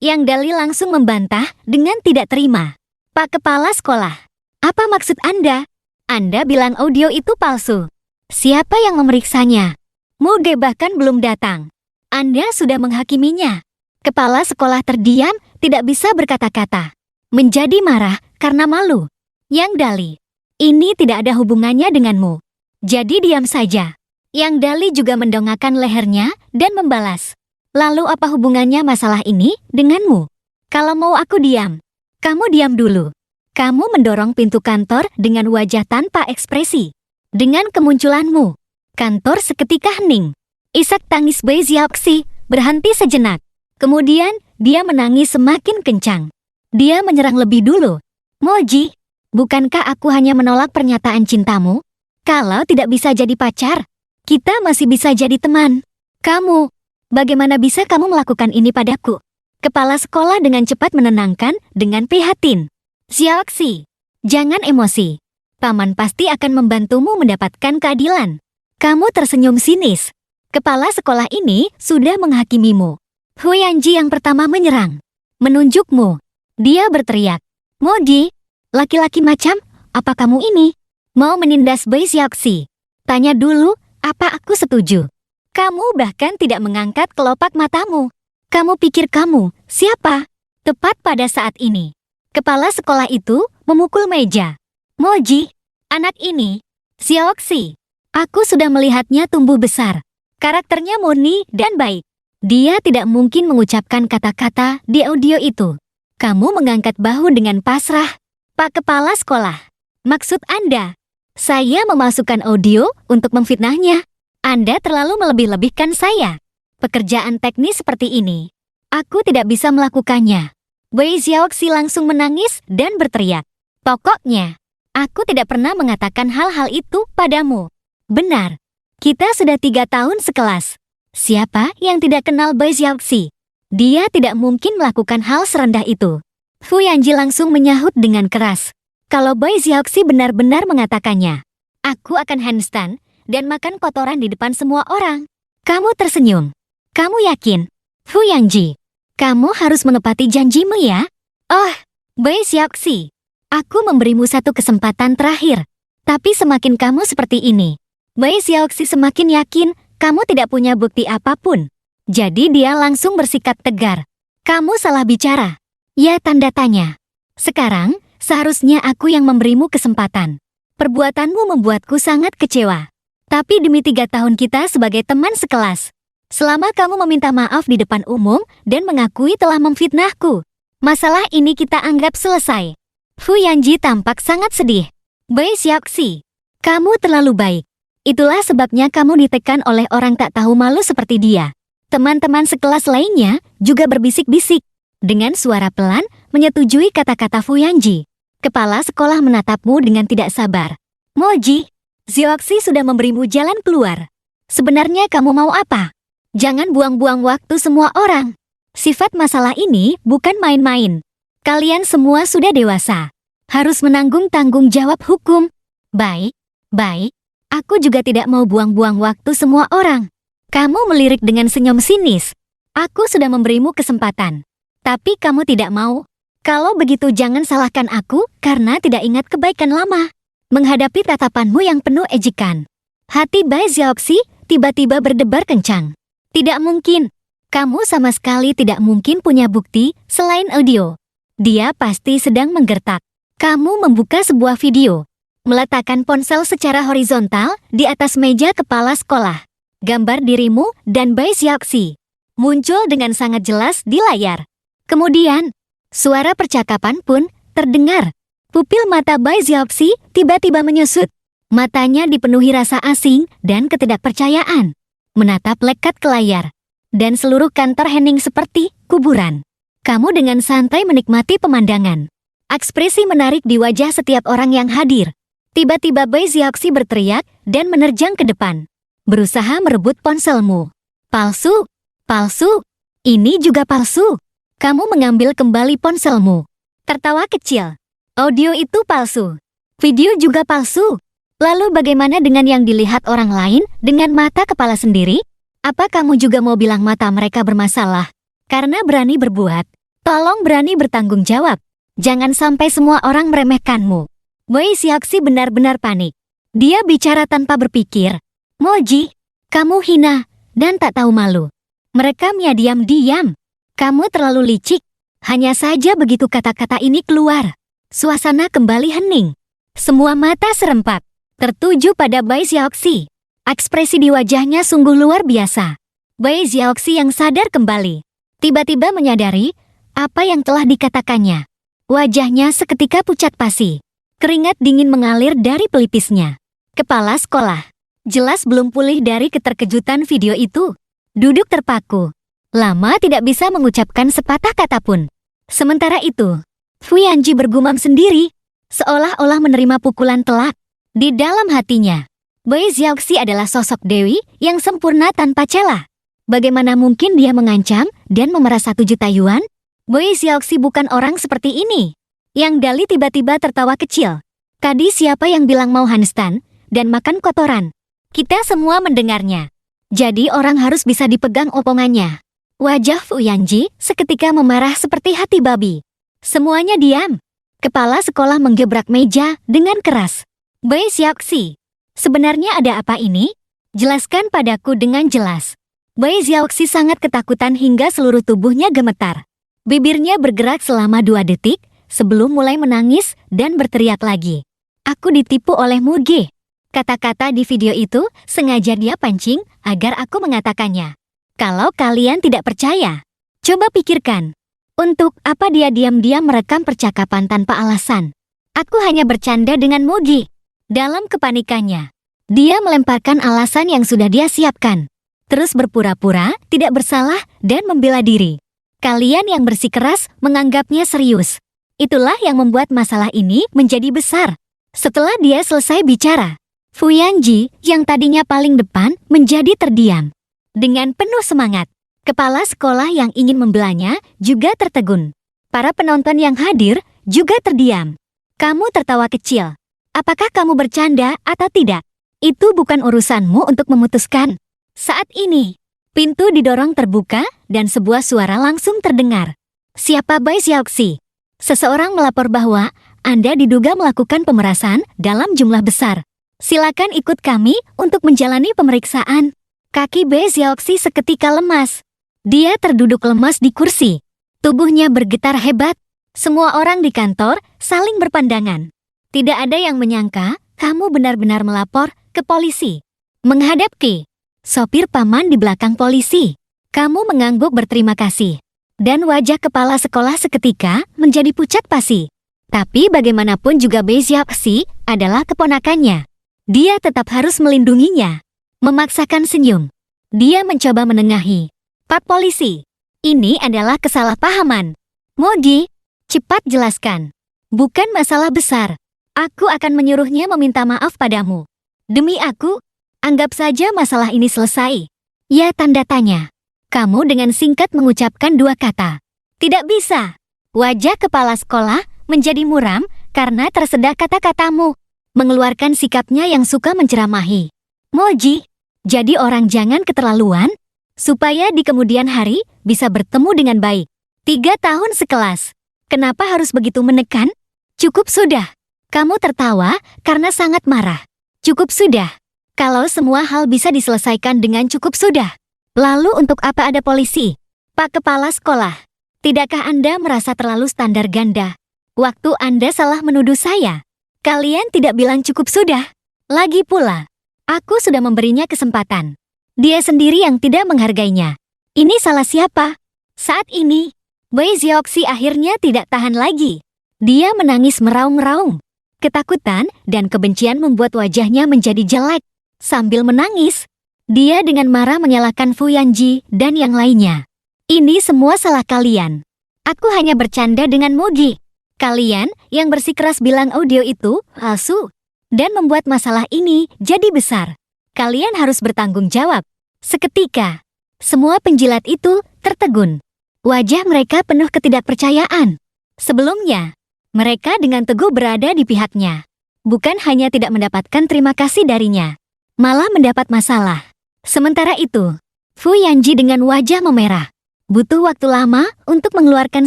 Yang Dali langsung membantah dengan tidak terima. Pak Kepala Sekolah, apa maksud Anda? Anda bilang audio itu palsu. Siapa yang memeriksanya? Muge bahkan belum datang. Anda sudah menghakiminya. Kepala sekolah terdiam, tidak bisa berkata-kata. Menjadi marah karena malu. Yang Dali, ini tidak ada hubungannya denganmu. Jadi diam saja. Yang Dali juga mendongakkan lehernya dan membalas. Lalu apa hubungannya masalah ini denganmu? Kalau mau aku diam, kamu diam dulu. Kamu mendorong pintu kantor dengan wajah tanpa ekspresi. Dengan kemunculanmu, kantor seketika hening. Isak tangis Bei Xiaoxi berhenti sejenak. Kemudian, dia menangis semakin kencang. Dia menyerang lebih dulu. Moji, bukankah aku hanya menolak pernyataan cintamu? Kalau tidak bisa jadi pacar, kita masih bisa jadi teman. Kamu, bagaimana bisa kamu melakukan ini padaku? Kepala sekolah dengan cepat menenangkan dengan prihatin. Xiaoxi, jangan emosi. Paman pasti akan membantumu mendapatkan keadilan. Kamu tersenyum sinis. Kepala sekolah ini sudah menghakimimu. Huyanji yang pertama menyerang. Menunjukmu. Dia berteriak. Moji, laki-laki macam, apa kamu ini? Mau menindas Bei Xiaoxi? Tanya dulu, apa aku setuju? Kamu bahkan tidak mengangkat kelopak matamu. Kamu pikir kamu, siapa? Tepat pada saat ini, kepala sekolah itu memukul meja. Moji, anak ini, Xiaoxi, aku sudah melihatnya tumbuh besar. Karakternya murni dan baik. Dia tidak mungkin mengucapkan kata-kata di audio itu. Kamu mengangkat bahu dengan pasrah. Pak Kepala Sekolah, maksud Anda, saya memasukkan audio untuk memfitnahnya. Anda terlalu melebih-lebihkan saya. Pekerjaan teknis seperti ini, aku tidak bisa melakukannya. Bei Xiaoxi langsung menangis dan berteriak. Pokoknya, aku tidak pernah mengatakan hal-hal itu padamu. Benar, kita sudah 3 tahun sekelas. Siapa yang tidak kenal Bei Xiaoxi? Dia tidak mungkin melakukan hal serendah itu. Fu Yanji langsung menyahut dengan keras. Kalau Bei Xiaoxi benar-benar mengatakannya, aku akan handstand dan makan kotoran di depan semua orang. Kamu tersenyum. Kamu yakin? Fu Yanji, kamu harus menepati janjimu ya? Oh, Bei Xiaoxi, aku memberimu satu kesempatan terakhir. Tapi semakin kamu seperti ini, Bei Xiaoxi semakin yakin kamu tidak punya bukti apapun. Jadi dia langsung bersikap tegar. Kamu salah bicara. Ya, tanda tanya. Sekarang, seharusnya aku yang memberimu kesempatan. Perbuatanmu membuatku sangat kecewa. Tapi demi 3 tahun kita sebagai teman sekelas, selama kamu meminta maaf di depan umum dan mengakui telah memfitnahku, masalah ini kita anggap selesai. Fu Yanji tampak sangat sedih. Bei Xiaoxi, kamu terlalu baik. Itulah sebabnya kamu ditekan oleh orang tak tahu malu seperti dia. Teman-teman sekelas lainnya juga berbisik-bisik. Dengan suara pelan, menyetujui kata-kata Fu Yanji. Kepala sekolah menatapmu dengan tidak sabar. Moji, Xiaoxi sudah memberimu jalan keluar. Sebenarnya kamu mau apa? Jangan buang-buang waktu semua orang. Sifat masalah ini bukan main-main. Kalian semua sudah dewasa. Harus menanggung tanggung jawab hukum. Baik, baik. Aku juga tidak mau buang-buang waktu semua orang. Kamu melirik dengan senyum sinis. Aku sudah memberimu kesempatan. Tapi kamu tidak mau. Kalau begitu jangan salahkan aku karena tidak ingat kebaikan lama. Menghadapi tatapanmu yang penuh ejekan, hati Bei Xiaoxi tiba-tiba berdebar kencang. Tidak mungkin. Kamu sama sekali tidak mungkin punya bukti selain audio. Dia pasti sedang menggertak. Kamu membuka sebuah video. Meletakkan ponsel secara horizontal di atas meja kepala sekolah. Gambar dirimu dan Bai Xiaoxi muncul dengan sangat jelas di layar. Kemudian, suara percakapan pun terdengar. Pupil mata Bai Xiaoxi tiba-tiba menyusut. Matanya dipenuhi rasa asing dan ketidakpercayaan. Menatap lekat ke layar. Dan seluruh kantor hening seperti kuburan. Kamu dengan santai menikmati pemandangan. Ekspresi menarik di wajah setiap orang yang hadir. Tiba-tiba Bai Xiaoxi berteriak dan menerjang ke depan. Berusaha merebut ponselmu. Palsu, palsu, ini juga palsu. Kamu mengambil kembali ponselmu. Tertawa kecil. Audio itu palsu. Video juga palsu. Lalu bagaimana dengan yang dilihat orang lain dengan mata kepala sendiri? Apa kamu juga mau bilang mata mereka bermasalah? Karena berani berbuat, tolong berani bertanggung jawab. Jangan sampai semua orang meremehkanmu. Bai Xiaoxi benar-benar panik. Dia bicara tanpa berpikir. Moji, kamu hina dan tak tahu malu. Mereka Mia diam-diam. Kamu terlalu licik. Hanya saja begitu kata-kata ini keluar, suasana kembali hening. Semua mata serempak tertuju pada Bai Xiaoxi. Ekspresi di wajahnya sungguh luar biasa. Bai Xiaoxi yang sadar kembali, tiba-tiba menyadari apa yang telah dikatakannya. Wajahnya seketika pucat pasi. Keringat dingin mengalir dari pelipisnya. Kepala sekolah jelas belum pulih dari keterkejutan video itu. Duduk terpaku. Lama tidak bisa mengucapkan sepatah kata pun. Sementara itu, Fu Yanji bergumam sendiri, seolah-olah menerima pukulan telak. Di dalam hatinya, Bai Xiaoxi adalah sosok dewi yang sempurna tanpa celah. Bagaimana mungkin dia mengancam dan memeras 1 juta yuan? Bai Xiaoxi bukan orang seperti ini. Yang Dali tiba-tiba tertawa kecil. Tadi siapa yang bilang mau handstand dan makan kotoran? Kita semua mendengarnya. Jadi orang harus bisa dipegang omongannya. Wajah Fu Yanji seketika memarah seperti hati babi. Semuanya diam. Kepala sekolah menggebrak meja dengan keras. Bai Xiaoxi, sebenarnya ada apa ini? Jelaskan padaku dengan jelas. Bai Xiaoxi sangat ketakutan hingga seluruh tubuhnya gemetar. Bibirnya bergerak selama 2 detik sebelum mulai menangis dan berteriak lagi. Aku ditipu oleh Muge. Kata-kata di video itu sengaja dia pancing agar aku mengatakannya. Kalau kalian tidak percaya, coba pikirkan. Untuk apa dia diam-diam merekam percakapan tanpa alasan? Aku hanya bercanda dengan Muge. Dalam kepanikannya, dia melemparkan alasan yang sudah dia siapkan. Terus berpura-pura tidak bersalah dan membela diri. Kalian yang bersikeras menganggapnya serius. Itulah yang membuat masalah ini menjadi besar. Setelah dia selesai bicara, Fu Yanji yang tadinya paling depan menjadi terdiam. Dengan penuh semangat, kepala sekolah yang ingin membelanya juga tertegun. Para penonton yang hadir juga terdiam. Kamu tertawa kecil. Apakah kamu bercanda atau tidak? Itu bukan urusanmu untuk memutuskan. Saat ini, pintu didorong terbuka dan sebuah suara langsung terdengar. Siapa Bai Xiaoxi? Seseorang melapor bahwa Anda diduga melakukan pemerasan dalam jumlah besar. Silakan ikut kami untuk menjalani pemeriksaan. Kaki Bai Xiaoxi seketika lemas. Dia terduduk lemas di kursi. Tubuhnya bergetar hebat. Semua orang di kantor saling berpandangan. Tidak ada yang menyangka kamu benar-benar melapor ke polisi. Menghadap Ki, sopir paman di belakang polisi. Kamu mengangguk berterima kasih. Dan wajah kepala sekolah seketika menjadi pucat pasi. Tapi bagaimanapun juga Bai Xiaoxi adalah keponakannya. Dia tetap harus melindunginya. Memaksakan senyum. Dia mencoba menengahi. Pak polisi, ini adalah kesalahpahaman. Mogi, cepat jelaskan. Bukan masalah besar. Aku akan menyuruhnya meminta maaf padamu. Demi aku, anggap saja masalah ini selesai. Ya, tanda tanya. Kamu dengan singkat mengucapkan 2 kata. Tidak bisa. Wajah kepala sekolah menjadi muram karena tersedak kata-katamu. Mengeluarkan sikapnya yang suka menceramahi. Moji, jadi orang jangan keterlaluan, supaya di kemudian hari bisa bertemu dengan baik. 3 tahun sekelas. Kenapa harus begitu menekan? Cukup sudah. Kamu tertawa karena sangat marah. Cukup sudah. Kalau semua hal bisa diselesaikan dengan cukup sudah. Lalu untuk apa ada polisi? Pak Kepala Sekolah, tidakkah Anda merasa terlalu standar ganda? Waktu Anda salah menuduh saya. Kalian tidak bilang cukup sudah. Lagi pula, aku sudah memberinya kesempatan. Dia sendiri yang tidak menghargainya. Ini salah siapa? Saat ini, Wei Xiaoxi akhirnya tidak tahan lagi. Dia menangis meraung-raung. Ketakutan dan kebencian membuat wajahnya menjadi jelek. Sambil menangis, dia dengan marah menyalahkan Fu Yanji dan yang lainnya. Ini semua salah kalian. Aku hanya bercanda dengan Mugi. Kalian yang bersikeras bilang audio itu palsu dan membuat masalah ini jadi besar. Kalian harus bertanggung jawab. Seketika, semua penjilat itu tertegun. Wajah mereka penuh ketidakpercayaan. Sebelumnya, mereka dengan teguh berada di pihaknya. Bukan hanya tidak mendapatkan terima kasih darinya, malah mendapat masalah. Sementara itu, Fu Yanji dengan wajah memerah. Butuh waktu lama untuk mengeluarkan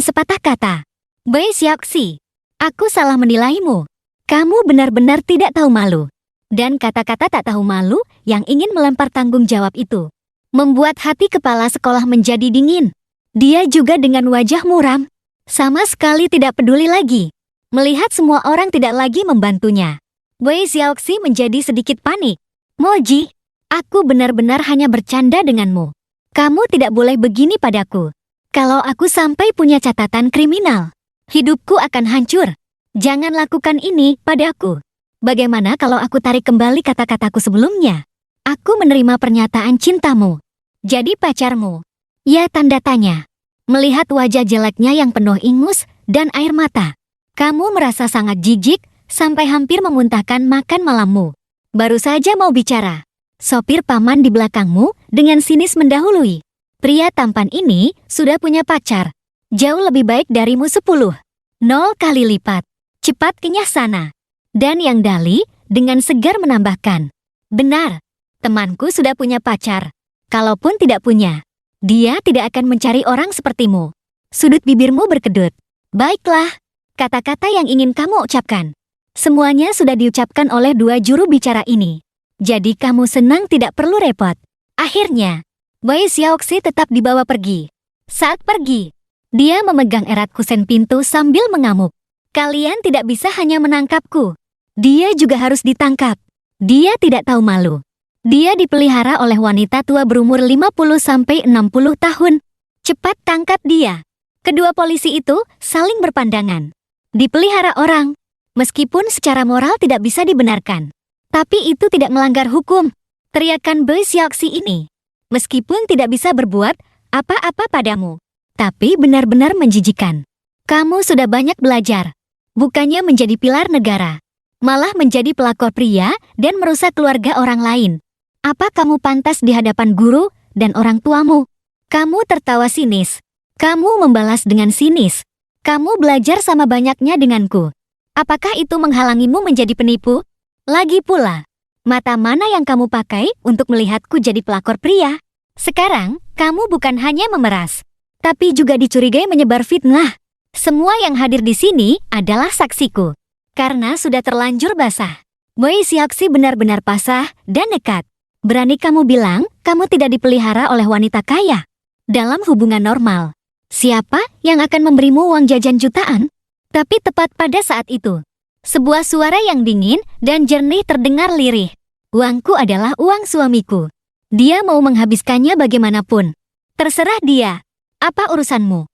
sepatah kata. Wei Xiaoxi, aku salah menilaimu. Kamu benar-benar tidak tahu malu. Dan kata-kata tak tahu malu yang ingin melempar tanggung jawab itu membuat hati kepala sekolah menjadi dingin. Dia juga dengan wajah muram. Sama sekali tidak peduli lagi. Melihat semua orang tidak lagi membantunya, Wei Xiaoxi menjadi sedikit panik. Moji, aku benar-benar hanya bercanda denganmu. Kamu tidak boleh begini padaku. Kalau aku sampai punya catatan kriminal, hidupku akan hancur. Jangan lakukan ini padaku. Bagaimana kalau aku tarik kembali kata-kataku sebelumnya? Aku menerima pernyataan cintamu. Jadi pacarmu. Ya, tanda tanya. Melihat wajah jeleknya yang penuh ingus dan air mata, kamu merasa sangat jijik sampai hampir memuntahkan makan malammu. Baru saja mau bicara, sopir paman di belakangmu dengan sinis mendahului. Pria tampan ini sudah punya pacar. Jauh lebih baik darimu 10 kali lipat. Cepat kenyah sana. Dan yang Dali dengan segar menambahkan. Benar, temanku sudah punya pacar. Kalaupun tidak punya, dia tidak akan mencari orang sepertimu. Sudut bibirmu berkedut. Baiklah, kata-kata yang ingin kamu ucapkan. Semuanya sudah diucapkan oleh dua juru bicara ini. Jadi kamu senang tidak perlu repot. Akhirnya, Wei Xiaoxi tetap dibawa pergi. Saat pergi, dia memegang erat kusen pintu sambil mengamuk. Kalian tidak bisa hanya menangkapku. Dia juga harus ditangkap. Dia tidak tahu malu. Dia dipelihara oleh wanita tua berumur 50-60 tahun. Cepat tangkap dia. Kedua polisi itu saling berpandangan. Dipelihara orang, meskipun secara moral tidak bisa dibenarkan. Tapi itu tidak melanggar hukum. Teriakan Wei Xiaoxi ini, meskipun tidak bisa berbuat apa-apa padamu, tapi benar-benar menjijikan. Kamu sudah banyak belajar. Bukannya menjadi pilar negara, malah menjadi pelakor pria dan merusak keluarga orang lain. Apa kamu pantas di hadapan guru dan orang tuamu? Kamu tertawa sinis. Kamu membalas dengan sinis. Kamu belajar sama banyaknya denganku. Apakah itu menghalangimu menjadi penipu? Lagi pula, mata mana yang kamu pakai untuk melihatku jadi pelakor pria? Sekarang, kamu bukan hanya memeras, tapi juga dicurigai menyebar fitnah. Semua yang hadir di sini adalah saksiku. Karena sudah terlanjur basah. Wei Xiaoxi benar-benar pasrah dan nekat. Berani kamu bilang kamu tidak dipelihara oleh wanita kaya? Dalam hubungan normal, siapa yang akan memberimu uang jajan jutaan? Tapi tepat pada saat itu, sebuah suara yang dingin dan jernih terdengar lirih. Uangku adalah uang suamiku. Dia mau menghabiskannya bagaimanapun. Terserah dia. Apa urusanmu?